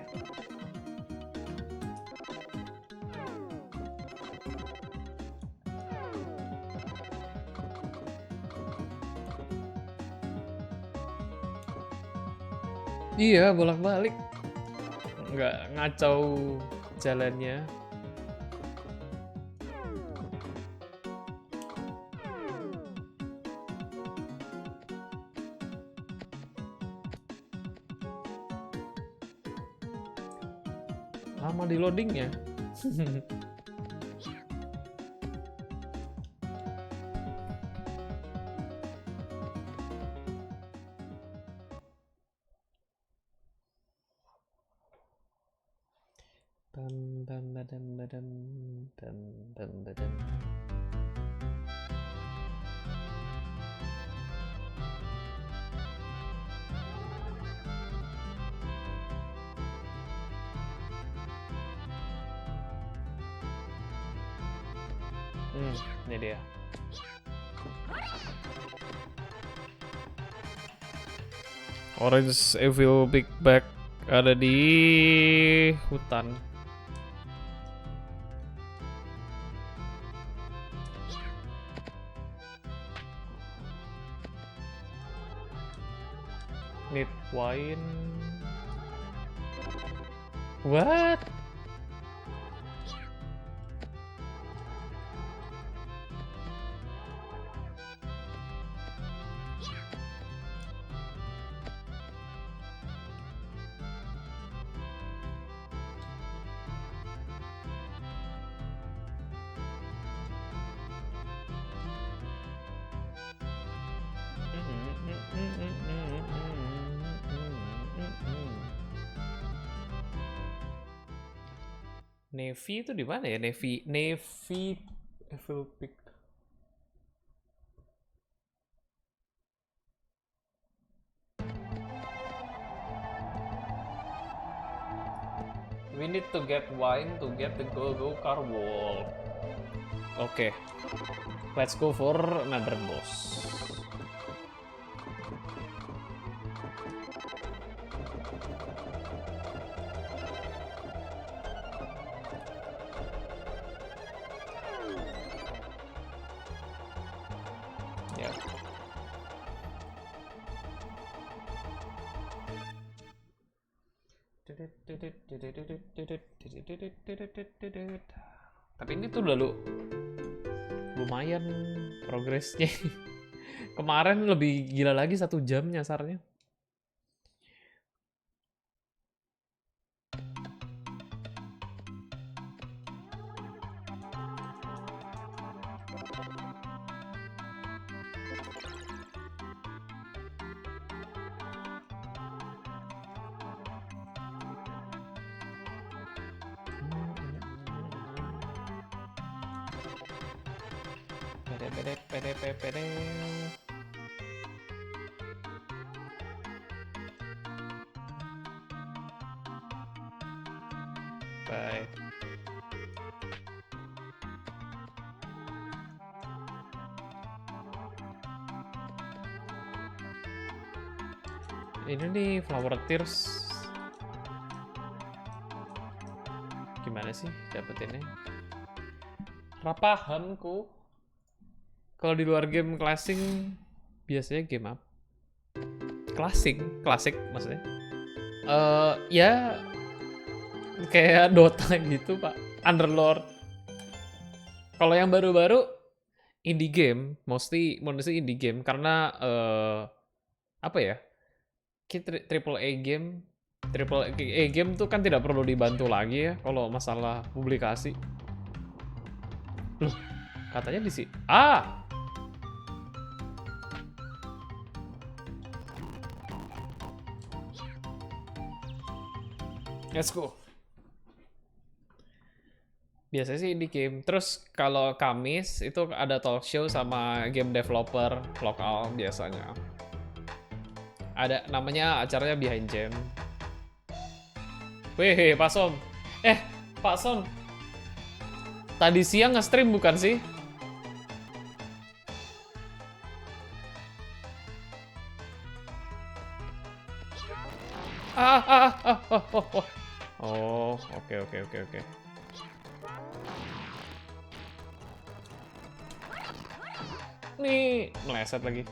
Iya, bolak-balik. Nggak ngacau jalannya. Lama di loadingnya. Bam bam badam badam bam bam badam. Ini dia. Orange Evil Big Bag ada di hutan. Need wine. What? Navy itu di mana ya? Navy Evil Peak. We need to get wine to get the go-go car wall. Okay. Let's go for another boss. Yeah. Tapi ini tuh udah lumayan progresnya. Kemarin lebih gila lagi 1 jam nyasarnya. Pede. Bye. Ini nih flower tears. Gimana sih dapetinnya? Rapahanku. Kalau di luar game classing biasanya game apa? Klasik maksudnya. Ya kayak Dota gitu, Pak. Underlord. Kalau yang baru-baru indie game, mostly indie game karena apa ya? Triple A game tuh kan tidak perlu dibantu lagi ya kalau masalah publikasi. Loh, katanya di sini. Let's go. Biasanya sih indie game. Terus kalau Kamis itu ada talk show sama game developer lokal biasanya. Ada namanya acaranya Behind Jam. Weh, Pak Som. Pak Som. Tadi siang nge-stream bukan sih? Oh, oke. Nih, meleset lagi.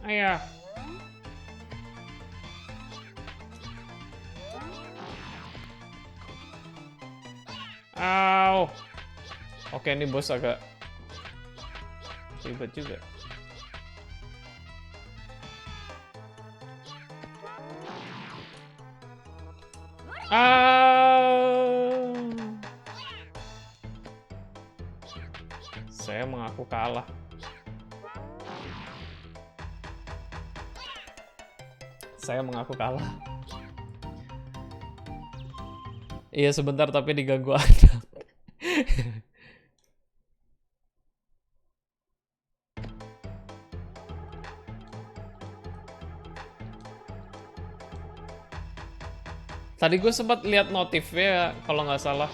Ayah. Au. Oke, ini bos agak ribet juga. Saya mengaku kalah. Iya sebentar tapi diganggu Adam. Tadi gue sempat lihat notifnya kalau nggak salah.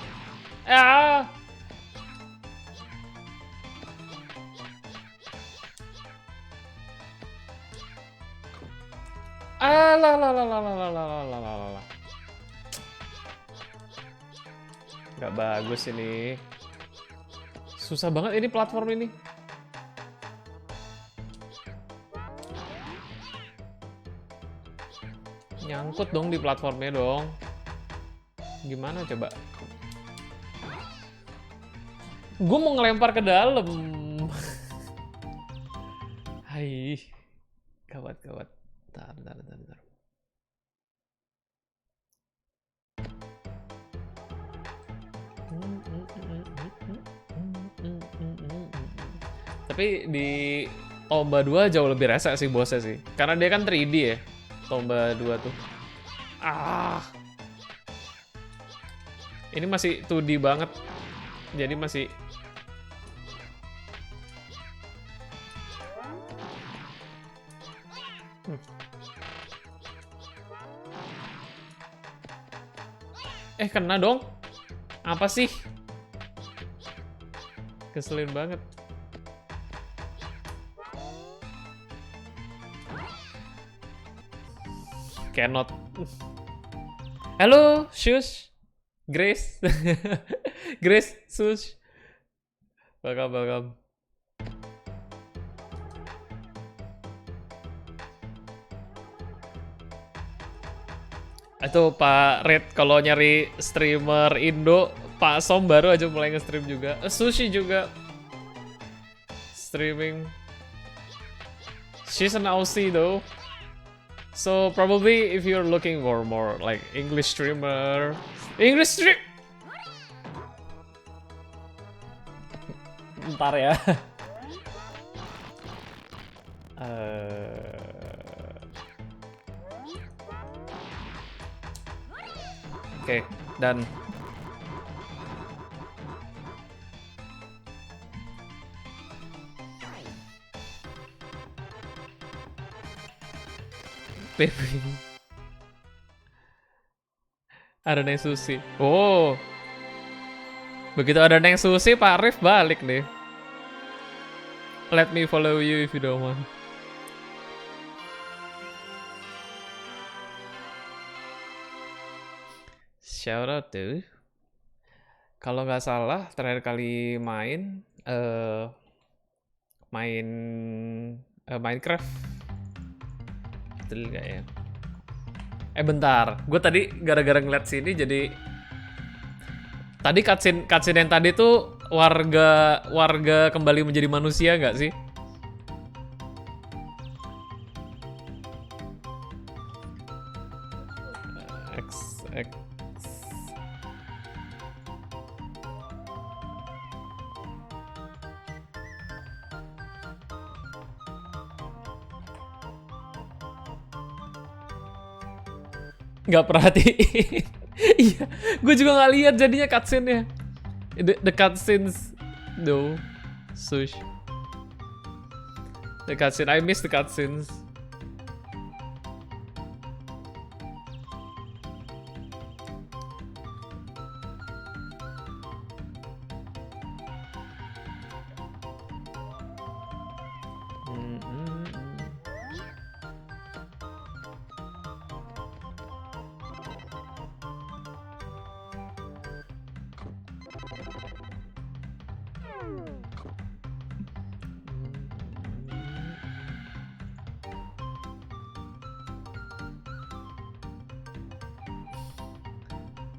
Nggak bagus ini. Susah banget ini platform ini. Nyangkut dong di platformnya dong. Gimana coba? Gue mau ngelempar ke dalam. Hai. Gawat. Bentar. Tapi di Tomba 2 jauh lebih rese sih bosnya sih. Karena dia kan 3D ya. Tomba 2 tuh. Ah. Ini masih 2D banget. Jadi masih kena dong. Apa sih? Keselin banget. Cannot. Halo, Shush. Grace. Grace, Shush. Welcome. Itu Pak Red kalau nyari streamer Indo, Pak Som baru aja mulai nge-stream juga. Sushi juga streaming. She's an Aussie though. So probably if you're looking for more like English streamer, Ntar ya. Oke, dan ada Neng Susi. Oh, begitu ada Neng Susi, Pak Rif balik nih. Let me follow you if you don't want. Shout out tuh. Kalau nggak salah terakhir kali main Minecraft. Betul nggak ya? Bentar, gue tadi gara-gara ngeliat sini jadi tadi cutscene yang tadi tuh warga kembali menjadi manusia nggak sih? X. Nggak perhatiin. Iya, gue juga nggak lihat jadinya cutscene-nya. The cutscenes, though, Sush. The cutscene, I miss the cutscenes.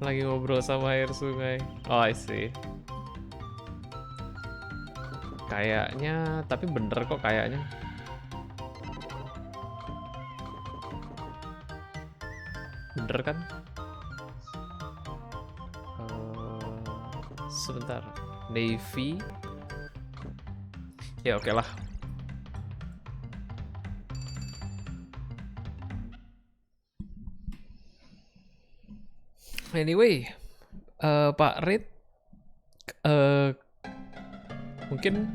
Lagi ngobrol sama air sungai. Oh, I see. Kayaknya, tapi bener kok kayaknya. Bener kan? Sebentar. Navy. Ya oke lah. Anyway, Pak Red, mungkin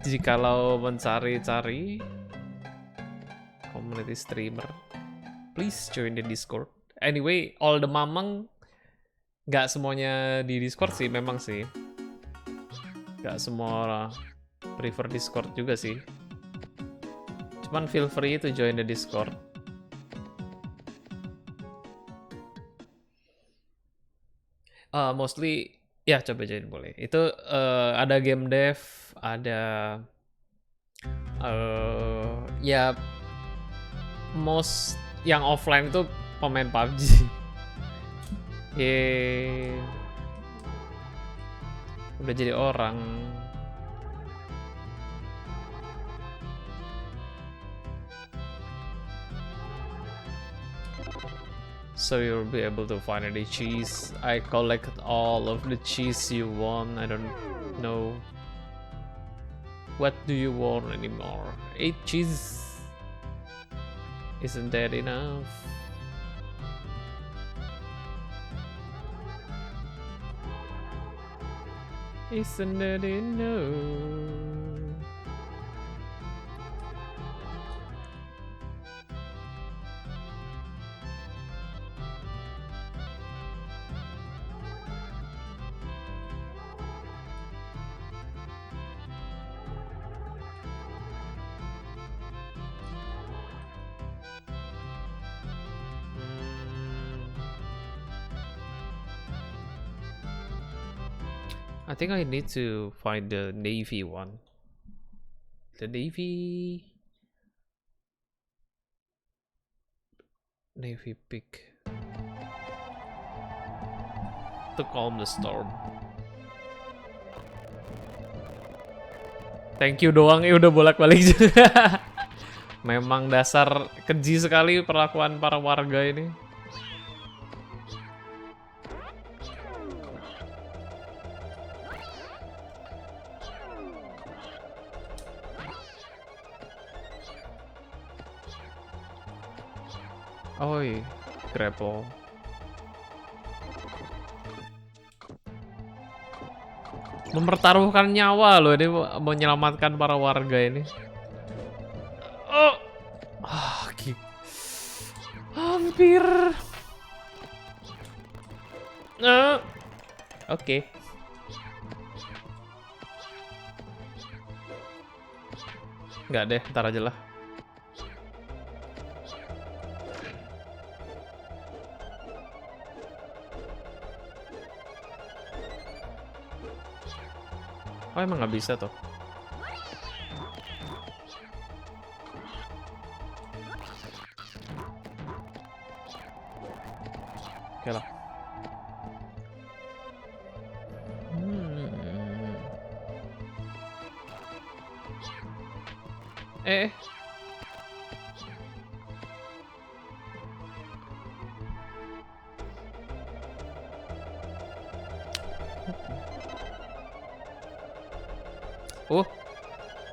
jikalau mencari-cari community streamer, please join the Discord. Anyway, all the mamang nggak semuanya di Discord sih, memang sih. Nggak semua prefer Discord juga sih. Cuman feel free to join the Discord. Mostly ya coba join boleh. Itu ada game dev, ada ya most yang offline itu pemain PUBG. Udah jadi orang. So you'll be able to find any cheese. I collect all of the cheese you want. I don't know. What do you want anymore? 8 cheese. Isn't that enough? Isn't that enough? I think I need to find the navy one. The navy peak to calm the storm. Thank you doang ya udah bolak-balik juga. Memang dasar keji sekali perlakuan para warga ini. Oi, grapple. Mempertaruhkan nyawa loh ini menyelamatkan para warga ini. Oh, hampir. Oke. Nggak deh, ntar aja lah. Oh emang nggak bisa tuh. Oke lah.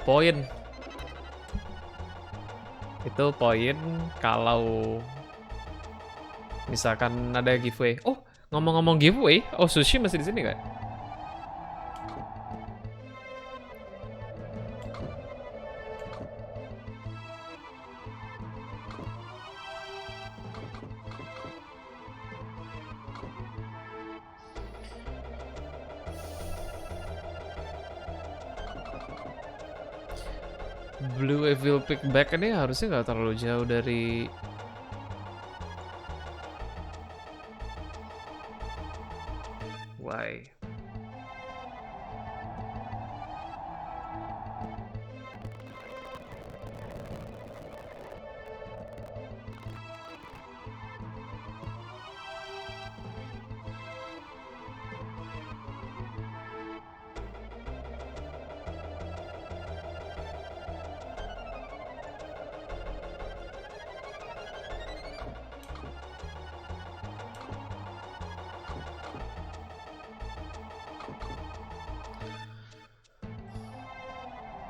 Poin. Itu poin kalau misalkan ada giveaway. Oh, ngomong-ngomong giveaway, oh Sushi masih di sini kan? Blue Evil Pickback ini harusnya nggak terlalu jauh dari why.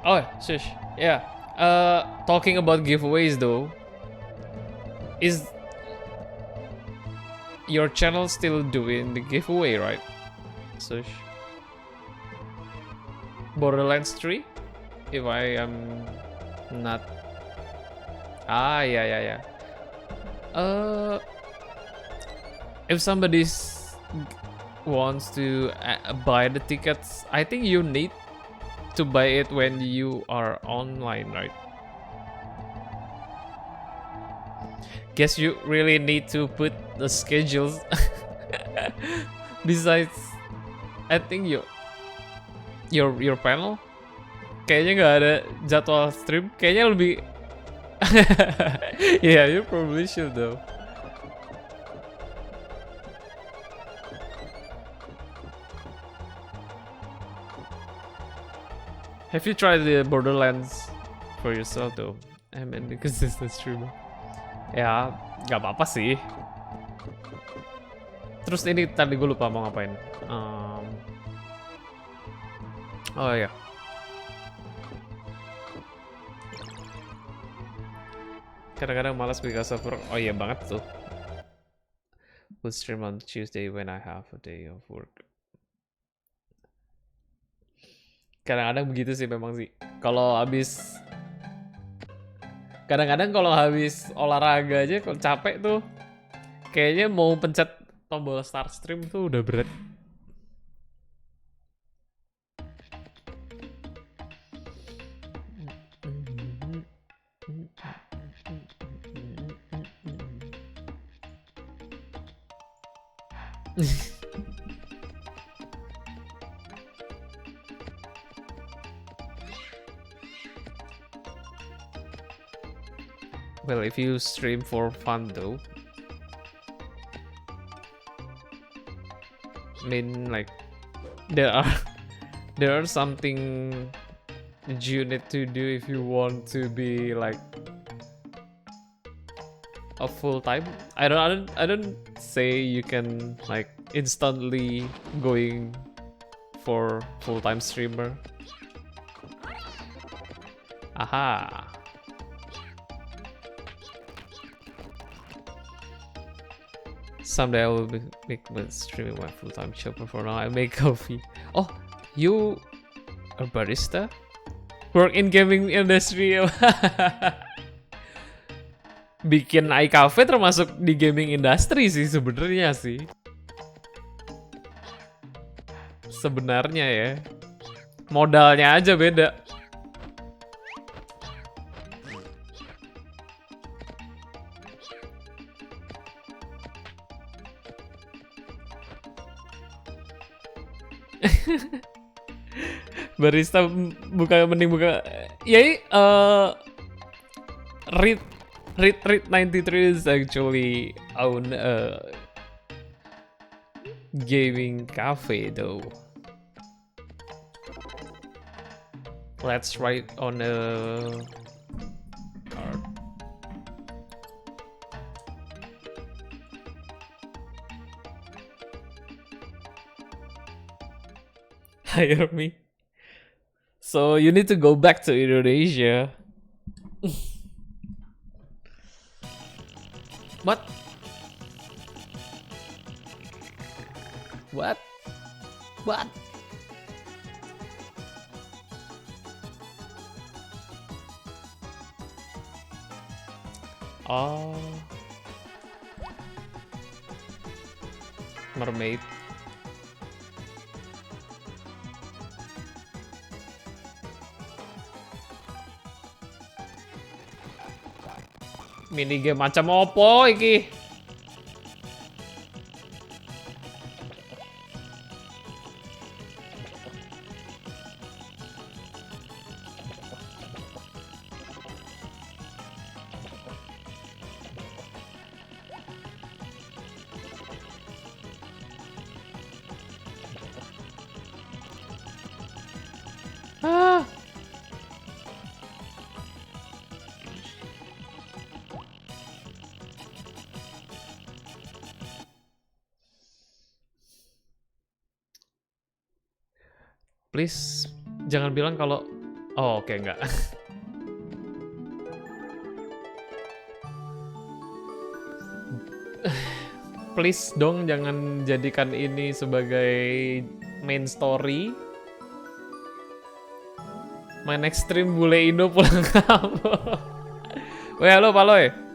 Oh, shush. Yeah. Talking about giveaways though, is your channel still doing the giveaway, right? Shush. Borderlands 3, if I am not. Yeah. If somebody wants to buy the tickets, I think you need to buy it when you are online, right? Guess you really need to put the schedules. Besides, I think your panel kayaknya nggak ada jadwal stream. Kayaknya lebih. Yeah, you probably should though. Have you tried the Borderlands for yourself though? I'm an inconsistent streamer. Ya, nggak apa-apa sih. Terus ini tadi gue lupa mau ngapain. Oh ya. Kadang-kadang malas because of work. Oh iya banget tuh. Would stream on Tuesday when I have a day of work. Kadang-kadang begitu sih memang sih. Kalau habis kadang-kadang kalau habis olahraga aja kalau capek tuh kayaknya mau pencet tombol start stream tuh udah berat. Well, if you stream for fun though, I mean like there are there are something you need to do if you want to be like a full time. I don't say you can like instantly going for full time streamer. Aha. Someday I will make streaming my full time job, but for now I make coffee. Oh, you a barista? Work in gaming industry. Bikin iCafe termasuk di gaming industry sih sebenarnya sih. Sebenarnya ya. Modalnya aja beda. Barista mending buka ya Read 93 is actually own a gaming cafe though. Let's write on a card. Hire me. So you need to go back to Indonesia. What? What? What? Oh. Mermaid. Minigame macam opo iki? Ah. Please jangan bilang kalau oh oke enggak. Please dong jangan jadikan ini sebagai main story. Main ekstrim bule Indo pulang kampung. Weh halo Paloy.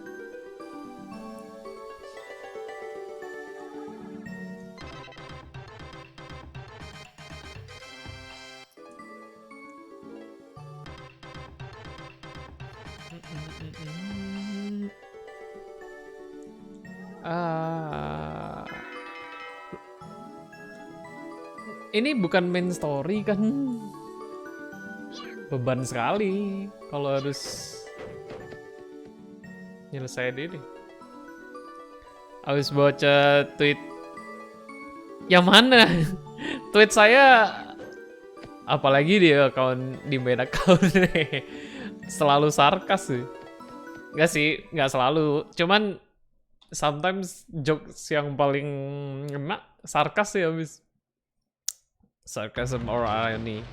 Ini bukan main story kan? Beban sekali kalau harus nyelesain ini. Habis baca tweet yang mana? Tweet saya apalagi di main account selalu sarkas sih. Enggak sih, nggak selalu. Cuman sometimes jokes yang paling ngena sarkas sih habis. Sarcasm or irony.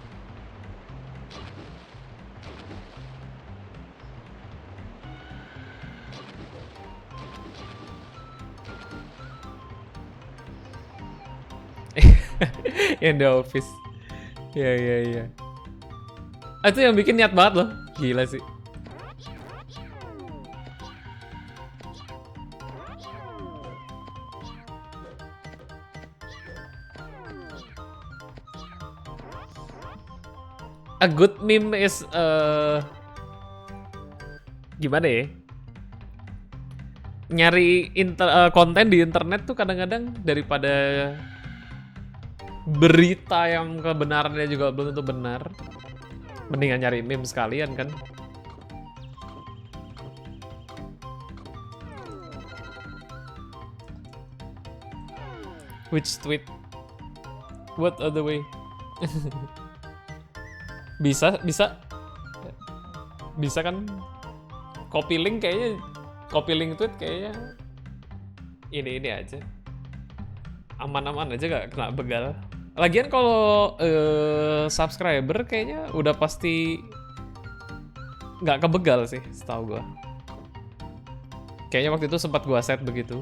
In the office. Iya, iya, iya. Itu yang bikin niat banget loh. Gila sih. A good meme is gimana ya? Nyari konten di internet tuh kadang-kadang daripada berita yang kebenarannya juga belum tentu benar. Mendingan nyari meme sekalian kan. Which tweet? What other way? Bisa kan? Copy link tweet kayaknya ini aja. Aman-aman aja gak kena begal. Lagian kalau subscriber kayaknya udah pasti nggak kebegal sih, setahu gua. Kayaknya waktu itu sempat gua set begitu.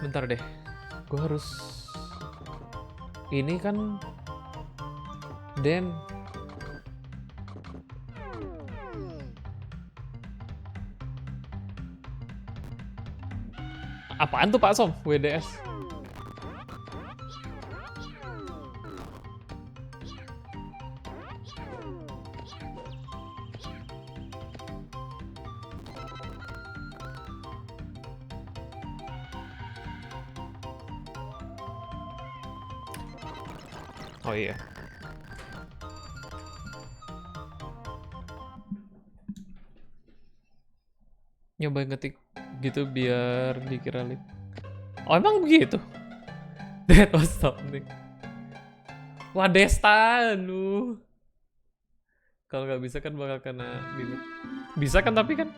Bentar deh, gue harus ini kan Dan apaan tuh Pak Som? WDS. Oh iya. Nyoba ngetik gitu biar dikira lip. Oh emang begitu? That was something. Wah Desta, lu. Kalau nggak bisa kan bakal kena delete. Bisa kan tapi kan?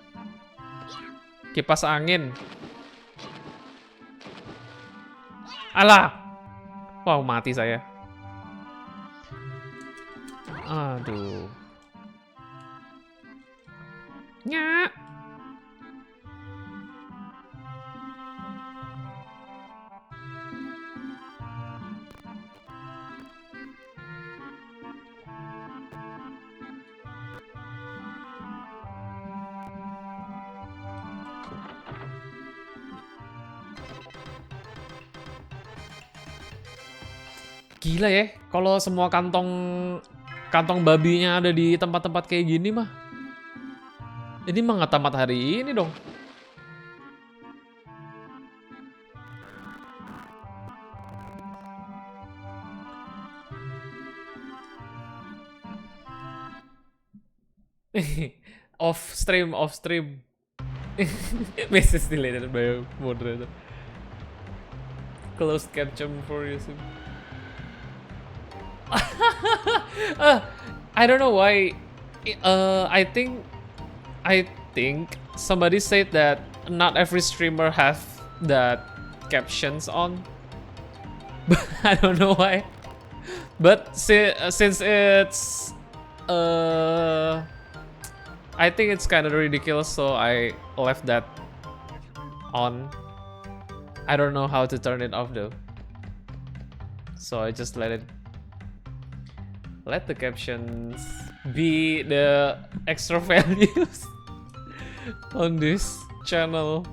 Kipas angin. Alah. Wow mati saya. Aduh. Nyak. Gila ya, kalau semua kantong babinya ada di tempat-tempat kayak gini mah. Ini mah nggak tamat hari ini dong. off stream. Message deleted by moderator. Closed caption for YouTube. I don't know why. I think somebody said that not every streamer have that captions on. But I don't know why. But since it's I think it's kind of ridiculous, so I left that on. I don't know how to turn it off though. So I just let the captions be the extra values on this channel.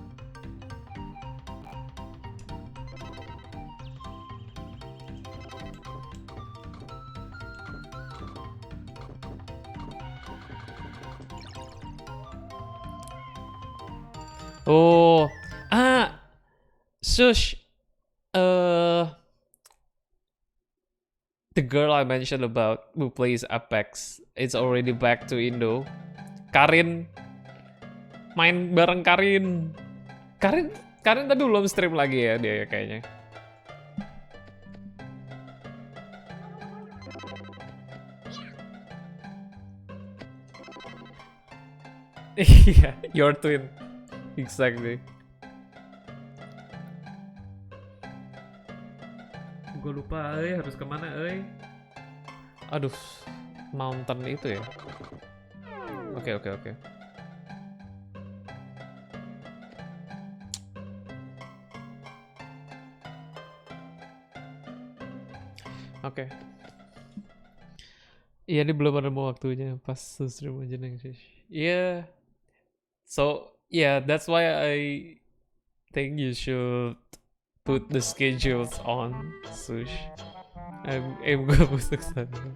Oh, Shush. The girl I mentioned about who plays Apex, it's already back to Indo. Karin, main bareng Karin. Karin tadi belum stream lagi ya dia kayaknya. Iya, your twin. Exactly. Gue lupa, harus kemana, Aduh, mountain itu ya. Oke, oke, oke. Oke. Iya, ini belum ada waktunya pas stream aja nih. Iya. So, yeah, that's why I think you should put the schedules on, Sush. I'm gak masuk sana.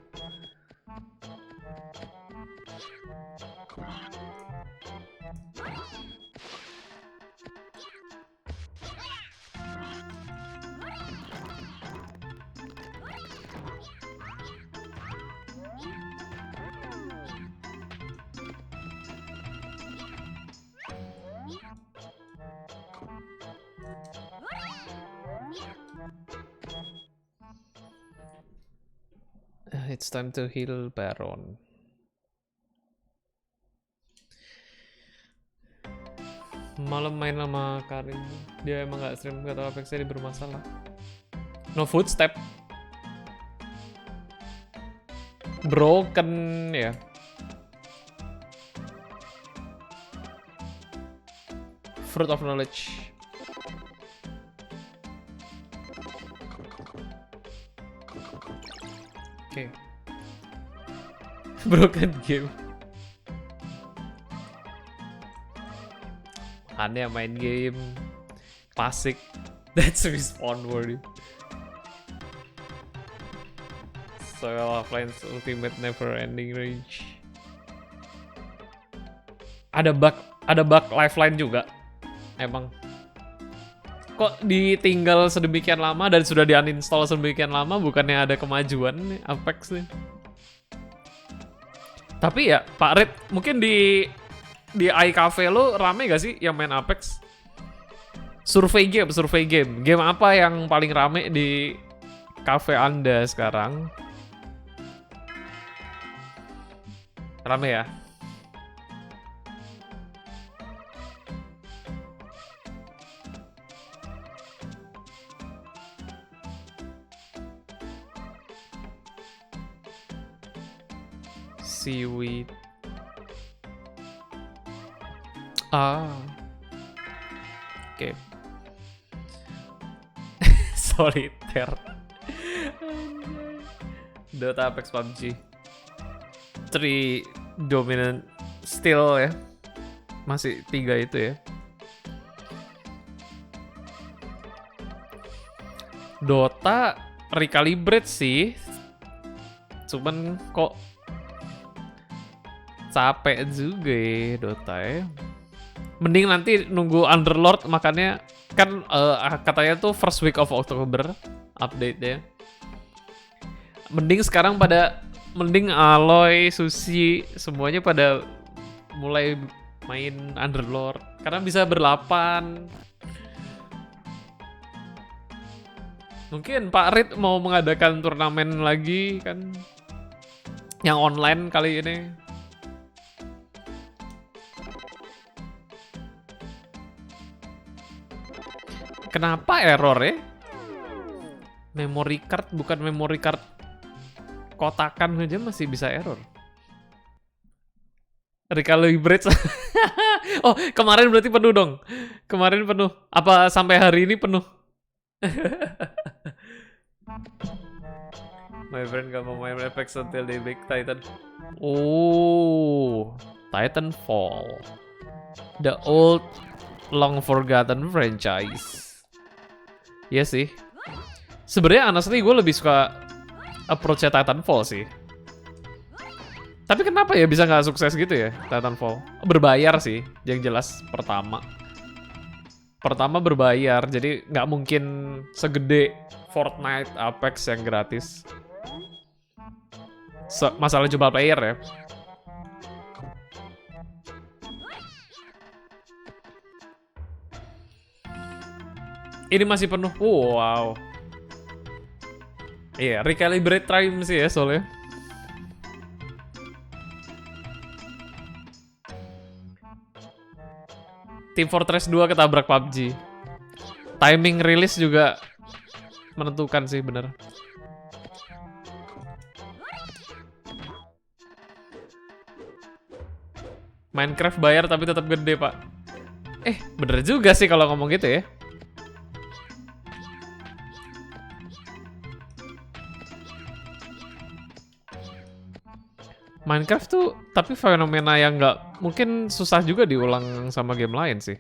It's time to heal Baron. Malam main sama Karin. Dia emang gak stream, gak tau Apex dia bermasalah. No footstep. Broken ya. Fruit of knowledge. Oke. Broken game. Aneh main game pasik. That's respawn worthy. Soil Offline's ultimate never ending range. Ada bug lifeline juga. Emang. Kok ditinggal sedemikian lama dan sudah di-uninstall sedemikian lama, bukannya ada kemajuan nih Apex nih. Tapi ya Pak Red, mungkin di iCafe lo rame gak sih yang main Apex? Survei game. Game apa yang paling rame di cafe Anda sekarang? Rame ya? Seaweed. Oke. Solitaire. Dota, Apex, PUBG. 3 dominant still ya. Masih 3 itu ya. Dota recalibrate sih. Cuman kok capek juga ya Dota ya. Mending nanti nunggu Underlord, makanya kan katanya tuh first week of October update ya. Mending sekarang mending Aloy, Sushi, semuanya pada mulai main Underlord karena bisa berlapan. Mungkin Pak Rid mau mengadakan turnamen lagi kan, yang online kali ini. Kenapa error ya? Memory card bukan memory card kotakan aja masih bisa error. Recalibrate. Oh, kemarin berarti penuh dong. Kemarin penuh. Apa sampai hari ini penuh? My friend gak mau main Apex until they make Titan. Oh, Titanfall. The old long forgotten franchise. Iya sih. Sebenarnya honestly gue lebih suka approach-nya Titanfall sih. Tapi kenapa ya bisa nggak sukses gitu ya Titanfall? Berbayar sih, yang jelas pertama. Pertama berbayar, jadi nggak mungkin segede Fortnite, Apex yang gratis. Masalah jumlah player ya. Ini masih penuh. Wow. Iya, recalibrate time sih ya soalnya. Team Fortress 2 ketabrak PUBG. Timing rilis juga menentukan sih, bener. Minecraft bayar tapi tetap gede, Pak. Bener juga sih kalau ngomong gitu ya. Minecraft tuh tapi fenomena yang nggak mungkin susah juga diulang sama game lain sih.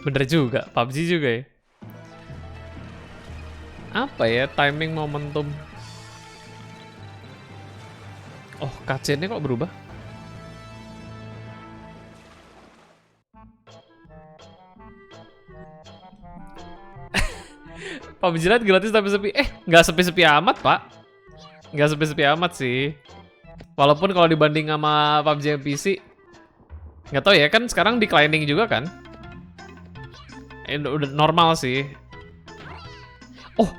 Bener juga, PUBG juga ya. Apa ya, timing momentum. Oh, cutscene-nya kok berubah? PUBG Lite gratis tapi sepi. Nggak sepi-sepi amat, Pak. Nggak sepi-sepi amat sih. Walaupun kalau dibanding sama PUBG yang PC, nggak tahu ya, kan sekarang declining juga kan? Udah normal sih. Oh,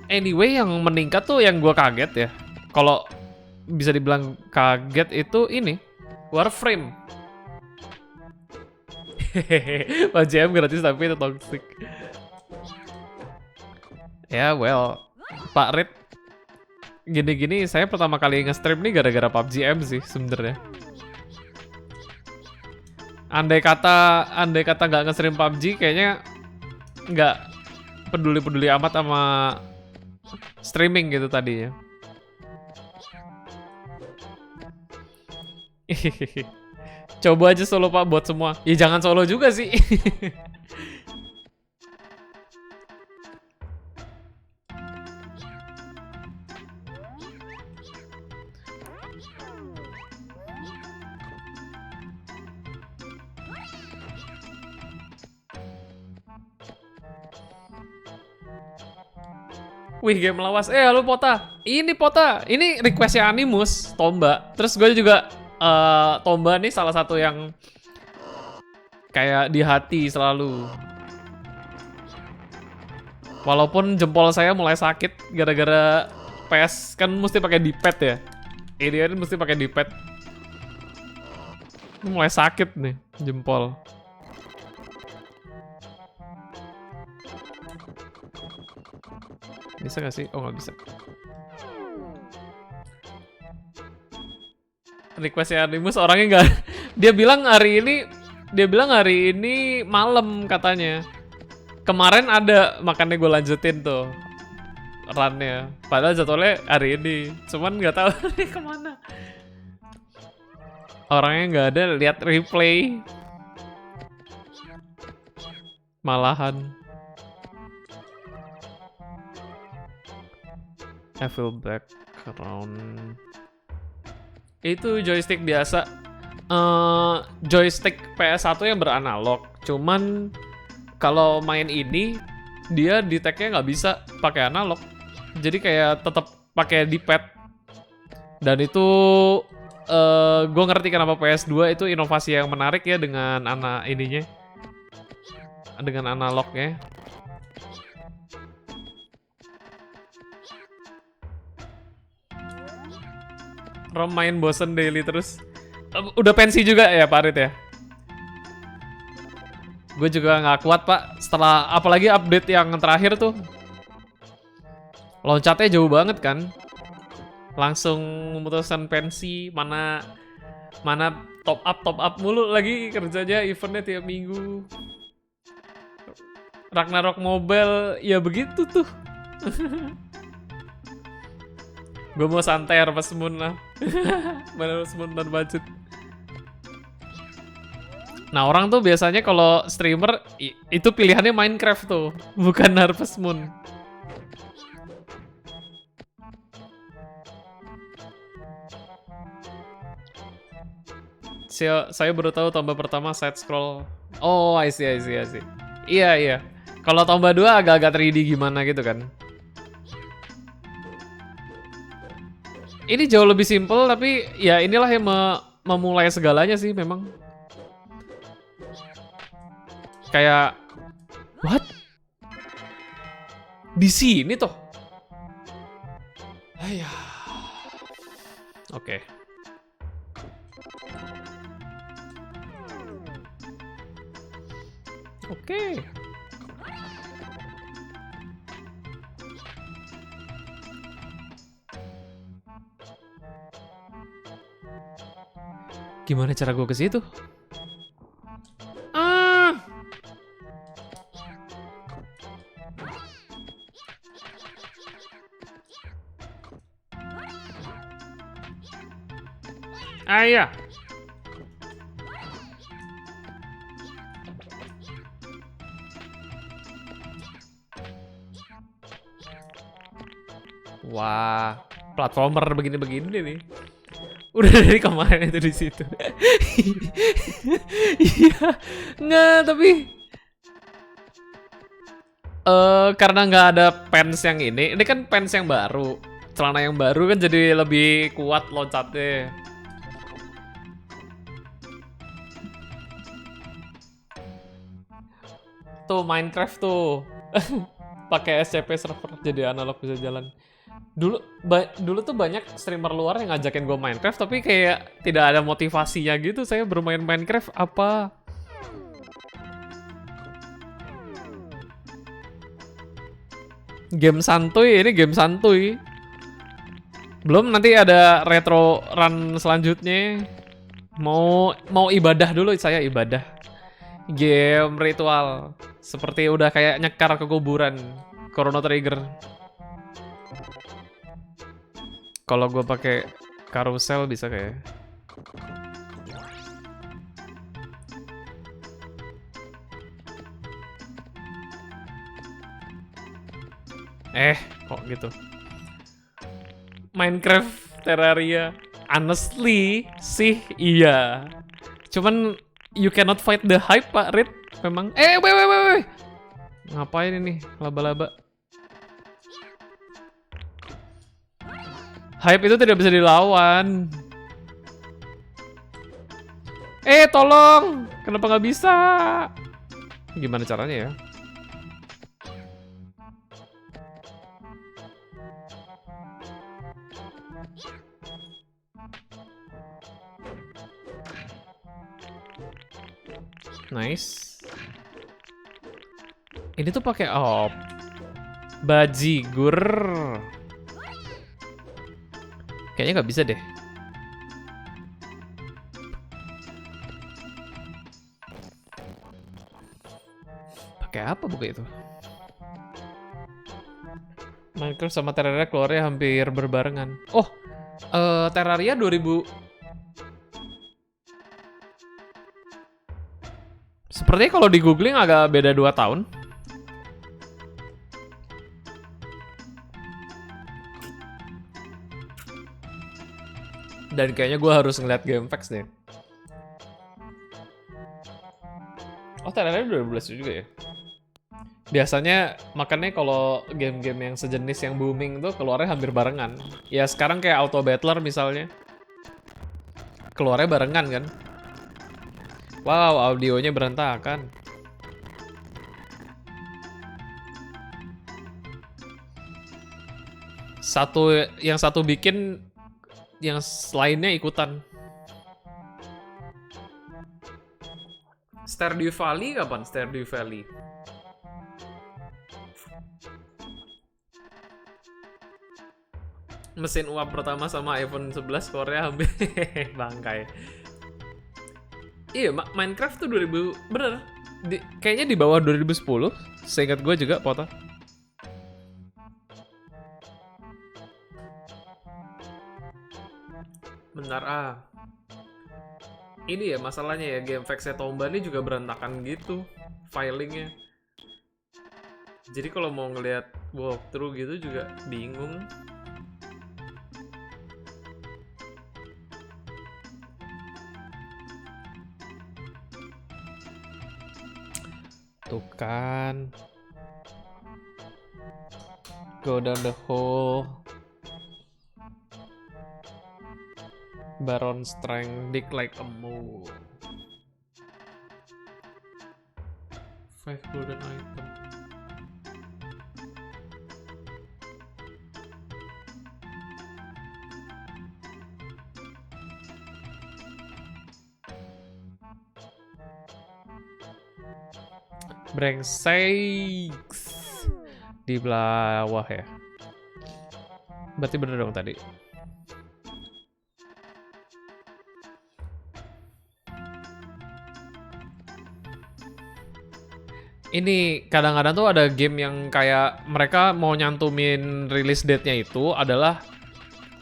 anyway yang meningkat tuh yang gue kaget ya. Kalau bisa dibilang kaget itu ini Warframe. Hehehe, PUBG gratis tapi itu toxic. Ya, well, Pak Red, gini-gini saya pertama kali nge-stream nih gara-gara PUBG M sih sebenarnya. Andai kata nggak nge-stream PUBG, kayaknya nggak peduli amat sama streaming gitu tadinya. Coba aja solo, Pak, buat semua. Ya jangan solo juga sih. Wih, game lawas. Halo Pota. Ini Pota. Ini requestnya Animus, Tomba. Terus gue juga Tomba nih salah satu yang kayak di hati selalu. Walaupun jempol saya mulai sakit gara-gara PS kan mesti pakai D-pad ya. Ini mesti pakai D-pad. Ini mulai sakit nih jempol. Bisa gak sih? Oh, nggak bisa. Requestnya Animus orangnya nggak. Dia bilang hari ini malam katanya. Kemarin ada, makanya gue lanjutin tuh run-nya. Padahal jadwalnya hari ini. Cuman nggak tahu nih kemana. Orangnya nggak ada, lihat replay. Malahan. Evil background. Itu joystick biasa. Joystick PS1 yang beranalog. Cuman kalau main ini dia detect-nya nggak bisa pakai analog. Jadi kayak tetap pakai D-pad. Dan itu gue ngerti kenapa PS2 itu inovasi yang menarik ya dengan dengan analognya. Rom main bosen daily terus. Udah pensi juga ya Pak Arit ya? Gue juga nggak kuat Pak. Setelah apalagi update yang terakhir tuh, loncatnya jauh banget kan. Langsung memutuskan pensi. Mana top up mulu lagi kerjanya, eventnya tiap minggu. Ragnarok Mobile ya begitu tuh. Gue mau santai Harvest Moon lah. Harvest Moon dan budget. Nah orang tuh biasanya kalau streamer itu pilihannya Minecraft tuh, bukan Harvest Moon. Saya baru tahu tombak pertama side scroll. Oh, I see. Iya. Kalau tombak 2 agak-agak 3D gimana gitu kan. Ini jauh lebih simple tapi ya inilah yang memulai segalanya sih memang. Kayak what? Di sini toh. Ayah. Oke. Oke. Gimana cara gue ke situ? Ah. Ah iya. Wah, platformer begini-begini nih. Udah dari kemarin itu di situ. Iya, nggak tapi karena nggak ada pants yang ini kan pants yang baru, celana yang baru kan jadi lebih kuat loncatnya. Tuh Minecraft tuh pakai SCP server jadi analog bisa jalan. Dulu tuh banyak streamer luar yang ngajakin gue Minecraft tapi kayak tidak ada motivasinya gitu. Saya bermain Minecraft apa? Game santuy, ini game santuy. Belum nanti ada retro run selanjutnya. Mau ibadah dulu, saya ibadah. Game ritual. Seperti udah kayak nyekar ke kuburan. Chrono Trigger. Kalau gue pakai carousel bisa kayak. Kok gitu. Minecraft Terraria. Honestly sih iya. Cuman you cannot fight the hype, Pak Rit. Memang. Weh. Ngapain ini laba-laba? Hype itu tidak bisa dilawan. Tolong. Kenapa nggak bisa? Gimana caranya ya? Nice. Ini tuh pakai bajigur. Kayaknya nggak bisa deh. Pakai apa buka itu? Minecraft sama Terraria keluarnya hampir berbarengan. Oh, Terraria 2000. Sepertinya kalau di googling agak beda 2 tahun. Dan kayaknya gue harus ngeliat GameFAQs deh. Oh, Terraria 2012 juga ya? Biasanya makanya kalau game-game yang sejenis yang booming tuh keluarnya hampir barengan. Ya sekarang kayak Auto Battler misalnya. Keluarnya barengan kan? Wow, audionya berantakan. Yang satu bikin, yang lainnya ikutan. Stardew Valley kapan? Stardew Valley. Mesin uap pertama sama iPhone 11 Korea hampir bangkai. Iya, Minecraft tuh 2000, bener. Kayaknya di bawah 2010, seingat gue juga foto. Bentar ini ya masalahnya ya, GameFAQs-nya Tomba ini juga berantakan gitu filingnya. Jadi kalau mau ngelihat walkthrough gitu juga bingung. Tuh kan. Go down the hole. Baron Strength, dig like a mole. 5 golden item. Brengsek. Di bawah ya. Berarti bener dong tadi. Ini kadang-kadang tuh ada game yang kayak mereka mau nyantumin release date-nya itu adalah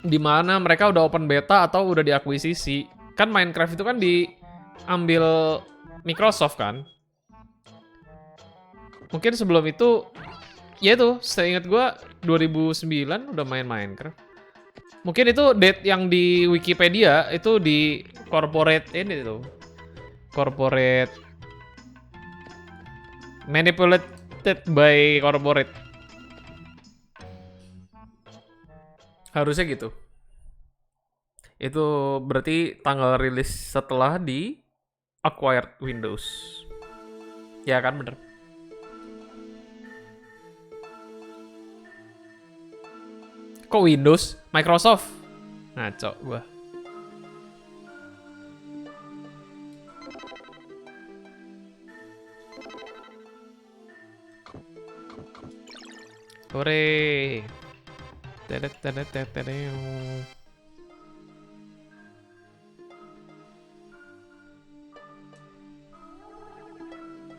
dimana mereka udah open beta atau udah diakuisisi. Kan Minecraft itu kan diambil Microsoft kan. Mungkin sebelum itu, ya itu, seingat gue 2009 udah main Minecraft. Mungkin itu date yang di Wikipedia itu di corporate ini tuh. Corporate manipulated by corporate. Harusnya gitu. Itu berarti tanggal rilis setelah di acquired Windows. Ya kan bener. Kok Windows? Microsoft? Ngaco gua. Hore. Tedet tedet tedet.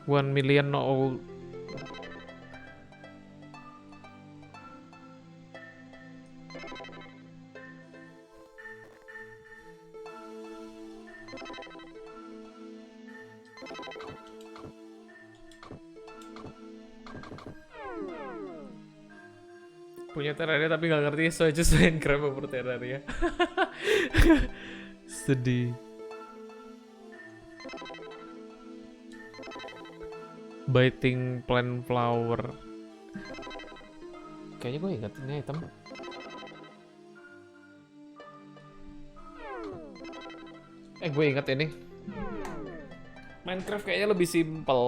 1 million old. Punya Terraria tapi gak ngerti, so aja Minecraft over Terraria. Sedih. Biting plant flower. Kayaknya gue ingat ini item. Gue ingat ini. Minecraft kayaknya lebih simple.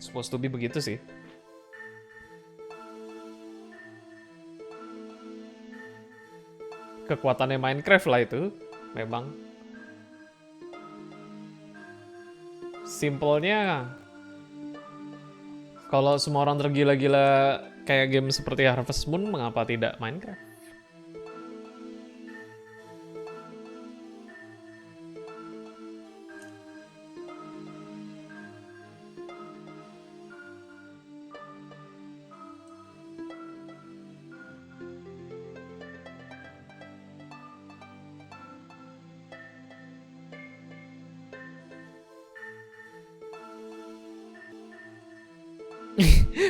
Supposed to be begitu sih. Kekuatannya Minecraft lah itu, memang. Simpelnya, kalau semua orang tergila-gila kayak game seperti Harvest Moon, mengapa tidak Minecraft?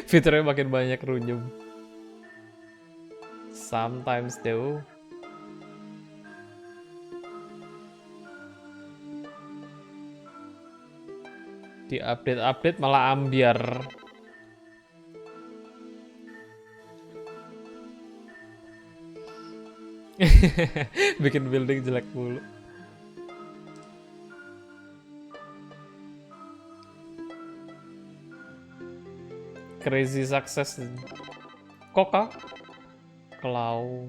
Fiturnya makin banyak runyum. Sometimes though. Di update malah ambiar. Bikin building jelek mulu. Crazy success. Coca Cloud.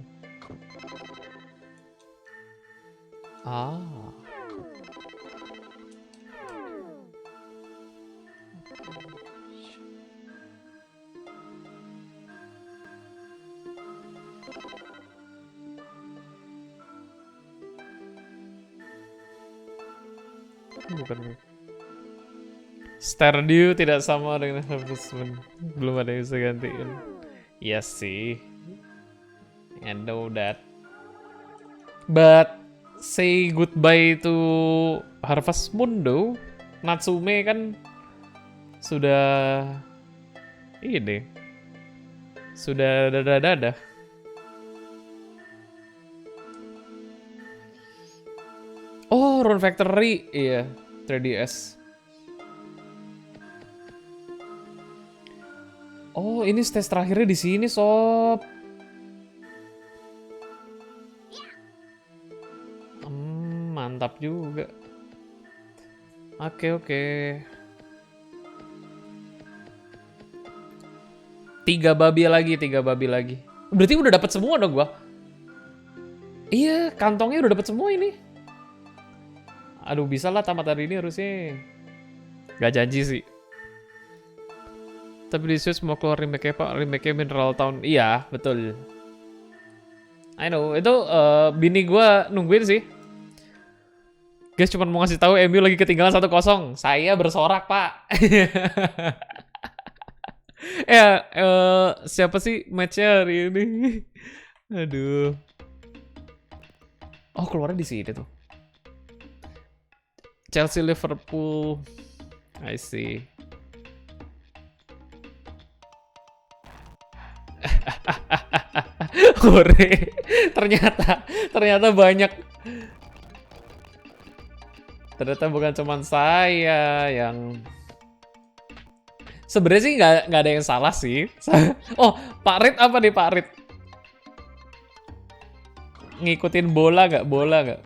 Bukan. Stardew tidak sama dengan Harvest Moon. Belum ada yang bisa gantiin. Iya sih. I know that. But say goodbye to Harvest Moon though. Natsume kan sudah ini. Sudah dadah-dadah. Oh, Rune Factory. Iya, 3DS. Oh, ini stage terakhirnya di sini, sob. Mantap juga. Oke. 3 babi lagi. Berarti udah dapat semua dong gua. Iya, kantongnya udah dapat semua ini. Aduh, bisa lah tamat hari ini harusnya. Gak janji sih. Tapi di Switch mau keluar remake-nya Pak, remake-nya Mineral Town. Iya, betul. I know, itu bini gue nungguin sih. Guys cuma mau ngasih tahu MU lagi ketinggalan 1-0. Saya bersorak, Pak. Siapa sih match-nya hari ini? Aduh. Oh, keluarnya di sini tuh. Chelsea Liverpool. I see. Hore. Ternyata banyak. Ternyata bukan cuma saya yang sebenarnya sih nggak ada yang salah sih. Oh, Pak Rit apa nih Pak Rit? Ngikutin bola nggak?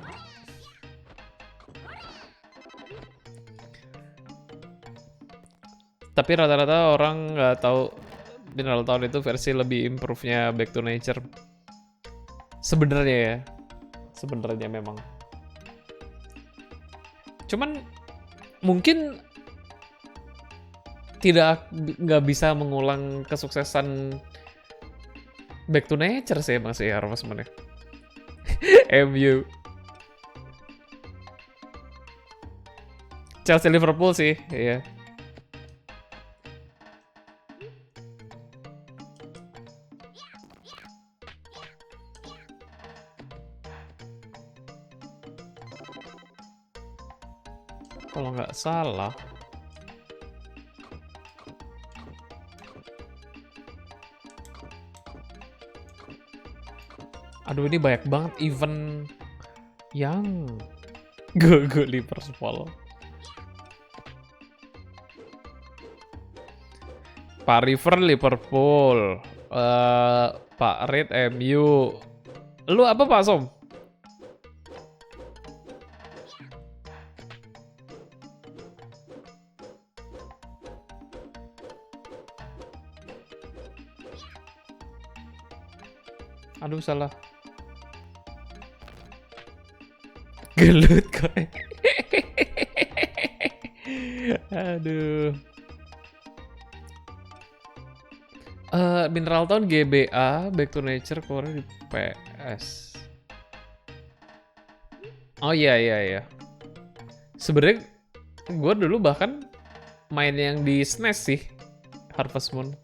Tapi rata-rata orang nggak tahu Mineral Town itu versi lebih improve-nya Back to Nature. Sebenarnya ya, sebenarnya memang. Cuman mungkin nggak bisa mengulang kesuksesan Back to Nature sih emang sih harus mana. MU. Chelsea Liverpool sih, iya. Kalau nggak salah. Aduh ini banyak banget event yang go Liverpool. Pak River Liverpool, Pak Red MU. Lu apa Pak Som? Aduh salah. Gelut kok. Aduh. Mineral Town GBA, Back to Nature keluar di PS. Oh iya. Sebenarnya gue dulu bahkan main yang di SNES sih, Harvest Moon.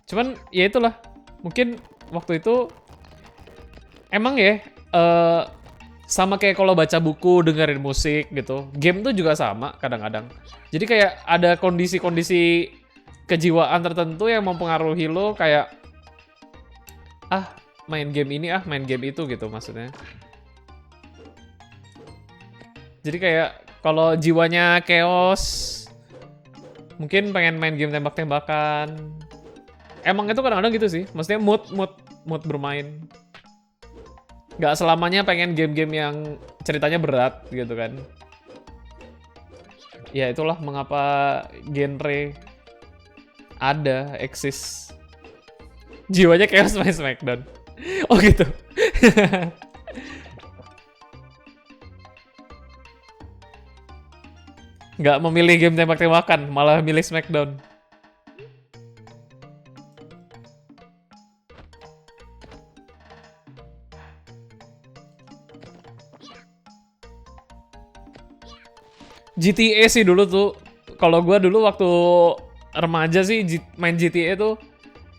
Cuman ya itulah, mungkin waktu itu emang ya sama kayak kalau baca buku, dengerin musik gitu. Game tuh juga sama kadang-kadang. Jadi kayak ada kondisi-kondisi kejiwaan tertentu yang mempengaruhi lo kayak main game ini, main game itu gitu maksudnya. Jadi kayak kalau jiwanya chaos, mungkin pengen main game tembak-tembakan. Emang itu kadang-kadang gitu sih. Maksudnya mood bermain. Nggak selamanya pengen game-game yang ceritanya berat gitu kan. Ya itulah mengapa genre ada, eksis. Jiwanya chaos main Smackdown. Oh gitu. Nggak memilih game tembak-tembakan, malah milih Smackdown. GTA sih dulu tuh. Kalau gue dulu waktu remaja sih main GTA tuh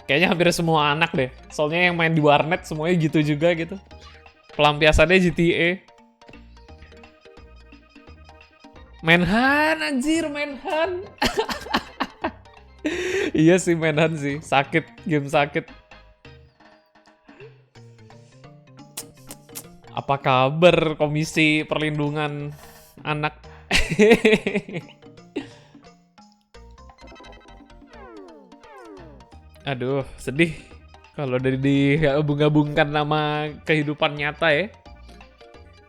kayaknya hampir semua anak deh. Soalnya yang main di warnet semuanya gitu juga gitu. Pelampiasannya GTA. Manhunt anjir, Manhunt. Iya sih Manhunt sih, sakit, game sakit. Apa kabar Komisi Perlindungan Anak? Aduh, sedih kalau dari digabung-gabungkan nama kehidupan nyata ya.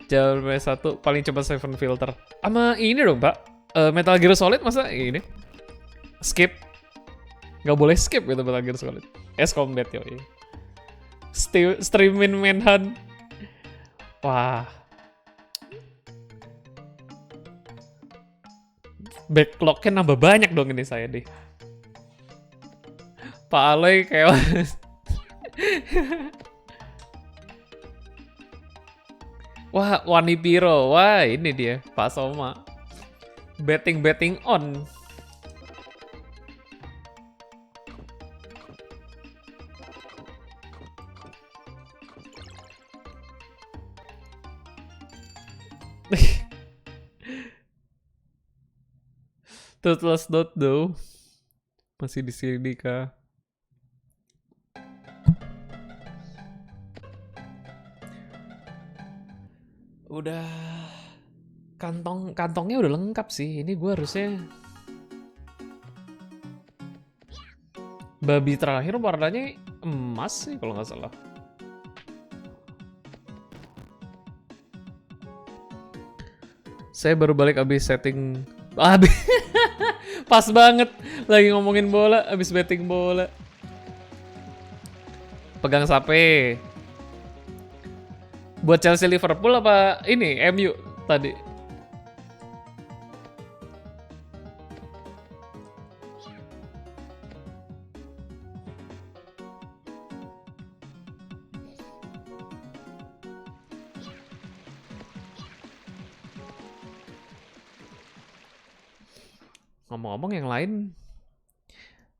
Jalur PS1 paling cepat Seven Filter. Sama ini dong, Pak. Metal Gear Solid masa ini? Skip. Nggak boleh skip gitu Metal Gear Solid. S-Combat yoi. Streamin Manhunt. Wah. Backlognya nambah banyak dong ini saya deh. Pak Aloy kayak wah, Wani Piro. Wah, ini dia Pak Soma. Betting on. Toothless dot though. Masih di sini kah? Udah kantongnya udah lengkap sih. Ini gue harusnya babi terakhir warnanya emas sih kalau nggak salah. Saya baru balik abis setting. Pas banget lagi ngomongin bola abis betting bola. Pegang sape. Buat Chelsea Liverpool apa ini MU tadi? Ngomong-ngomong yang lain,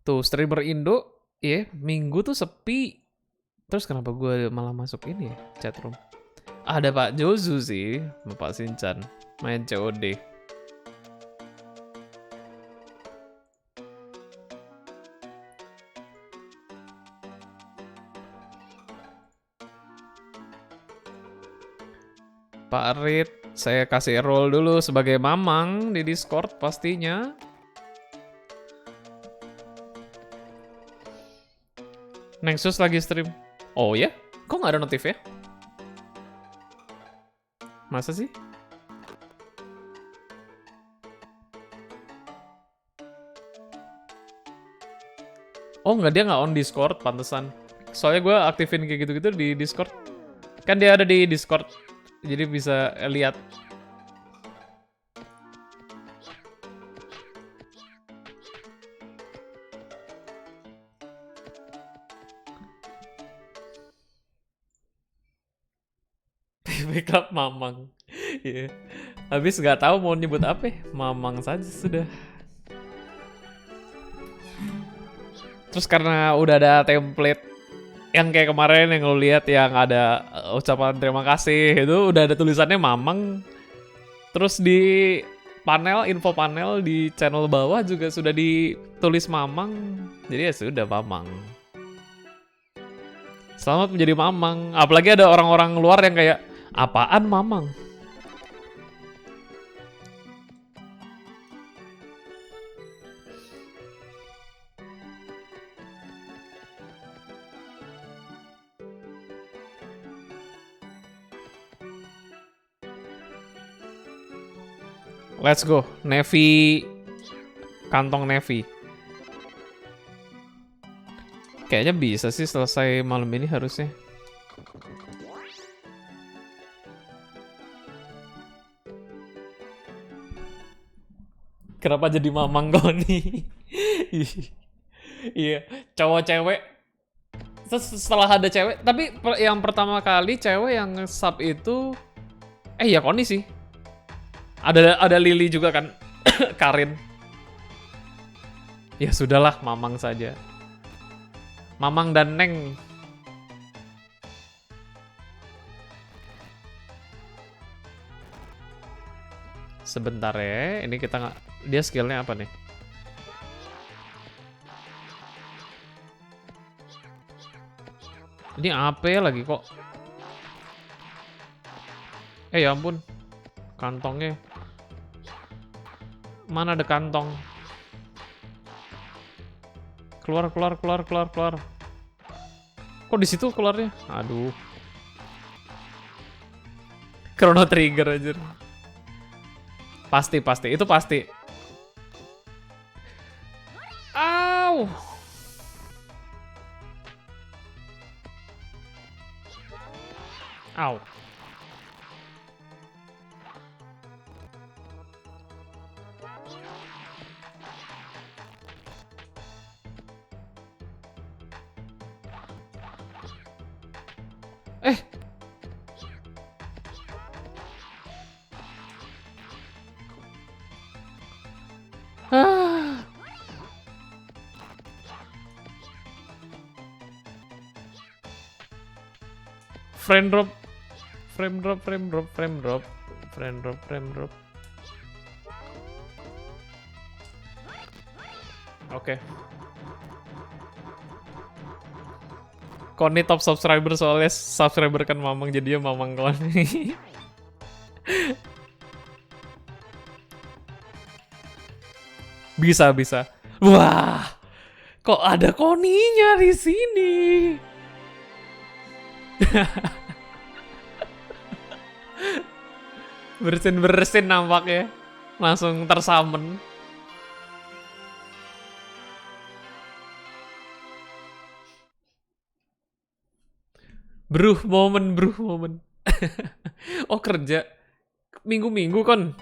tuh streamer Indo, ya minggu tuh sepi. Terus kenapa gue malah masuk ini ya, chatroom? Ada Pak Jozu sih, Bapak Sinchan, main COD. Pak Rit, saya kasih role dulu sebagai mamang di Discord pastinya. Nexus lagi stream. Oh ya? Kok nggak ada notif ya? Masa sih? Oh nggak, dia nggak on Discord, pantesan. Soalnya gue aktifin kayak gitu-gitu di Discord. Kan dia ada di Discord, jadi bisa lihat. Backup Mamang. Iya. Habis nggak tahu mau nyebut apa, Mamang saja sudah. Terus karena udah ada template yang kayak kemarin yang lo lihat yang ada ucapan terima kasih itu udah ada tulisannya Mamang. Terus di panel info panel di channel bawah juga sudah ditulis Mamang. Jadi ya sudah Mamang. Selamat menjadi Mamang. Apalagi ada orang-orang luar yang kayak apaan Mamang? Let's go, Navy, kantong Navy. Kayaknya bisa sih selesai malam ini harusnya. Kenapa jadi Mamang Goni? Iya, cowok cewek. Setelah ada cewek, tapi yang pertama kali cewek yang sub itu, ya Koni sih. Ada Lily juga kan, Karin. Ya sudahlah, Mamang saja. Mamang dan Neng. Sebentar ya, ini kita nggak. Dia skillnya apa nih? Ini AP lagi kok. Ya ampun, kantongnya. Mana ada kantong? Keluar. Kok di situ keluarnya? Aduh. Chrono Trigger aja. Pasti, itu pasti. Au. Au. Frame drop. Frame drop, frame drop, frame drop. Frame drop, frame drop. Oke. Koni top subscriber soalnya subscriber kan Mamang, jadi ya Mamang Koni. Bisa, bisa. Wah, kok ada Koninya di sini? Bersin-bersin nampaknya. Langsung tersummon. Bruh moment. Oh kerja minggu-minggu kon.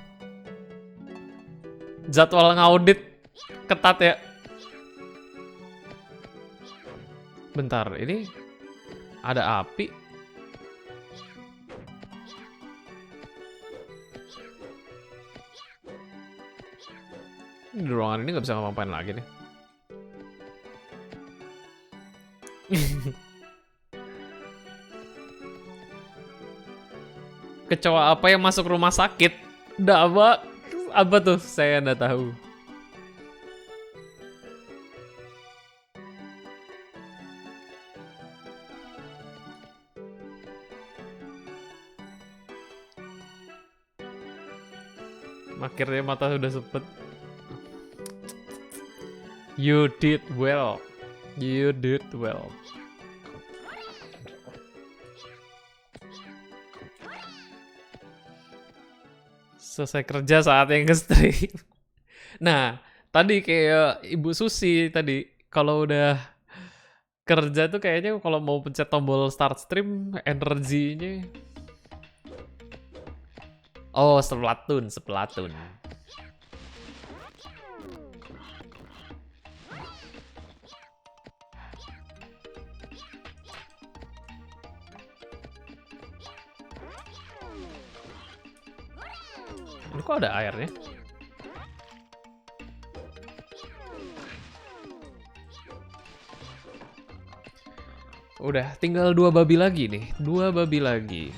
Jadwal ngaudit ketat ya. Bentar, ini ada api. Di ruangan ini nggak bisa ngapain lagi nih. Kecoa apa yang masuk rumah sakit? Apa tuh? Saya nggak tahu. Akhirnya mata sudah sempet. You did well. You did well. Selesai kerja saat yang nge-stream. Nah, tadi kayak Ibu Susi tadi, kalau udah kerja tuh kayaknya kalau mau pencet tombol start stream, energinya... Oh, Splatoon. Ini kok ada airnya? Udah, tinggal 2 babi lagi nih. 2 babi lagi.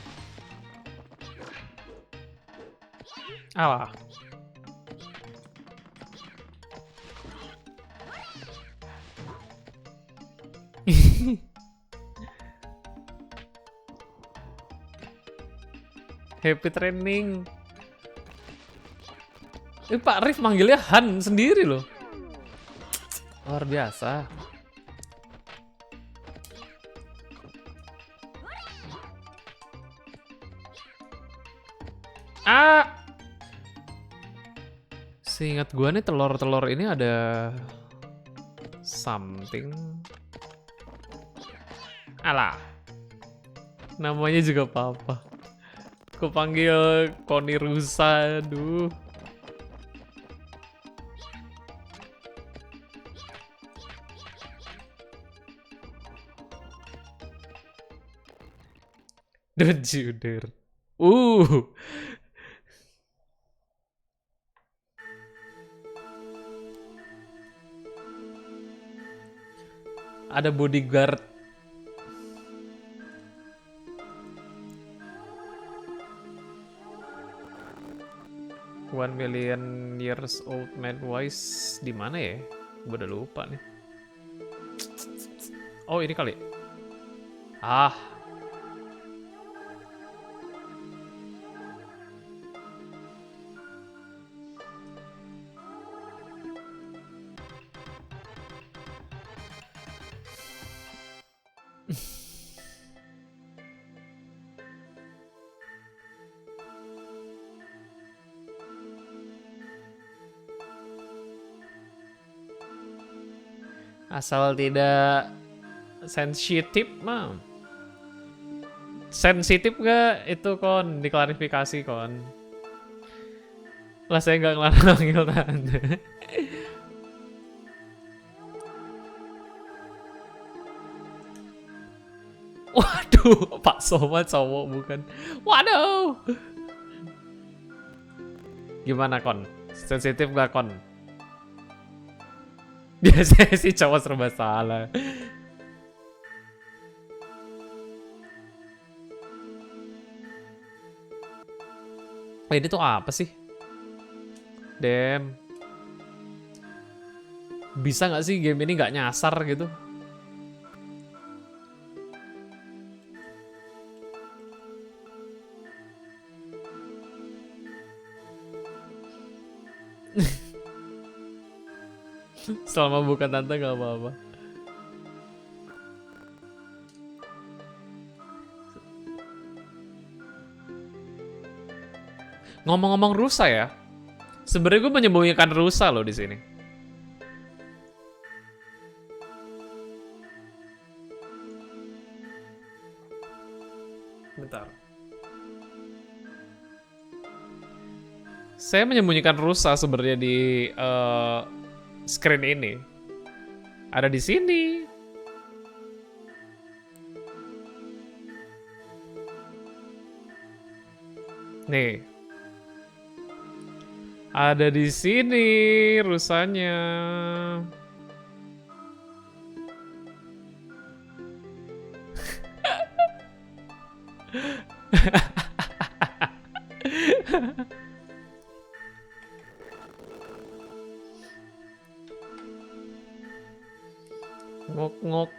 Alah. Happy training. Pak Rif manggilnya Han sendiri loh. Luar biasa. Seingat gua nih telur-telur ini ada something. Alah. Namanya juga Papa. Aku panggil Koni Rusa, aduh. Don't you dare. Ada bodyguard. One million years old man wise di mana ya? Gue udah lupa nih. Oh ini kali. Ah. Asal tidak sensitif mah. Sensitif gak itu kon? Diklarifikasi kon. Lah saya nggak ngelarang tante. Waduh, Pak Soma cowok bukan? Waduh. Gimana kon? Sensitif gak kon? Biasanya sih cowok serba salah. Ini tuh apa sih? Damn. Bisa nggak sih game ini nggak nyasar gitu? Selama bukan tante nggak apa-apa. Ngomong-ngomong rusa ya, sebenarnya gue menyembunyikan rusa loh di sini. Bentar. Saya menyembunyikan rusa sebenarnya di screen ini. Ada di sini. Nih. Ada di sini rusanya. Ngok-ngok,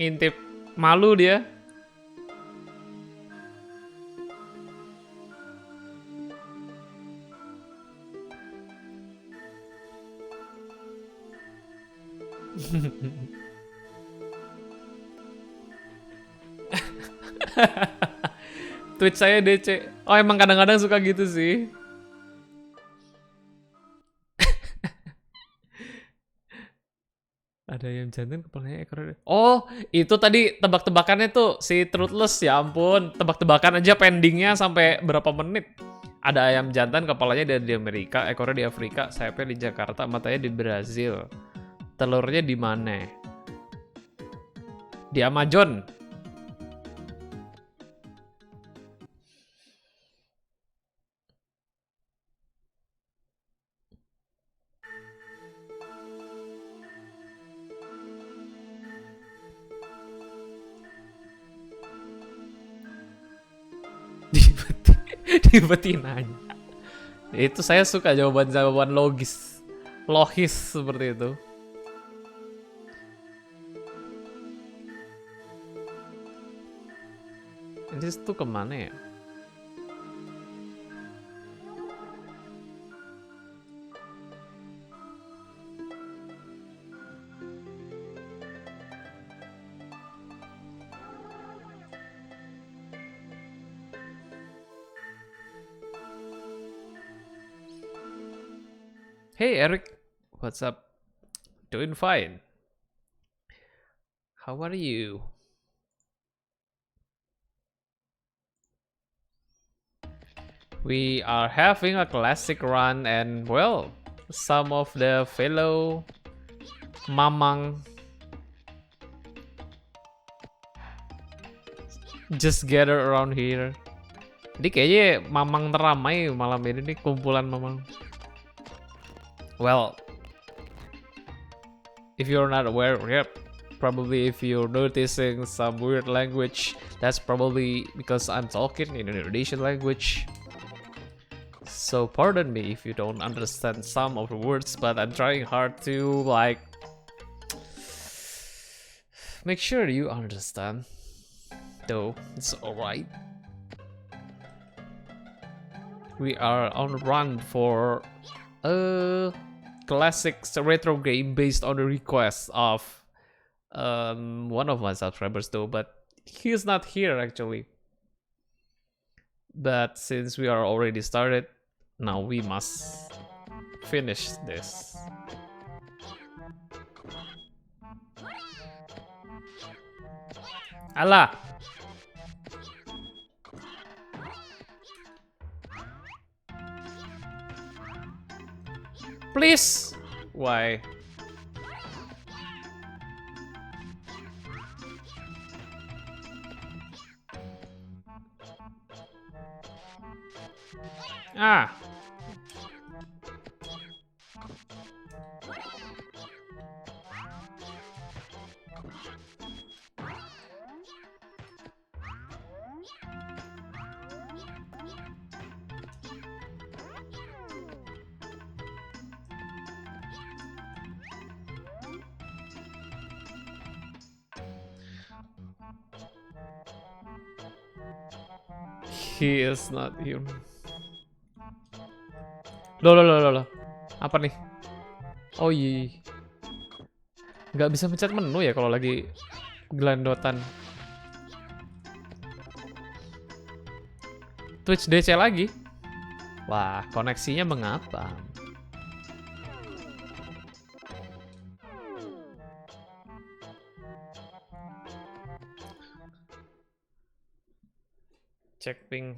ngintip, malu dia. Tweet saya DC. Oh emang kadang-kadang suka gitu sih. Ada ayam jantan kepalanya ekor. Oh, itu tadi tebak-tebakannya tuh si Truthless, ya ampun. Tebak-tebakan aja pendingnya sampai berapa menit. Ada ayam jantan kepalanya di Amerika, ekornya di Afrika, sayapnya di Jakarta, matanya di Brazil. Telurnya di mana? Di Amazon. Di betinanya. Itu saya suka jawaban-jawaban logis. Logis seperti itu. Ini tuh kemana ya? Hey Eric, what's up? Doing fine. How are you? We are having a classic run and well, some of the fellow mamang just gather around here. Ini kayaknya mamang teramai malam ini nih, kumpulan mamang. Well, if you're not aware, yep, probably if you're noticing some weird language, that's probably because I'm talking in Indonesian language. So pardon me if you don't understand some of the words, but I'm trying hard to like make sure you understand. Though it's alright. We are on the run for a classic retro game based on the request of one of my subscribers though, but he's not here actually. But since we are already started, now we must finish this. Allah! Please! Why? Ah! He is not here. Loh. Apa nih? Oh iya. Nggak bisa mencet menu ya kalau lagi gelandotan. Twitch DC lagi. Wah, koneksinya mengapa? Cek ping.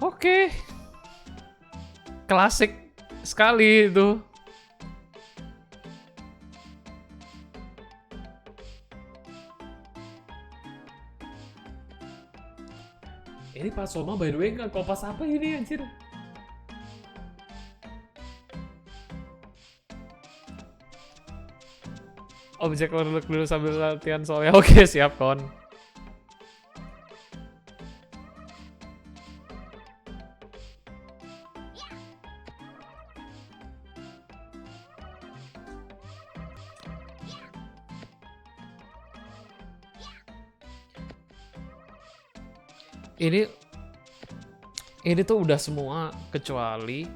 Oke. Klasik sekali itu. Ini Pak Soma by the way nggak kopas apa ini anjir? Objek dulu sambil latihan soalnya. Oke, siap kon. Ini tuh udah semua kecuali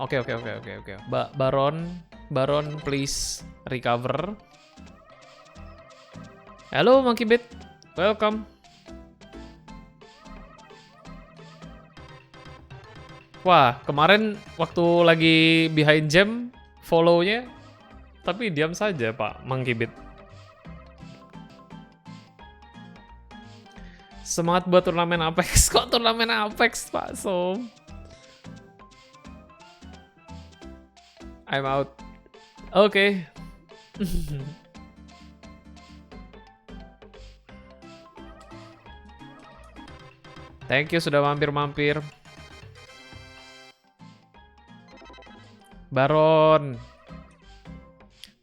Oke. Baron please recover. Halo Monkey Bit. Welcome. Wah, kemarin waktu lagi behind jam follow-nya tapi diam saja Pak Monkey Bit. Semangat buat turnamen Apex. Kok turnamen Apex, Pak Som? I'm out. Oke. Thank you sudah mampir-mampir. Baron.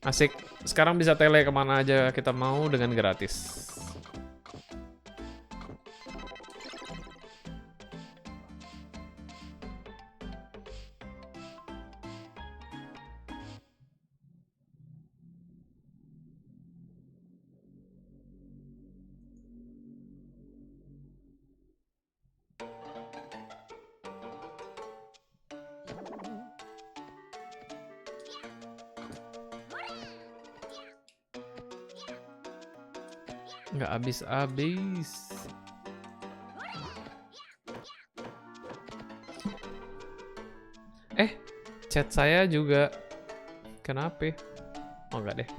Asik. Sekarang bisa tele kemana aja kita mau dengan gratis. Nggak habis-habis. Chat saya juga. Kenapa? Oh enggak deh.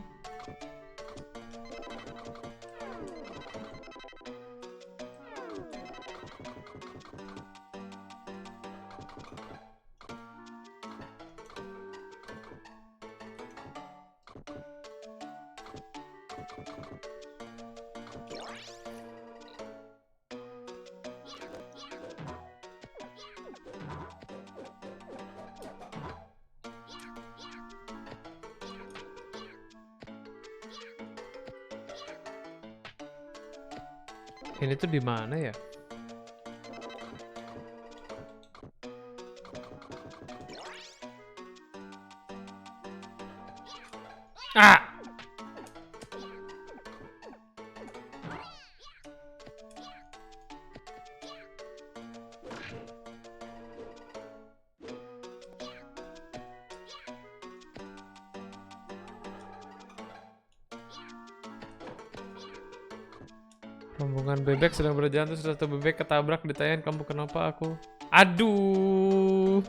Ini tuh di mana ya? Ah! Rombongan bebek sedang berjalan terus satu bebek ketabrak, ditanyain kamu kenapa aku. Aduh.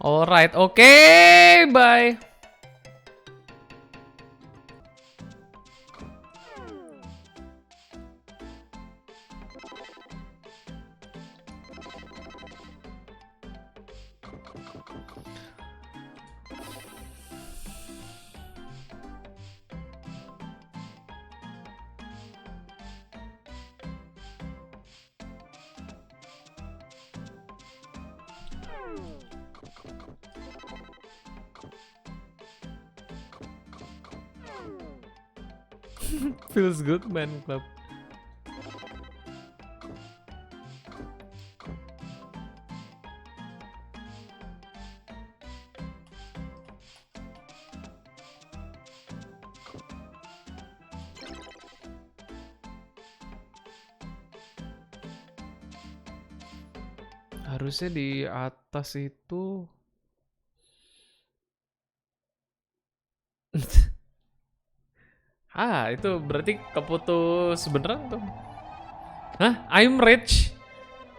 Alright, oke, bye. Feels good man club. Harusnya di atas itu. Itu berarti keputus beneran tuh. Hah? I'm rich.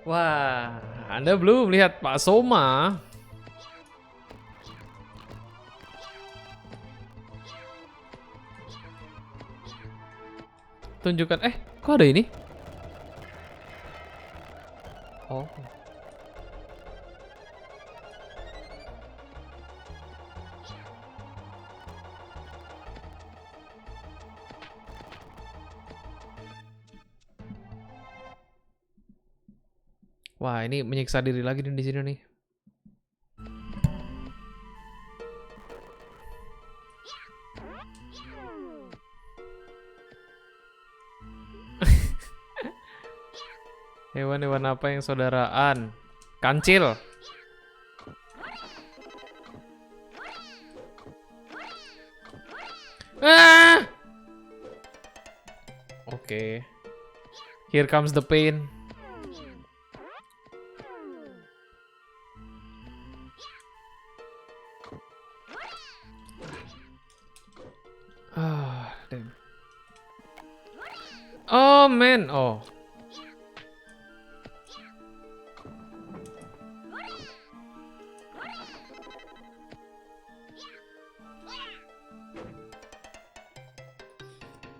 Wah, Anda belum lihat Pak Soma. Tunjukkan, kok ada ini? Oh. Wah, ini menyiksa diri lagi nih di sini nih. Hewan-hewan apa yang saudaraan? Kancil. Oke. Here comes the pain. Damn. Oh man, oh.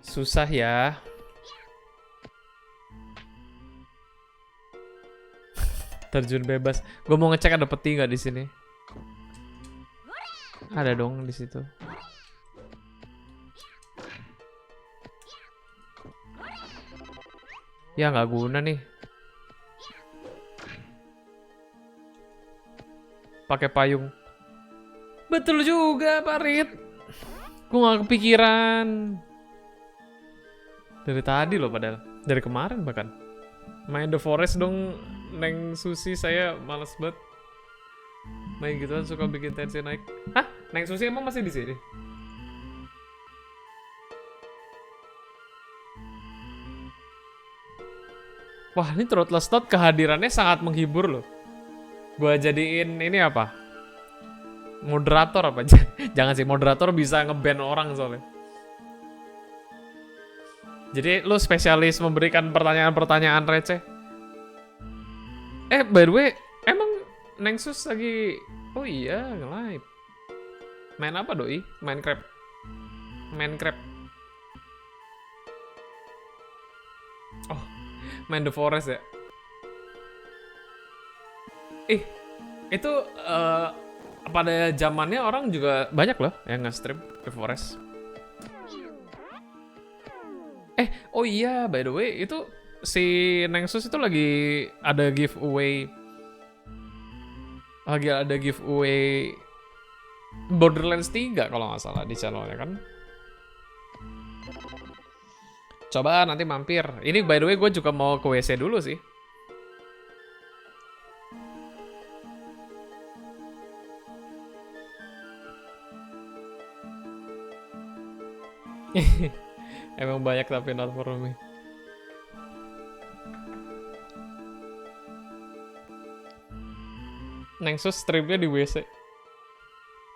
Susah ya. Terjun bebas. Gue mau ngecek ada peti nggak di sini. Ada dong di situ. Ya nggak guna nih. Pakai payung. Betul juga, Pak Rit. Gue nggak kepikiran. Dari tadi loh padahal. Dari kemarin bahkan. Main The Forest dong, Neng Susi, saya males banget. Main gituan suka bikin tensi naik. Hah? Neng Susi emang masih di sini? Wah, ini Throatless Toad kehadirannya sangat menghibur loh. Gua jadiin ini apa? Moderator apa? Jangan sih, moderator bisa nge-ban orang soalnya. Jadi lu spesialis memberikan pertanyaan-pertanyaan receh. By the way, emang Nexus lagi... Oh iya, nge-live. Main apa doi? Minecraft. Oh, main The Forest ya? Itu pada zamannya orang juga banyak loh yang nge-stream The Forest. Oh iya, by the way, itu si Nexus itu lagi ada giveaway. Borderlands 3 kalau nggak salah di channelnya kan. Coba nanti mampir. Ini by the way gue juga mau ke WC dulu sih. Emang banyak tapi not for me. Nexus stripnya di WC.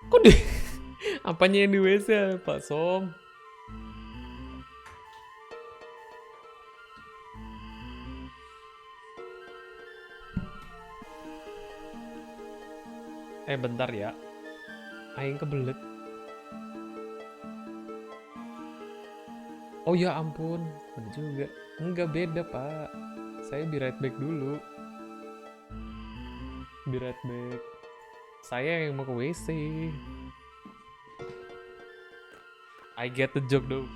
Kok di... Apanya yang di WC, Pak Som? Bentar ya. Aing kebelet. Oh ya ampun, bener juga. Enggak beda, Pak. Saya be right back dulu. Be right back. Saya yang mau ke WC. I get the joke though.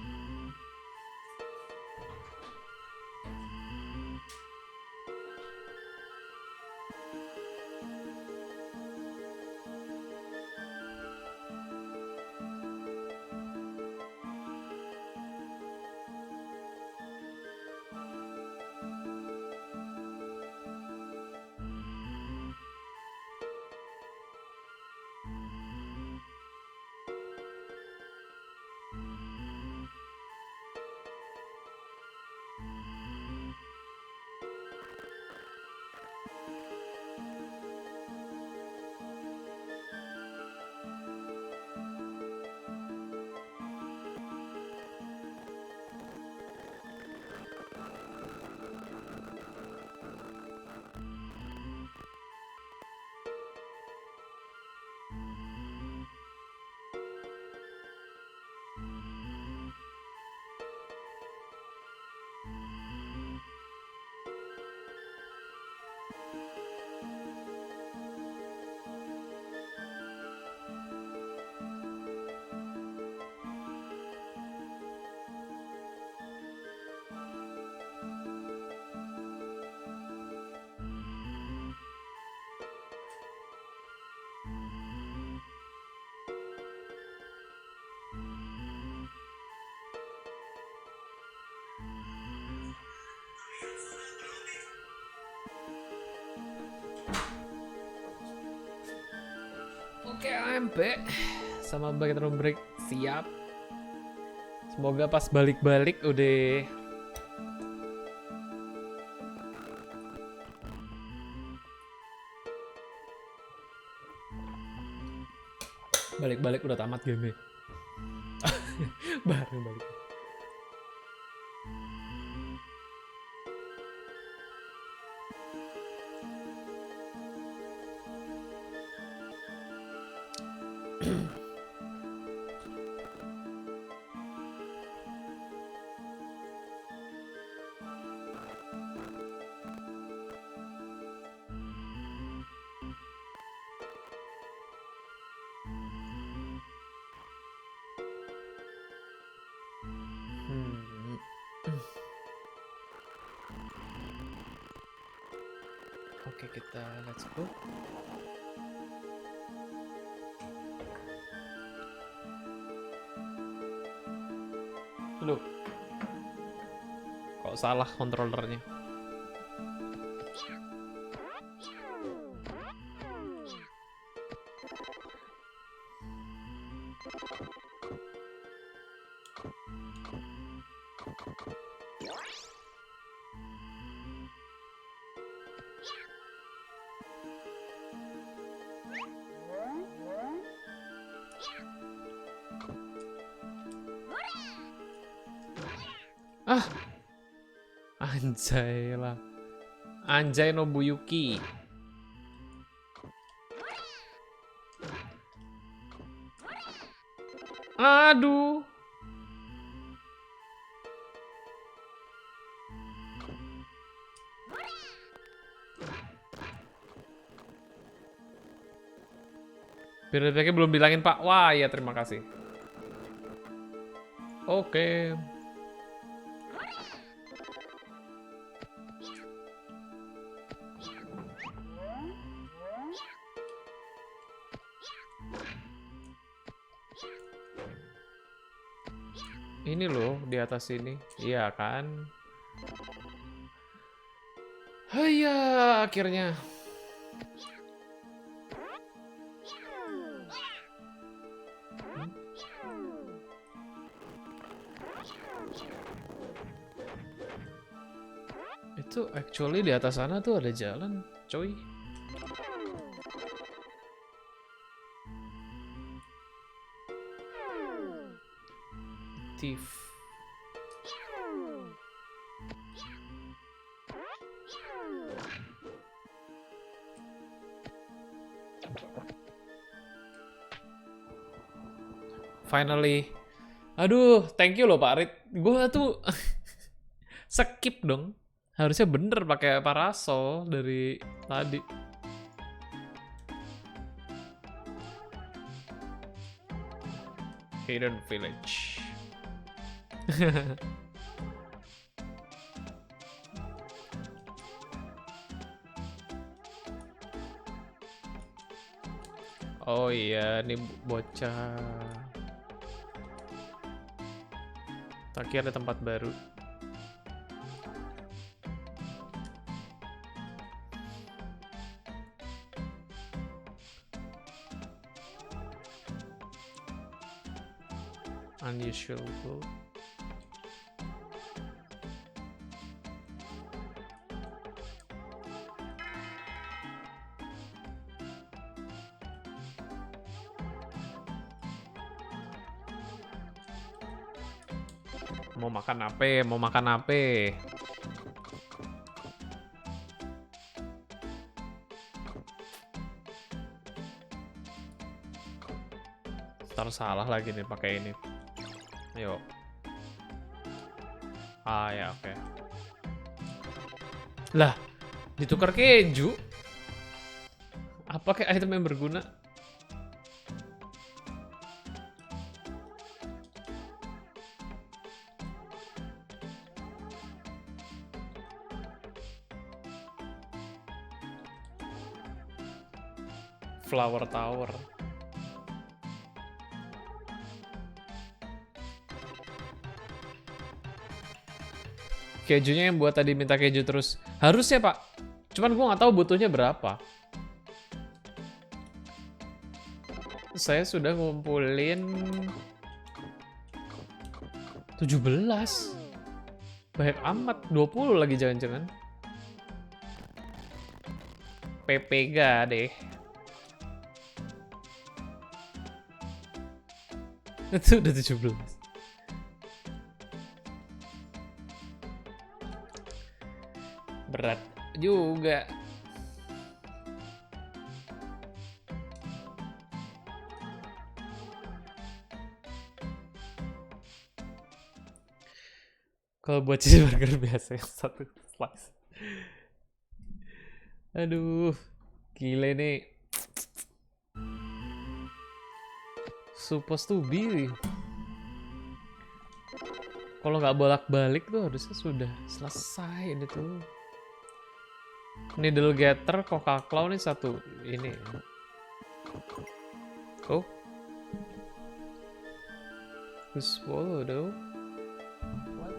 Oke, AMP sama bagian room break siap. Semoga pas balik-balik udah balik-balik udah tamat game. Baru balik. Oke, kita let's go. Loh, kok salah kontrolernya? Ah, anjay lah. Anjay Nobuyuki. Aduh. Feedbacknya belum bilangin Pak. Wah ya terima kasih. Oke. Ini loh di atas sini. Iya kan? Haiya, akhirnya. Itu actually di atas sana tuh ada jalan, coy. Thief. Finally. Aduh, thank you loh Pak Rit. Gue tuh skip dong. Harusnya bener pakai parasol dari tadi. Hidden Village. Oh iya, ini bocah. Taki ada tempat baru. Unusual food. Mau makan apa? Mau makan apa? Ntar salah lagi nih pakai ini. Ayo. Ah ya oke. Lah, ditukar keju. Apa kayak item yang berguna? Flower Tower. Kejunya yang buat tadi minta keju terus. Harusnya Pak. Cuman gua nggak tahu butuhnya berapa. Saya sudah ngumpulin 17. Banyak amat, 20 lagi jangan-jangan. PP gak deh. Itu udah 17. Berat juga. Kalau buat cheeseburger biasa yang 1 slice. Aduh, gile nih. Supposed to be. Kalau nggak bolak-balik tuh harusnya sudah selesai ini tuh. Needle getter, Coca Claw nih satu ini. Oh, who swallow though? What?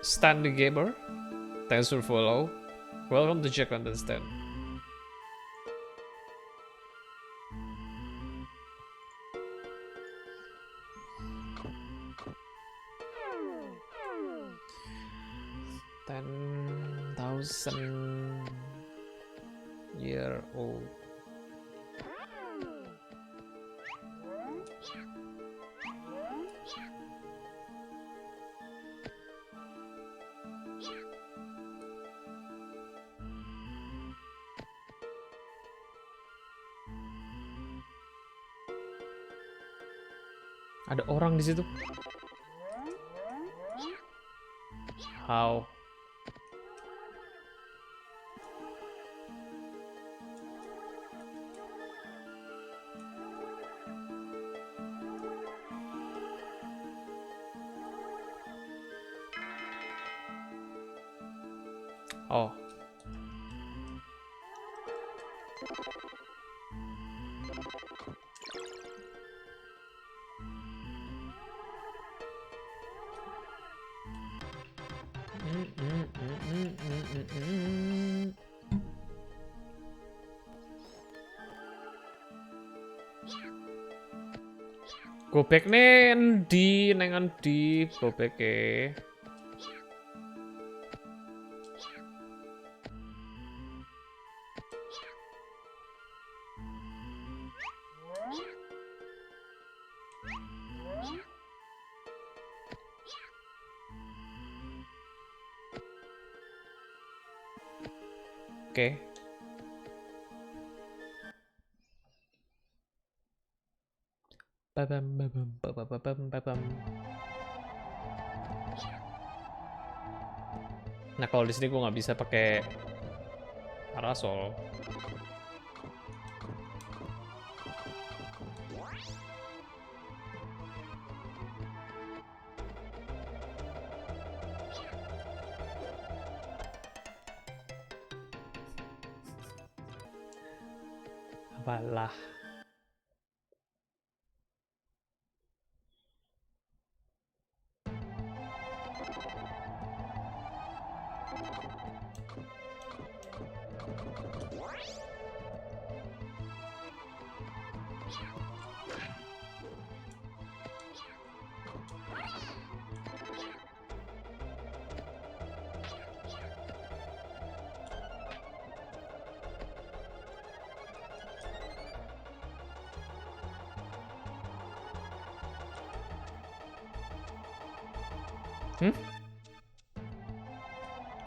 Stand the gamer. Thanks for follow. Welcome to Check on the Stand. Year old. Ada orang di situ. How? Oh. Gobek nih endi neng endi gobeke. Oke. Babam babam babam babam babam. Nah kalau di sini gue nggak bisa pakai parasol. Apalah.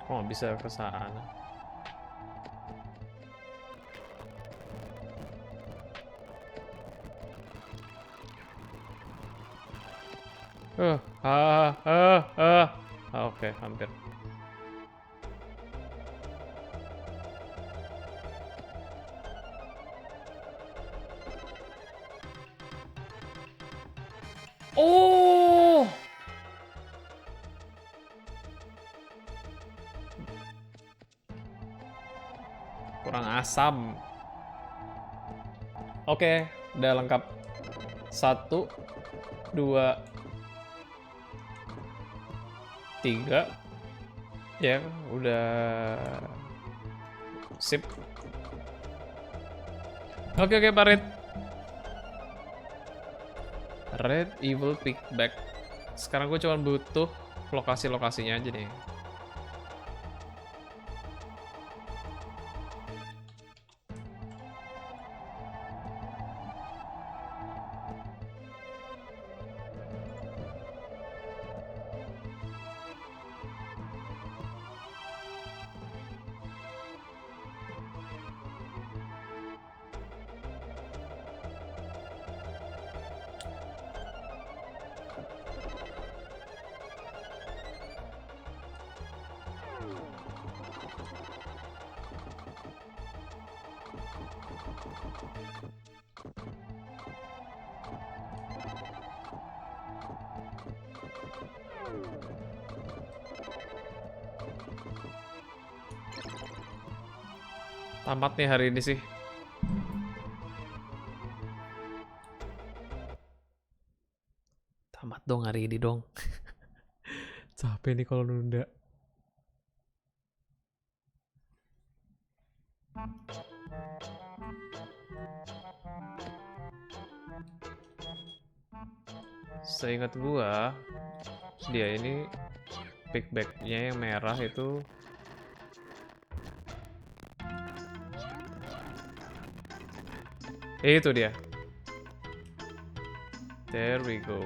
Kok nggak bisa ke sana? Oke, hampir. Oh, kurang asam. Oke, udah lengkap. 1, 2, 3. Ya, udah sip. Oke, Pak Red. Red Evil Pickback. Sekarang gue cuma butuh lokasi-lokasinya aja nih. Tamat nih hari ini sih. Tamat dong hari ini dong. Capek nih kalau nunda. Seingat gua, dia ini pickbacknya yang merah itu itu dia. There we go.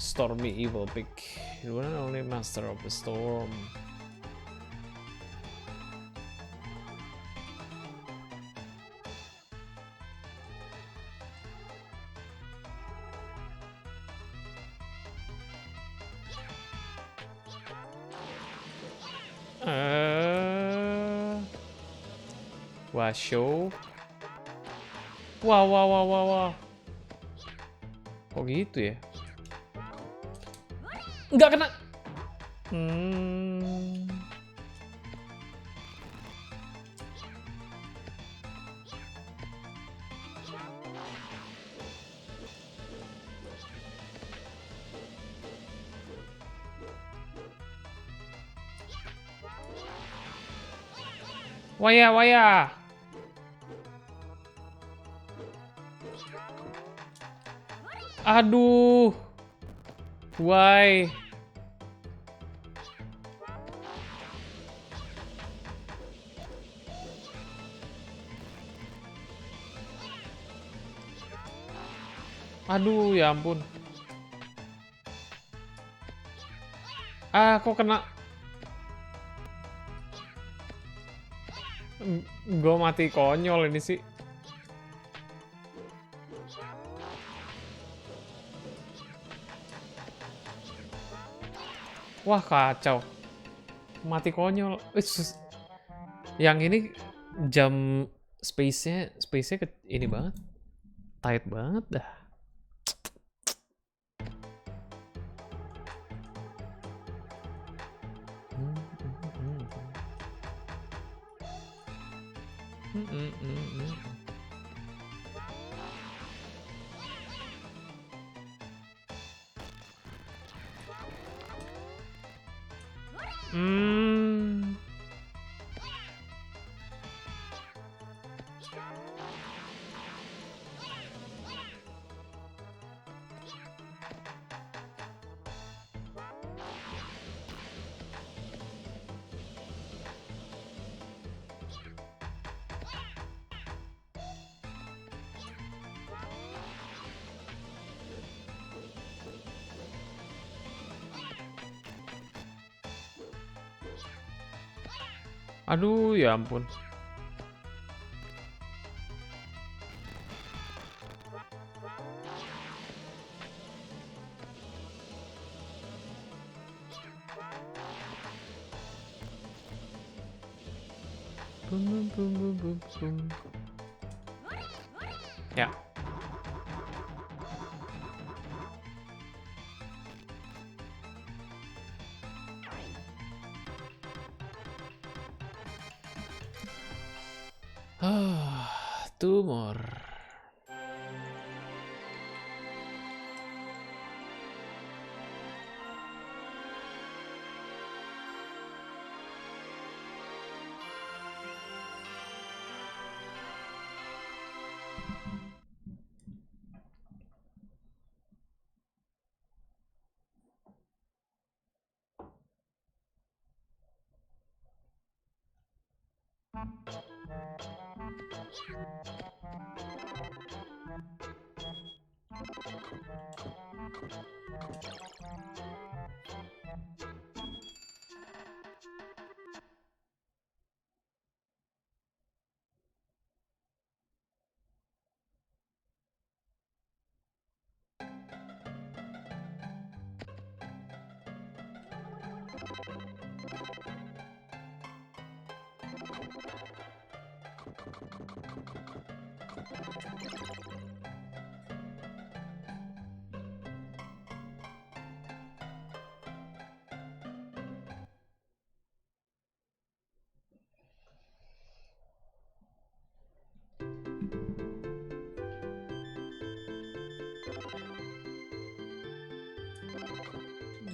Stormy Evil Pick. The one and only master of the storm. Washo. Wah. Kok gitu ya? Nggak kena. Waya. Aduh. Why? Aduh, ya ampun. Kok kena? Gue mati konyol ini sih. Wah, kacau. Mati konyol. Yang ini jam space-nya ini banget. Tight banget dah. Aduh, ya ampun. Ya. Two more.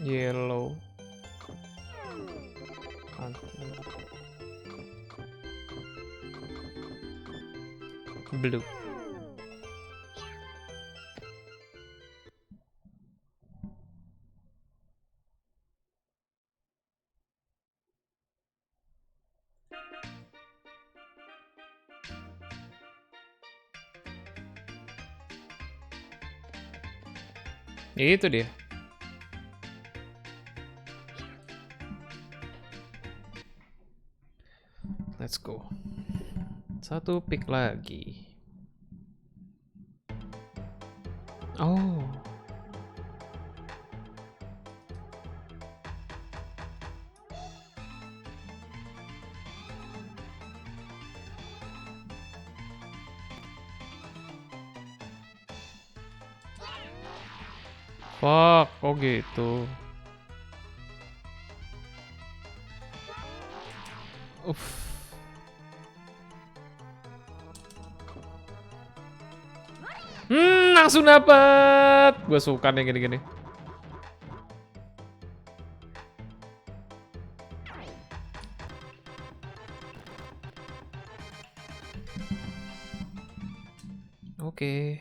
Yellow. Blue. Itu dia. Let's go. Satu pick lagi. Oh. Fuck, oh gitu. Langsung dapet. Gue suka nih gini-gini. Oke.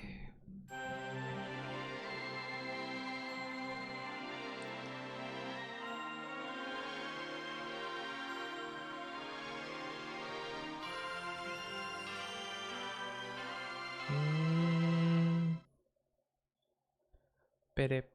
Pede.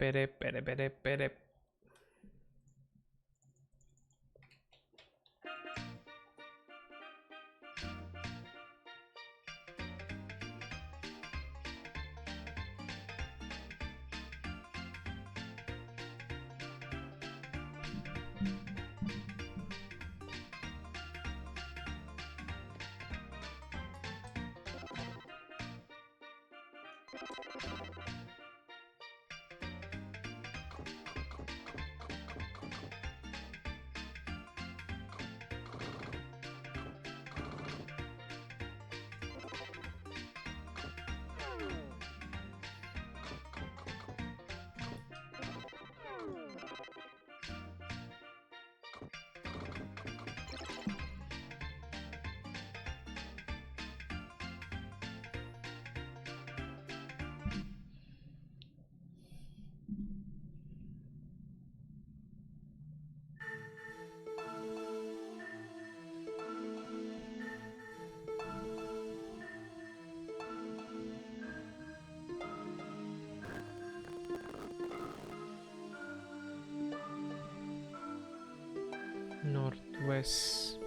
Northwest.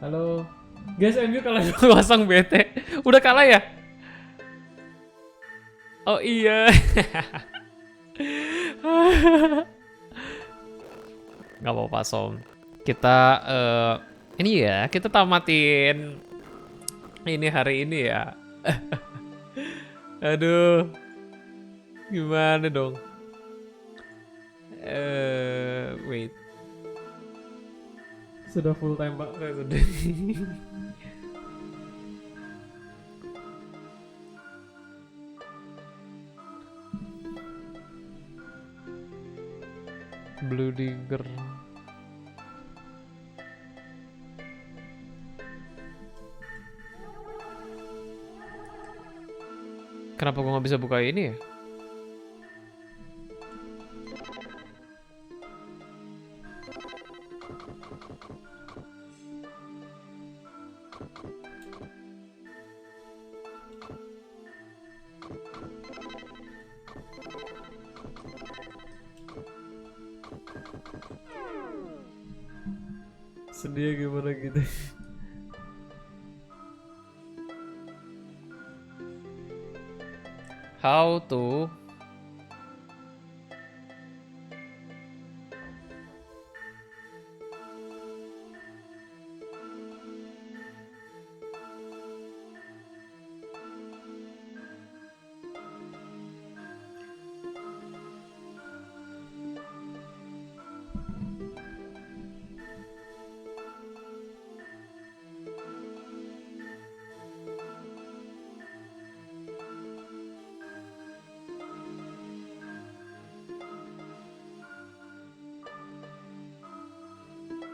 Halo. Guys, MU kalah 2-0 bete. Udah kalah ya? Oh iya. Gak apa-apa, Som. Kita Ini ya, kita tamatin ini hari ini ya. Aduh, gimana dong? Wait. Sudah full time pak, saya sudah. Blue Digger. Kenapa gua nggak bisa buka ini ya? Sedih gimana gitu. How to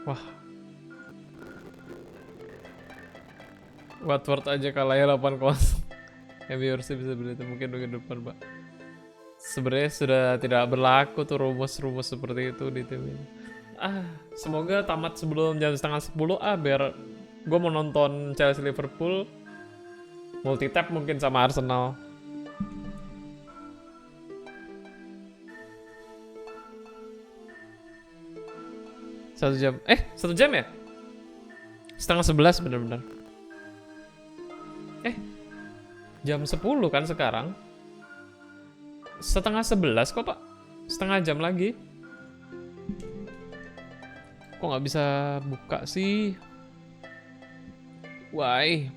wah, Watford aja kalahnya 8-0. MU harusnya bisa beli itu mungkin minggu depan, Pak. Sebenarnya sudah tidak berlaku tuh rumus-rumus seperti itu di tim ini. Semoga tamat sebelum jam setengah 10 biar gue mau nonton Chelsea Liverpool, multi-tap mungkin sama Arsenal. Satu jam ya? Setengah 11 bener-bener. Jam 10 kan sekarang? Setengah 11 kok pak? Setengah jam lagi. Kok nggak bisa buka sih? Why?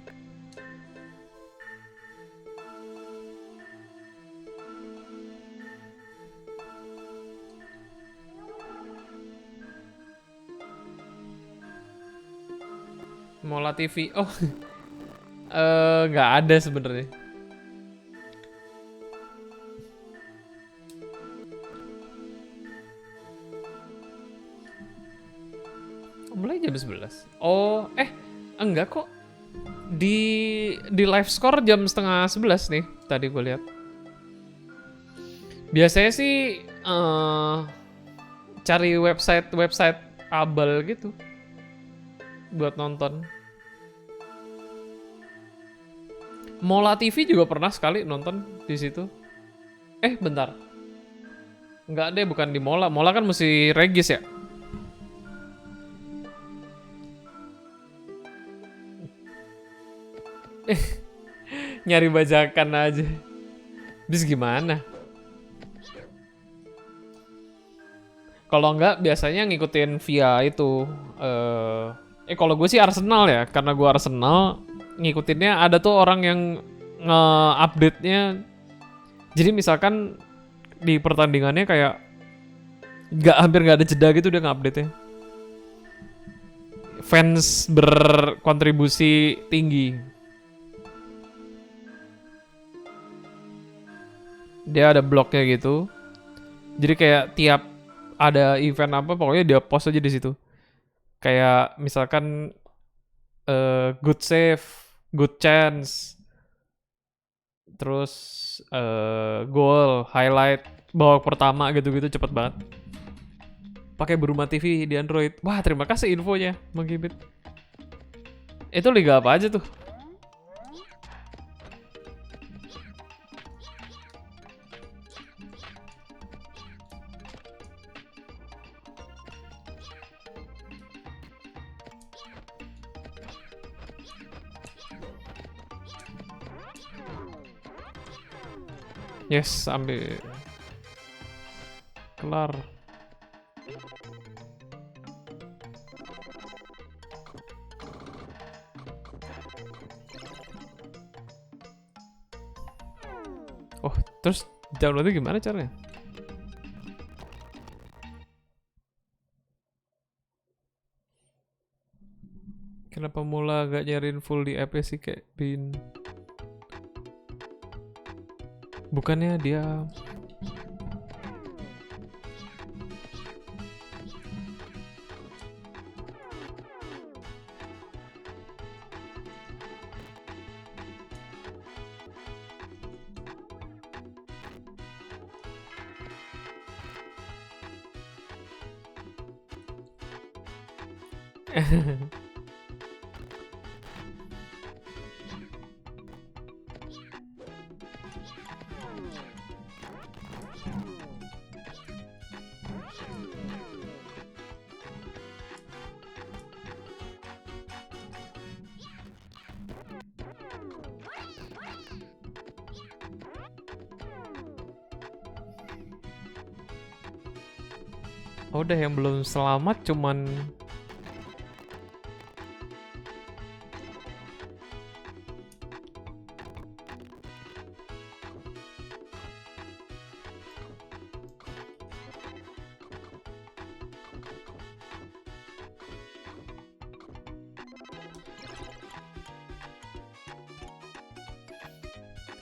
Mola TV. Oh, nggak ada sebenarnya. Mulai jam 11. Oh, enggak kok. Di live score jam setengah 11 nih. Tadi gue lihat. Biasanya sih cari website abal gitu buat nonton. Mola TV juga pernah sekali nonton di situ. Bentar. Enggak deh, bukan di Mola. Mola kan mesti regis ya. Nyari bajakan aja. Bis gimana? Kalau enggak biasanya ngikutin via itu. Kalau gue sih Arsenal ya, karena gue Arsenal ngikutinnya ada tuh orang yang nge-update-nya. Jadi misalkan di pertandingannya kayak hampir nggak ada jeda gitu dia nge-update-nya. Fans berkontribusi tinggi. Dia ada blognya gitu. Jadi kayak tiap ada event apa pokoknya dia post aja di situ. Kayak misalkan good save, good chance, terus goal, highlight, babak pertama gitu-gitu cepet banget. Pakai Beruma TV di Android. Wah, terima kasih infonya, Bang Gibit. Itu liga apa aja tuh? Yes, ambil. Kelar. Terus downloadnya gimana caranya? Kenapa mula gak nyariin full di app sih kayak bin? Bukannya dia udah yang belum selamat cuman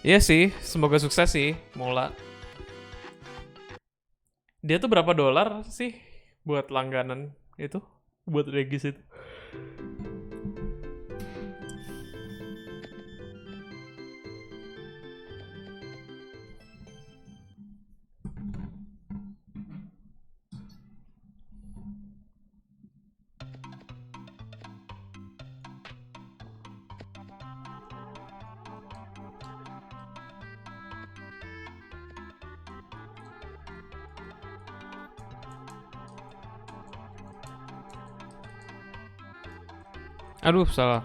iya sih, semoga sukses sih, Mola. Dia tuh berapa dolar sih buat langganan itu? Buat regis itu? Aduh, salah.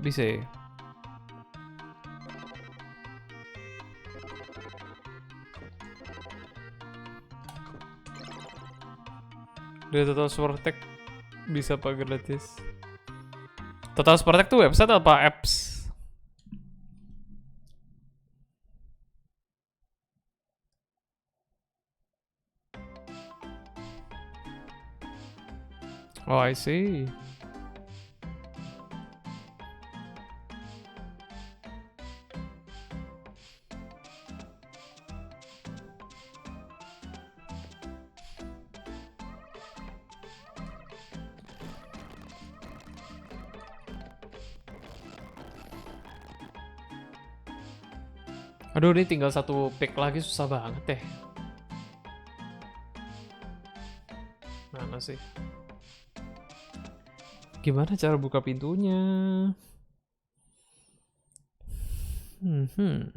Bisa ya? Dari Total Sportek bisa apa gratis? Total Sportek tuh website apa apps? Oh, I see. Aduh, ini tinggal satu pick lagi, susah banget deh. Mana sih? Gimana cara buka pintunya? Hmm.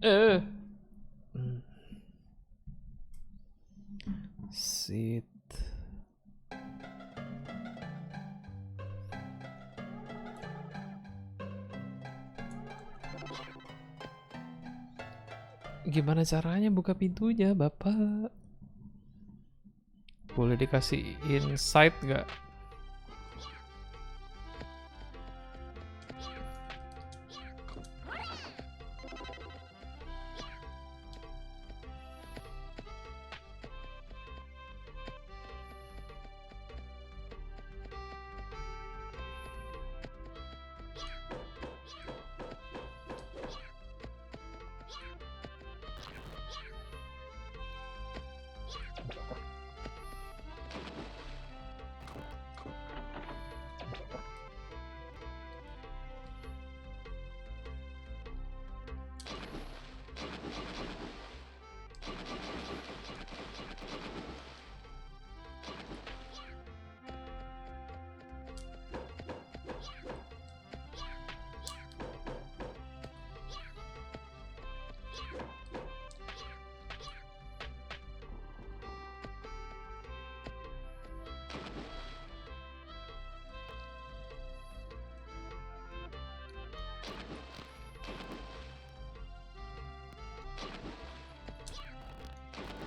Hmm. Sit. Gimana caranya buka pintunya, Bapak? Boleh dikasih insight nggak?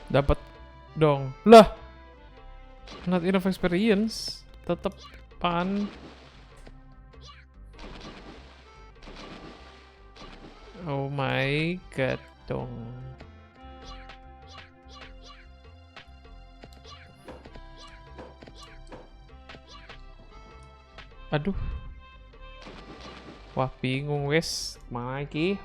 Dapat dong. Lah, not enough experience. Tetep pan. Oh my god dong. Aduh. Wah, bingung wes. Mana iki?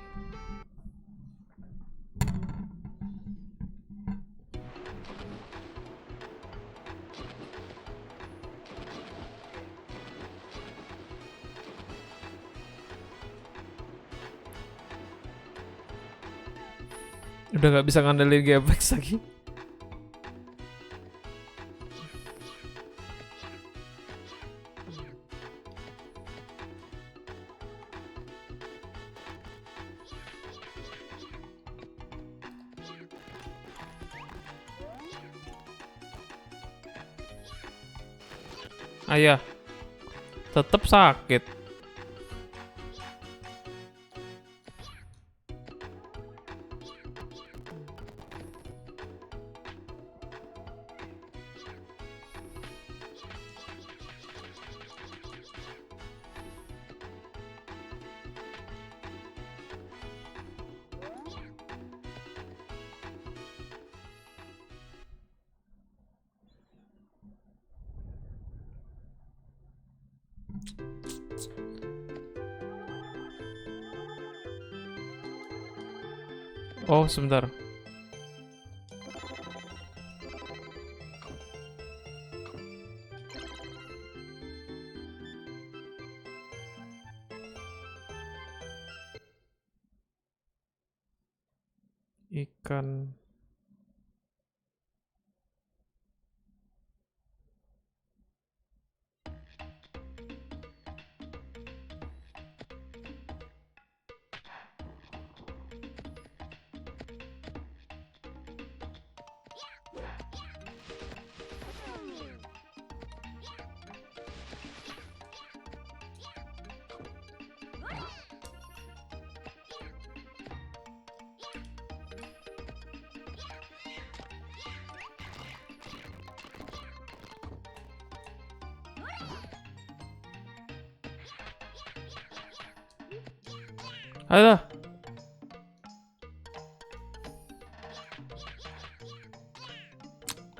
Udah nggak bisa ngandelin GFX lagi. Ayah, tetap sakit. Oh, sebentar. Ikan. Alah.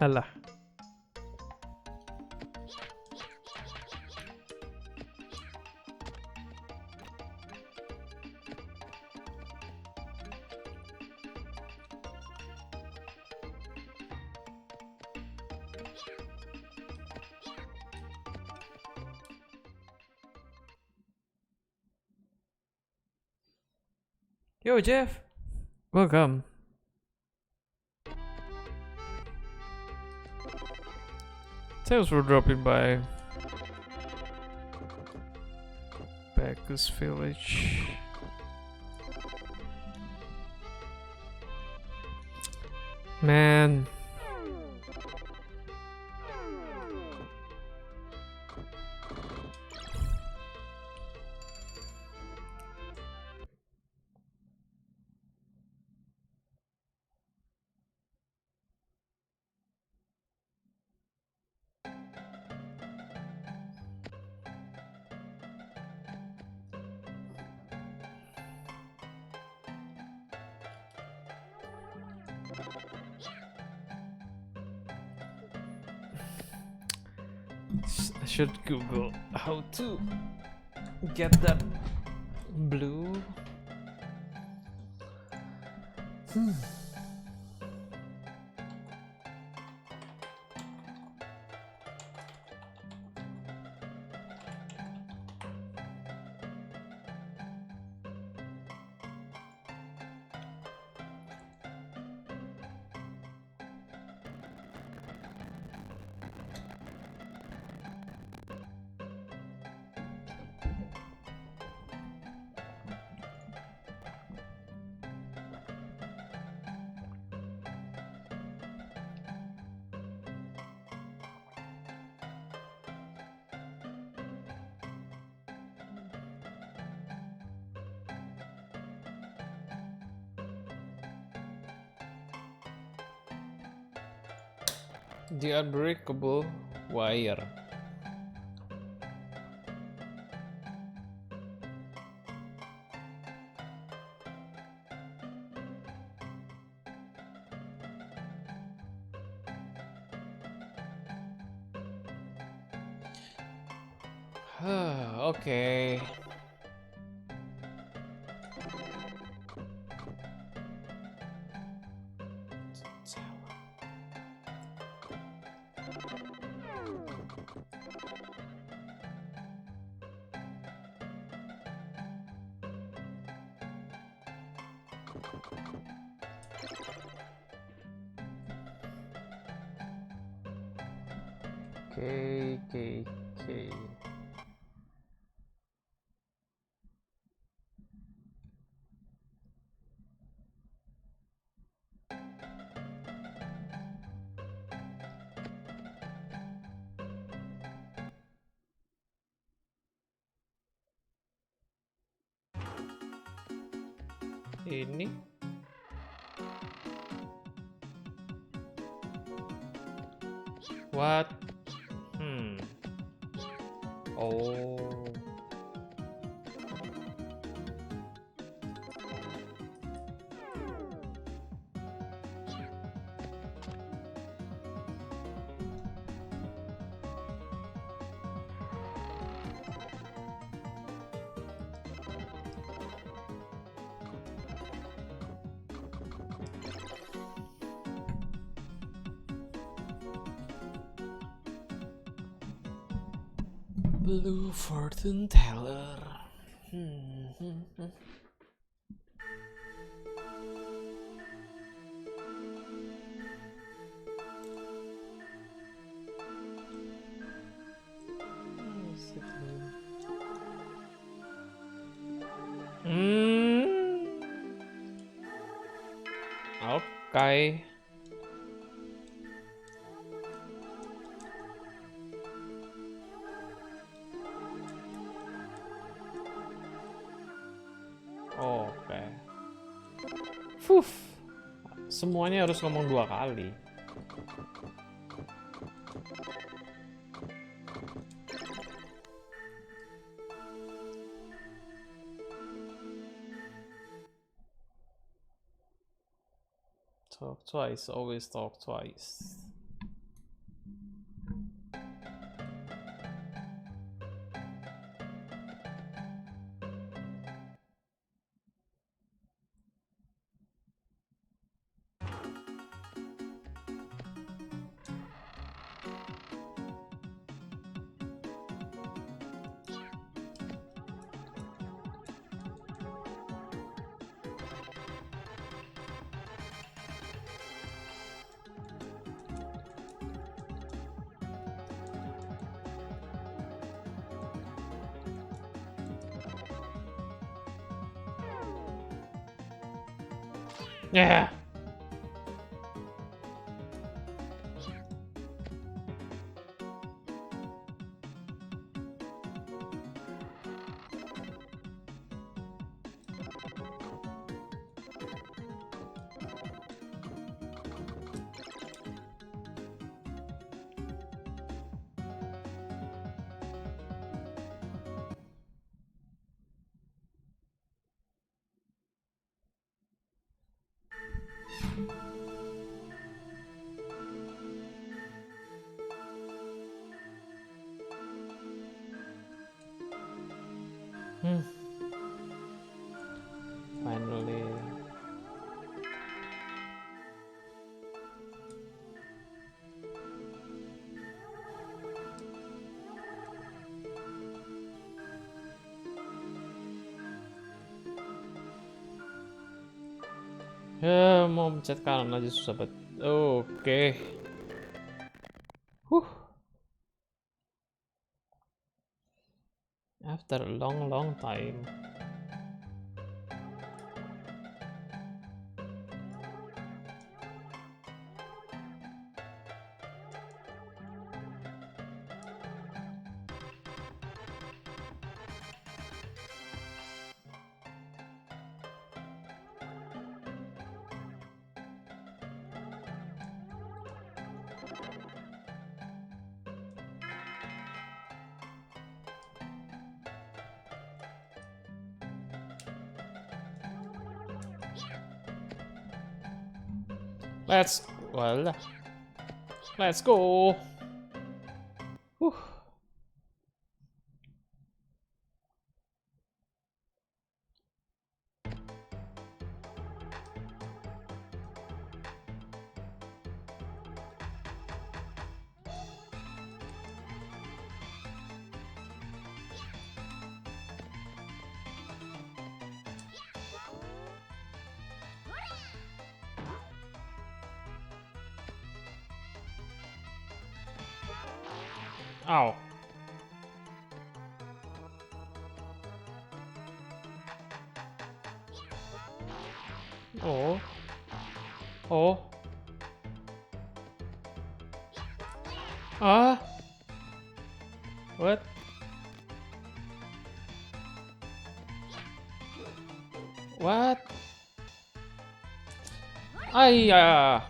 Alah. Yo, Jeff. Welcome. Thanks for dropping by. Bacchus Village. Man. I should Google how to get that blue. The unbreakable wire. Okay. Okay. Ini what? Oh. Blue fortune teller. Okay. Oke. Semuanya harus ngomong 2 kali. Talk twice, always talk twice. Yeah. Ya, mau pencet kanan aja susah banget. Oke. Huh. After a long time. Let's well, let's go. Whew. Ow. Oh. Oh. Ah. What? What? Ayah.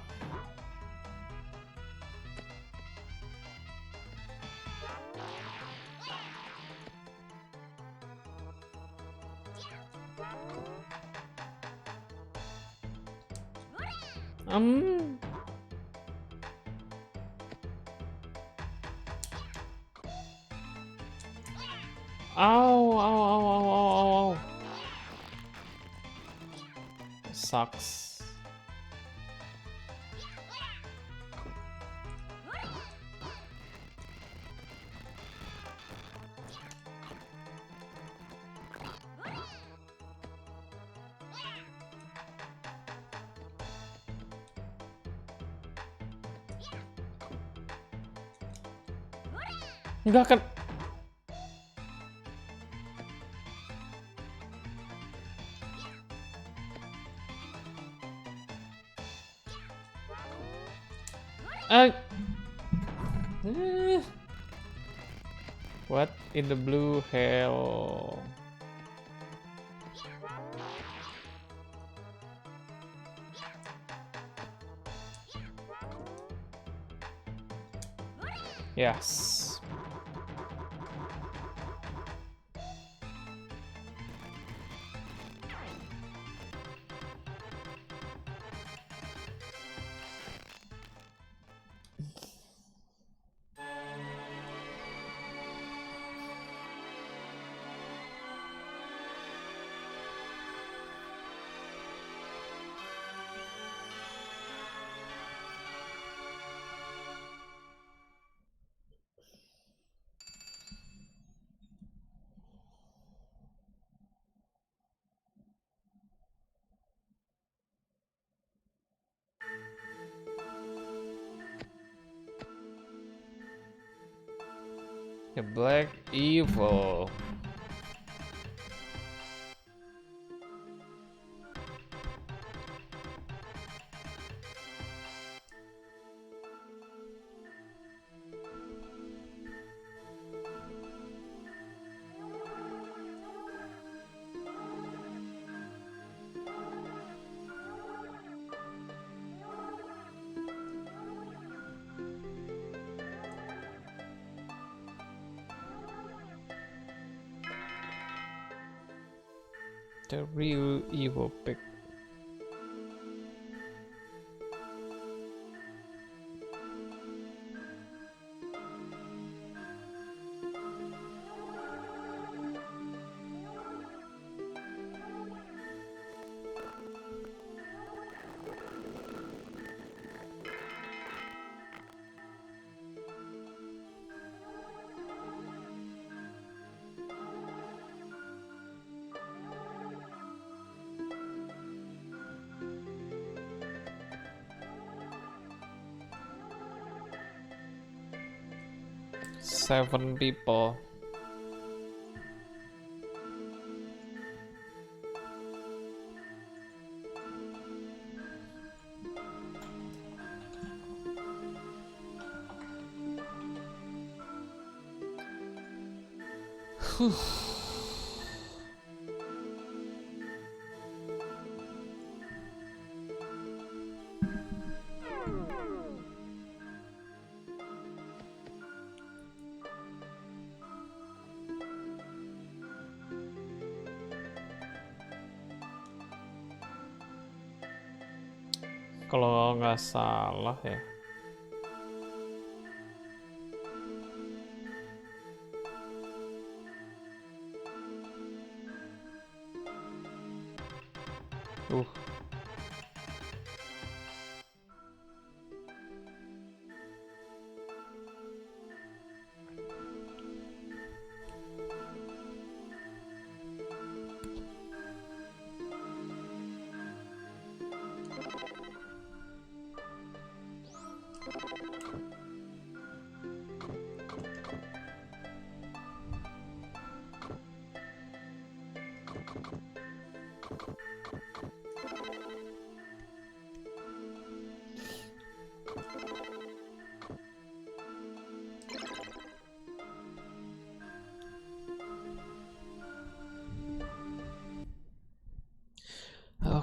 Um. Ow, ow, ow, ow, ow, ow. Sucks. Enggak kan. Eh. What in the blue hell? Yes. The Black Evil. The real evil pig. 7 people. Kalau nggak salah ya. Uh.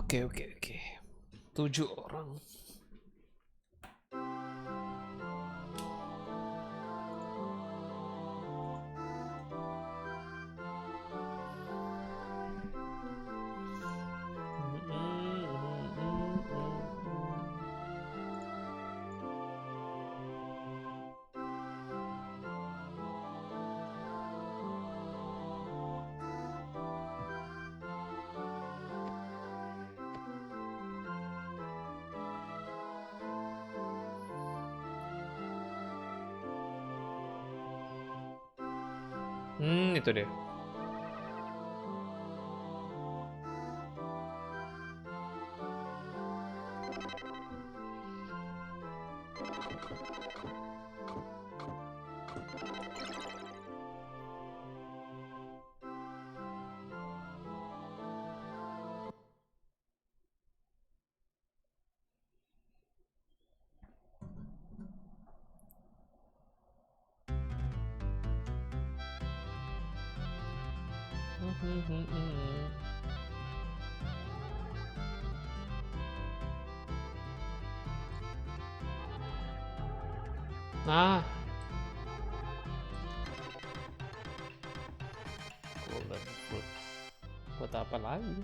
Oke. 7 orang. Itu deh. Nah, golden fruit. Buat apa lagi?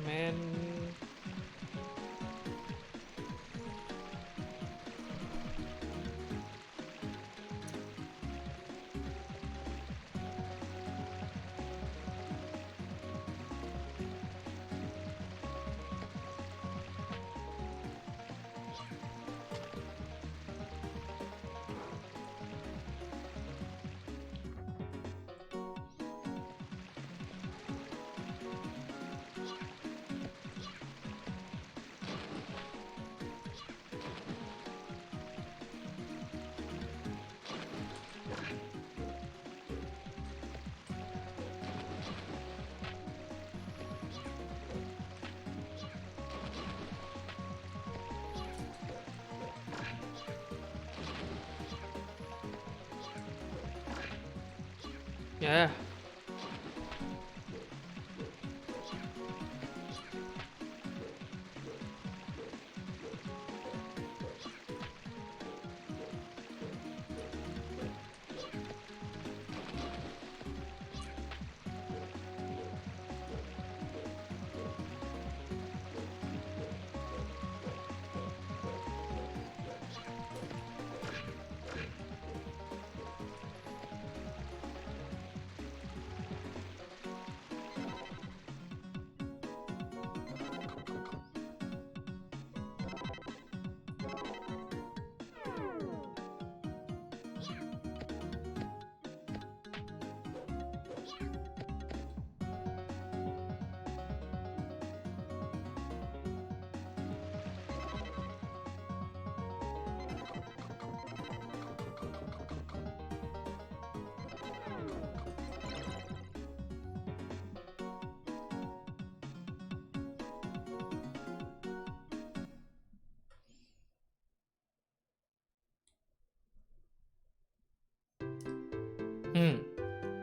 Men. Ya.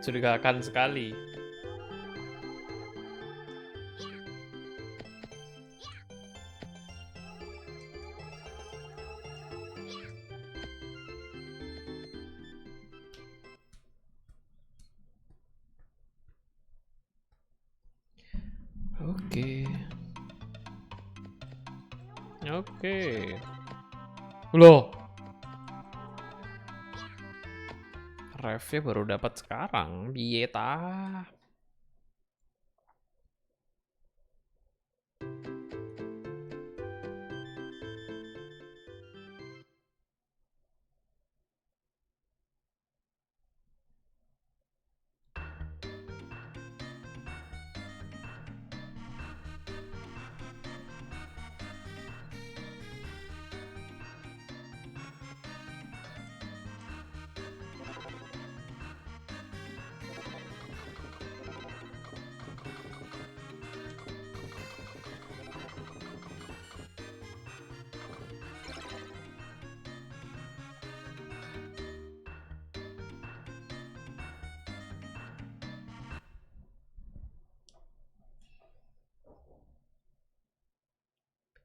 Mencurigakan sekali. Oke. Oke. Loh. Refnya baru dapat sekarang, Bieta.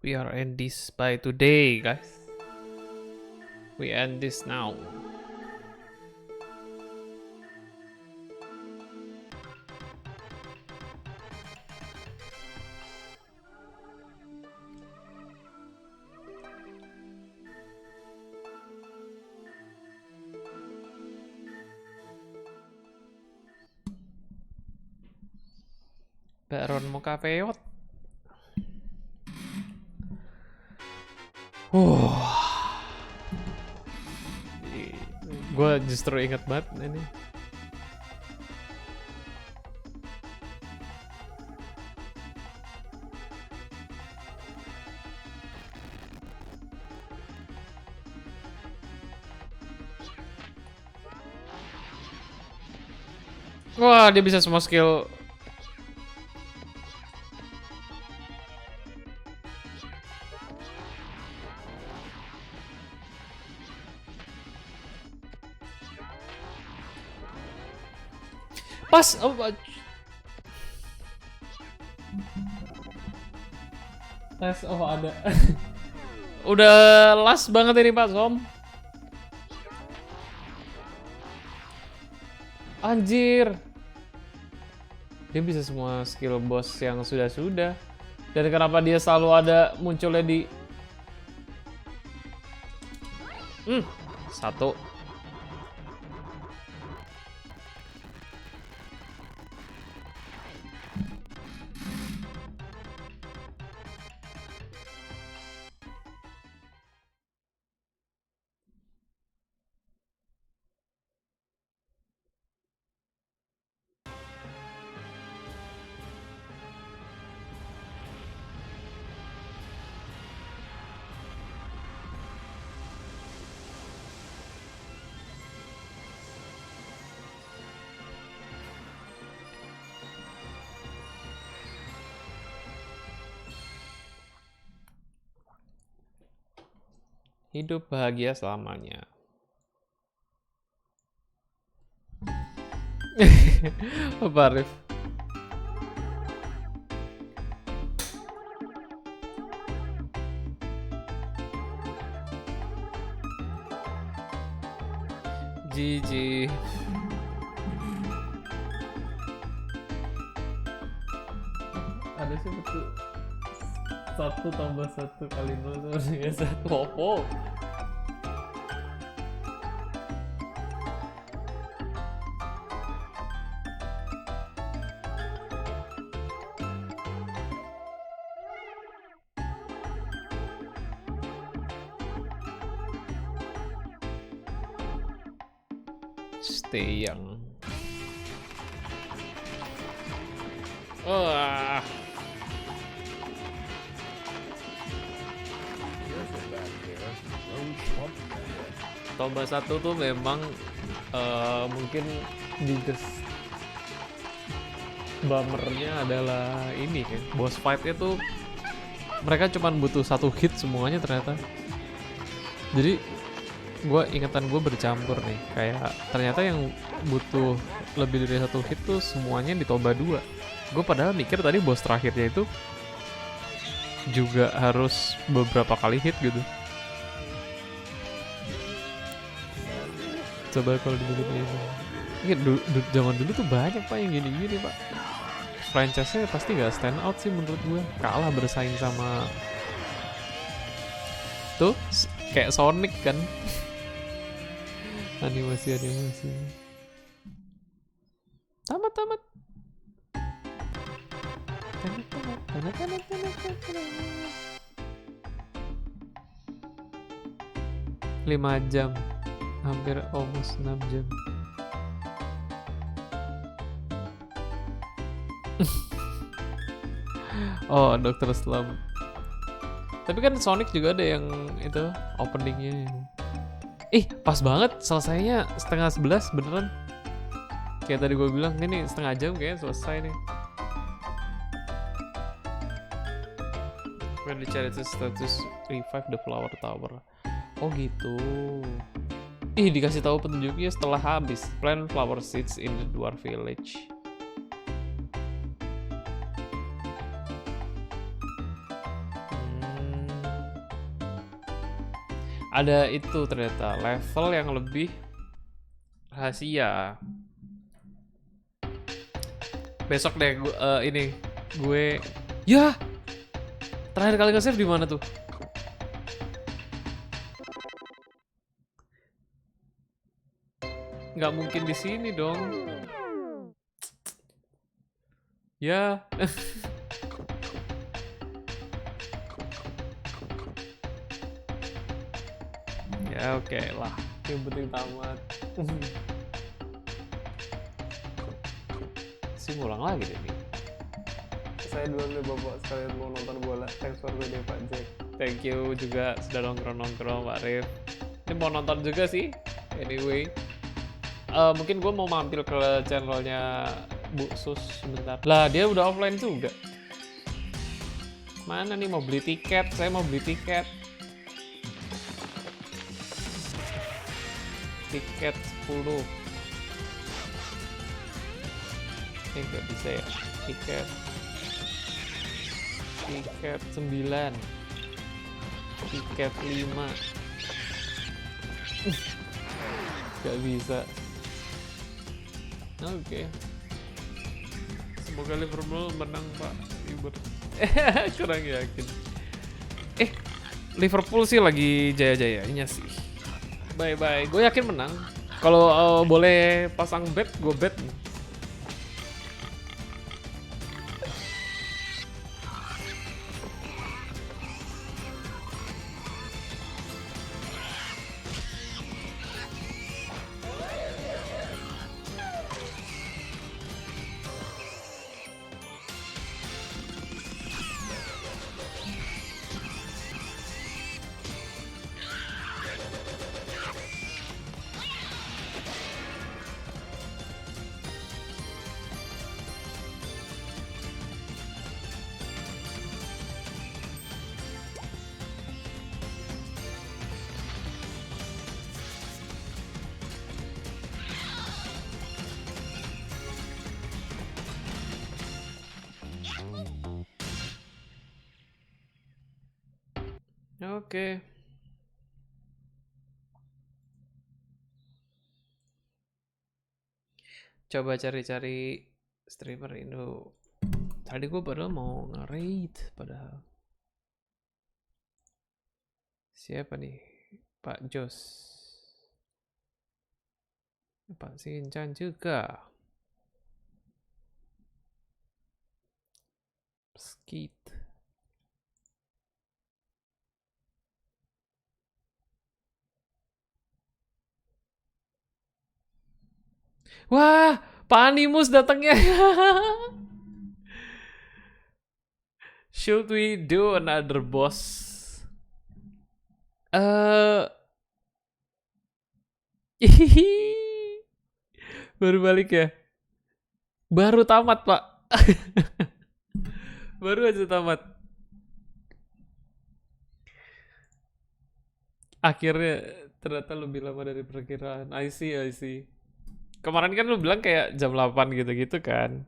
We are end this by today, guys. We end this now. Baron mau kafeot. Gue justru ingat banget ini. Wah, dia bisa semua skill. Pas. Ada. Udah last banget ini Pak Som. Anjir. Dia bisa semua skill boss yang sudah-sudah. Dan kenapa dia selalu ada munculnya di... Satu. Hidup bahagia selamanya. Apa Arif? GG. Ada sih betul 1 tambah 1 kali 0 sama dengan 1. Opo. Stay young. Wah. Tambah 1 tuh memang mungkin bummernya adalah ini kan, boss fightnya tuh mereka cuman butuh 1 hit semuanya ternyata. Jadi ingatan gue bercampur nih, kayak ternyata yang butuh lebih dari 1 hit tuh semuanya di Toba 2. Gue padahal mikir tadi boss terakhirnya itu juga harus beberapa kali hit gitu. Coba kalau dibikin ini. Ingat zaman dulu tuh banyak pak yang gini-gini pak. Franchise-nya pasti gak stand out sih menurut gue. Kalah bersaing sama tuh kayak Sonic kan. animasi. Tamat. 5 jam, hampir almost 6 jam. Oh, Dr. Slump. Tapi kan Sonic juga ada yang itu openingnya. Pas banget selesainya 10:30 beneran. Kayak tadi gue bilang, ini setengah jam kayaknya selesai nih. When the charity status revive the flower tower. Oh gitu. Dikasih tahu petunjuknya setelah habis. Plant flower seeds in the dwarf village. Ada itu ternyata level yang lebih rahasia. Besok deh gue ya terakhir kali nge-save di mana tuh? Nggak mungkin di sini dong. Ya. Ya oke lah. Yang penting tamat. Ngulang lagi deh nih. Saya duluan deh bapak sekalian mau nonton bola. Thanks for the day Pak Jack. Thank you juga sudah nongkrong Pak Rif. Ini mau nonton juga sih. Anyway, mungkin gue mau mampir ke channelnya Bu Sus sebentar. Lah dia udah offline juga. Mana nih mau beli tiket? Saya mau beli tiket. Tiket 10. Nggak bisa ya. Tiket 9, tiket 5. Gak bisa. Oke. Semoga Liverpool menang Pak Iber. Kurang yakin. Liverpool sih lagi jaya-jayanya sih. Bye. Gue yakin menang. Kalau boleh pasang bet, gue bet. Oke. Coba cari-cari streamer Indo. Tadi gue padahal mau nge-raid padahal. Siapa nih? Pak Jos. Pak Sinchan juga. Skit. Wah, Pak Animus datangnya. Should we do another boss? Baru balik ya? Baru tamat, Pak. Baru aja tamat. Akhirnya ternyata lebih lama dari perkiraan. I see. Kemarin kan lu bilang kayak jam 8 gitu-gitu kan.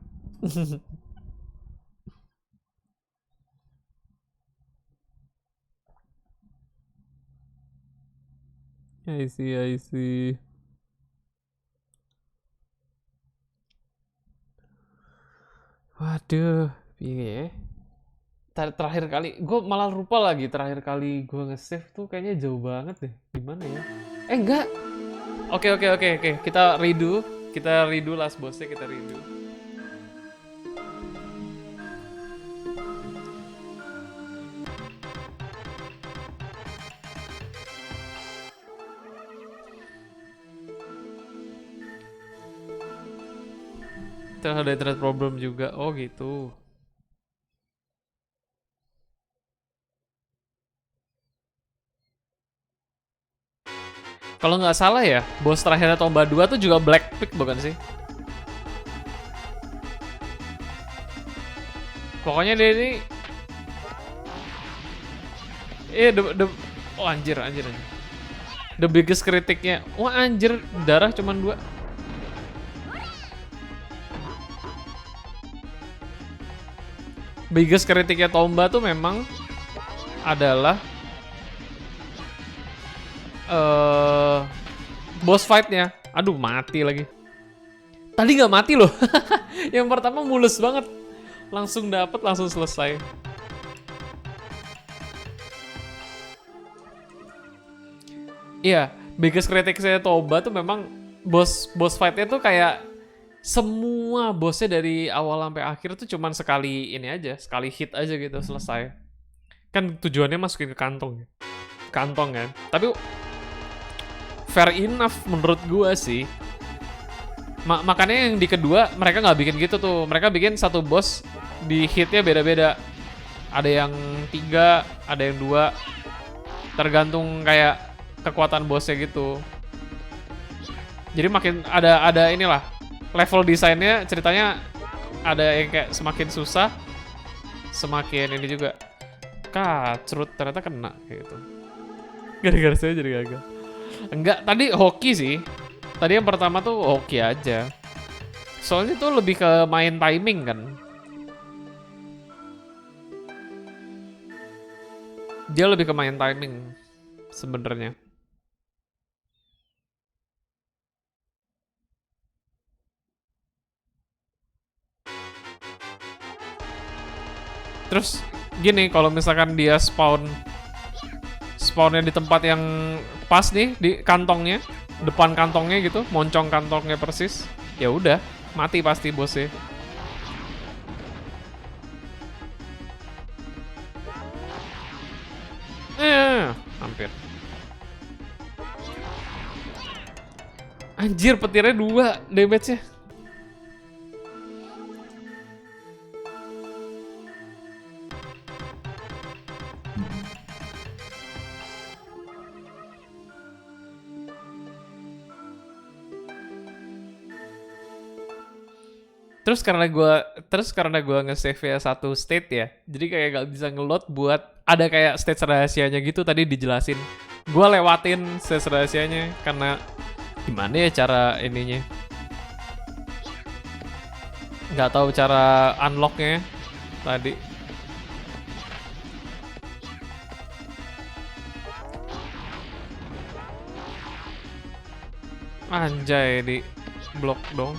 I see. Waduh, piye? Terakhir kali, gue malah lupa lagi terakhir kali gue nge-save tuh kayaknya jauh banget deh. Gimana ya? Enggak. Oke. Kita redo last bossnya, kita redo. Terus ada internet problem juga. Oh gitu. Kalau nggak salah ya, bos terakhirnya Tomba 2 tuh juga Blackpick bukan sih? Pokoknya dia ini oh anjir. The biggest kritiknya. Wah anjir, darah cuman 2. Biggest kritiknya Tomba tuh memang adalah boss fight-nya. Aduh, mati lagi. Tadi nggak mati loh. Yang pertama mulus banget. Langsung dapet, langsung selesai. Iya, biggest kritik saya Toba tuh memang boss fight-nya tuh kayak semua bosnya dari awal sampai akhir tuh cuman sekali ini aja, sekali hit aja gitu selesai. Kan tujuannya masukin ke kantong kan. Tapi fair enough menurut gua sih. Makanya yang di kedua mereka nggak bikin gitu tuh. Mereka bikin satu boss di hitnya beda-beda. Ada yang 3, ada yang 2. Tergantung kayak kekuatan bosnya gitu. Jadi makin ada inilah level desainnya, ceritanya ada yang kayak semakin susah, semakin ini juga. Kacrut, ternyata kena kayak gitu. Gara-gara saya jadi gagal. Enggak, tadi hoki sih. Tadi yang pertama tuh hoki aja. Soalnya tuh lebih ke main timing kan. Dia lebih ke main timing sebenarnya. Terus gini, kalau misalkan dia spawnnya di tempat yang pas nih, di kantongnya, depan kantongnya gitu, moncong kantongnya persis, ya udah mati pasti bosnya. Hampir. Anjir, petirnya 2 damage-nya. Terus karena gua nge-save ya satu state ya. Jadi kayak gak bisa nge-load buat ada kayak state rahasianya gitu tadi dijelasin. Gua lewatin state rahasianya karena gimana ya cara ininya. Nggak tahu cara unlocknya tadi. Anjay, di blok dong.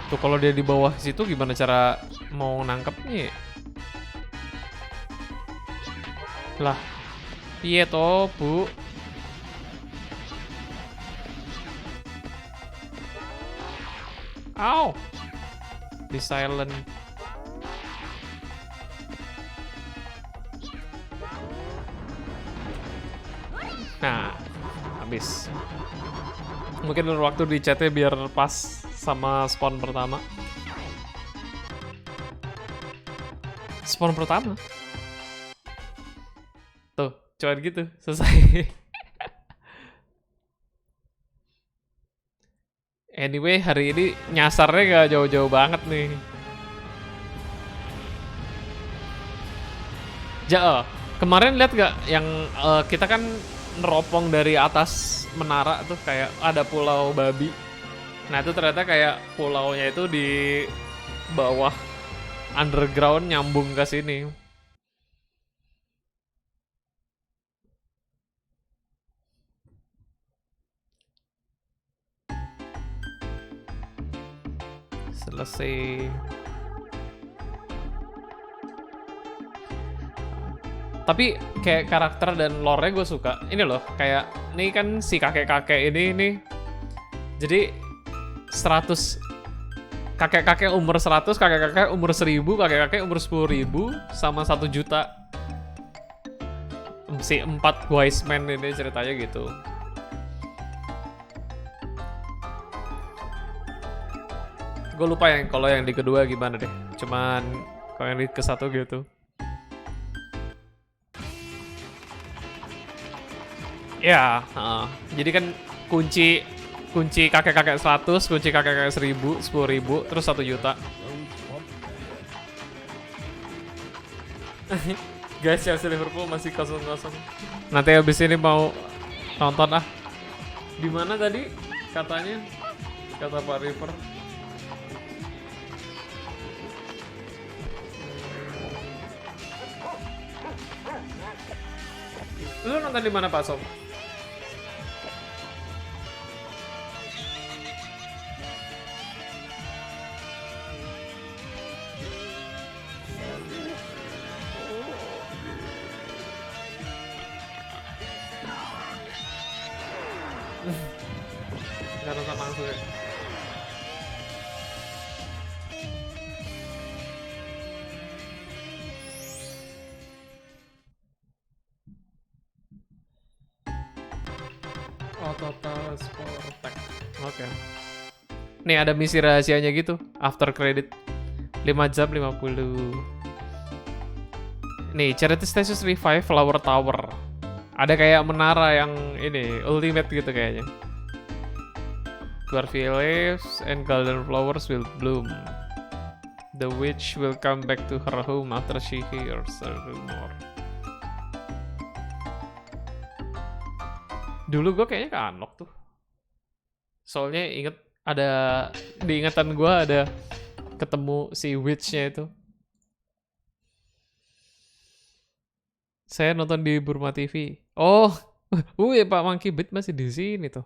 Tuh kalau dia di bawah situ gimana cara mau nangkepnya? Lah, piye toh, Bu? Ow! Di silent. Nah, habis. Mungkin waktu di chatnya biar pas sama spawn pertama. Spawn pertama? Tuh, cuman gitu, selesai. Anyway, hari ini nyasarnya gak jauh-jauh banget nih. Kemarin lihat gak yang kita kan neropong dari atas menara tuh kayak ada pulau babi. Nah itu ternyata kayak pulaunya itu di bawah underground nyambung ke sini. Selesai. Tapi kayak karakter dan lore-nya gue suka. Ini loh, kayak ini kan si kakek-kakek ini nih. Jadi 100 kakek-kakek umur 100, kakek-kakek umur 1000, kakek-kakek umur 10.000 sama 1 juta. Si 4 wise men ini ceritanya gitu. Gue lupa yang kalau yang di kedua gimana deh. Cuman kalau yang di ke satu gitu. Ya, jadi kan kunci kakek-kakek 100, kunci kakek-kakek 1000, 10.000, terus 1 juta. Guys, Chelsea Liverpool masih 0-0. Nanti habis ini mau nonton ah. Di mana tadi katanya? Kata Pak River. Lu nonton di mana Pak Som? Nggak nonton langsung ya? Oh, total sport tech. Oke. Nih ada misi rahasianya gitu, after credit. 5 jam 50. Nih, Charity Status Revive Flower Tower. Ada kayak menara yang ini, ultimate gitu kayaknya. Dwarfy leaves and golden flowers will bloom. The witch will come back to her home after she hears a rumor. Dulu gue kayaknya ke unlock tuh. Soalnya inget ada di ingatan gue ada ketemu si witch-nya itu. Saya nonton di Burma TV. Oh, ya Pak Monkey Beat masih di sini tuh.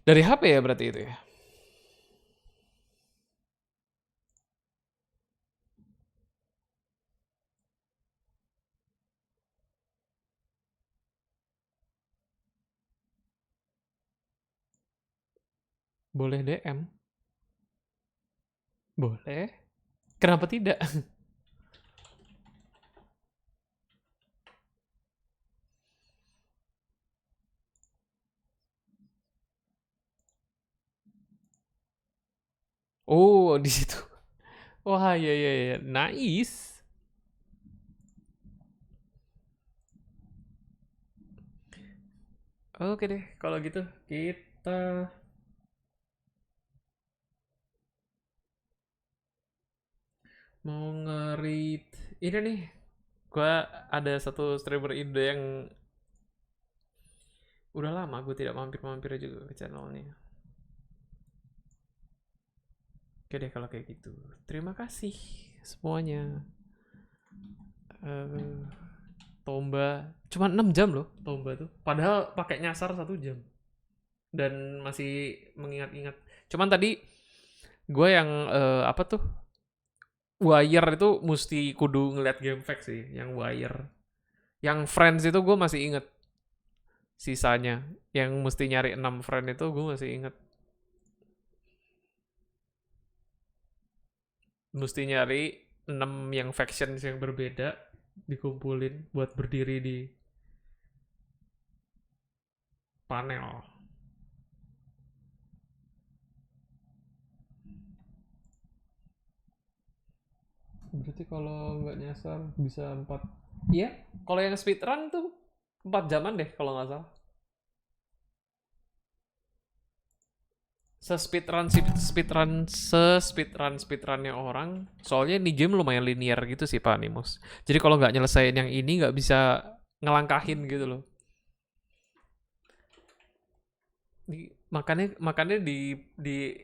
Dari HP ya berarti itu ya? Boleh DM? Boleh. Kenapa tidak? Oh, di situ. Wah, ya. Nice. Oke deh, kalau gitu kita mau nge-read ini nih. Gua ada satu streamer Indo yang udah lama gue tidak mampir-mampir juga ke channelnya. Oke deh kalau kayak gitu. Terima kasih semuanya. Tomba cuma 6 jam loh Tomba tuh. Padahal pakai nyasar 1 jam. Dan masih mengingat-ingat. Cuman tadi gue yang apa tuh? Wire itu mesti kudu ngeliat game fact sih, yang Wire. Yang Friends itu gue masih inget sisanya. Yang mesti nyari 6 friend itu gue masih inget. Mesti nyari 6 yang factions yang berbeda dikumpulin buat berdiri di panel. Berarti kalau nggak nyasar bisa 4. Iya, kalau yang speedrun tuh 4 jaman deh kalau nggak salah. Speedrunnya orang. Soalnya ini game lumayan linear gitu sih Pak Animus. Jadi kalau nggak nyelesain yang ini nggak bisa ngelangkahin gitu loh. Makanya di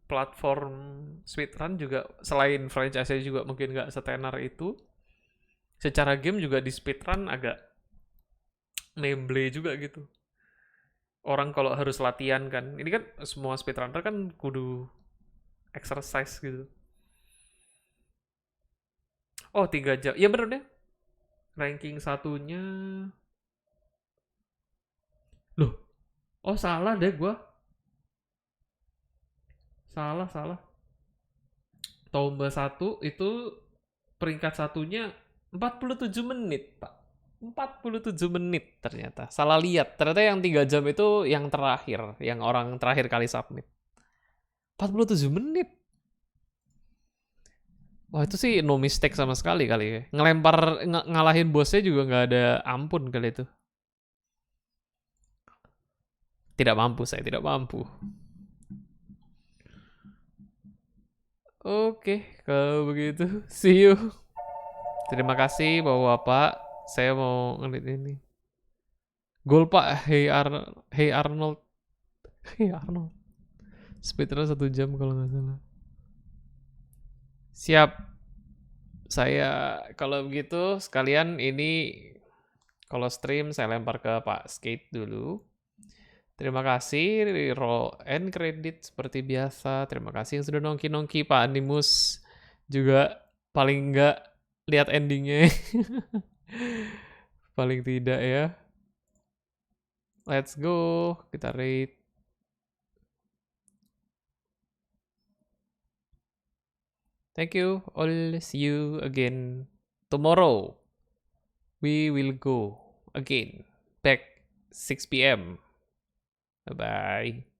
platform speedrun juga selain franchise juga mungkin nggak setenar itu. Secara game juga di speedrun agak memble juga gitu. Orang kalau harus latihan kan, ini kan semua speedrunner kan kudu exercise gitu. Oh 3 jam, iya bener deh. Ranking satunya, loh, oh salah deh gua, salah. Tomba 1 itu peringkat satunya 47 menit pak. 47 menit ternyata. Salah lihat. Ternyata yang 3 jam itu yang terakhir. Yang orang terakhir kali submit. 47 menit. Wah itu sih no mistake sama sekali kali ya. Ngelempar, ngalahin bosnya juga nggak ada ampun kali itu. Tidak mampu, saya tidak mampu. Oke, kalau begitu, see you. Terima kasih Bapak-Bapak. Saya mau ngeliat ini. Gol Pak, Hey Arnold. Hey Arnold. Speedrun 1 jam kalau nggak salah. Siap. Saya kalau begitu sekalian ini kalau stream saya lempar ke Pak Skate dulu. Terima kasih roll and credit seperti biasa. Terima kasih yang sudah nongki-nongki Pak Animus juga paling nggak lihat endingnya. Paling tidak ya. Let's go. Kita rate. Thank you. All see you again tomorrow. We will go again. Back 6 p.m. Bye-bye.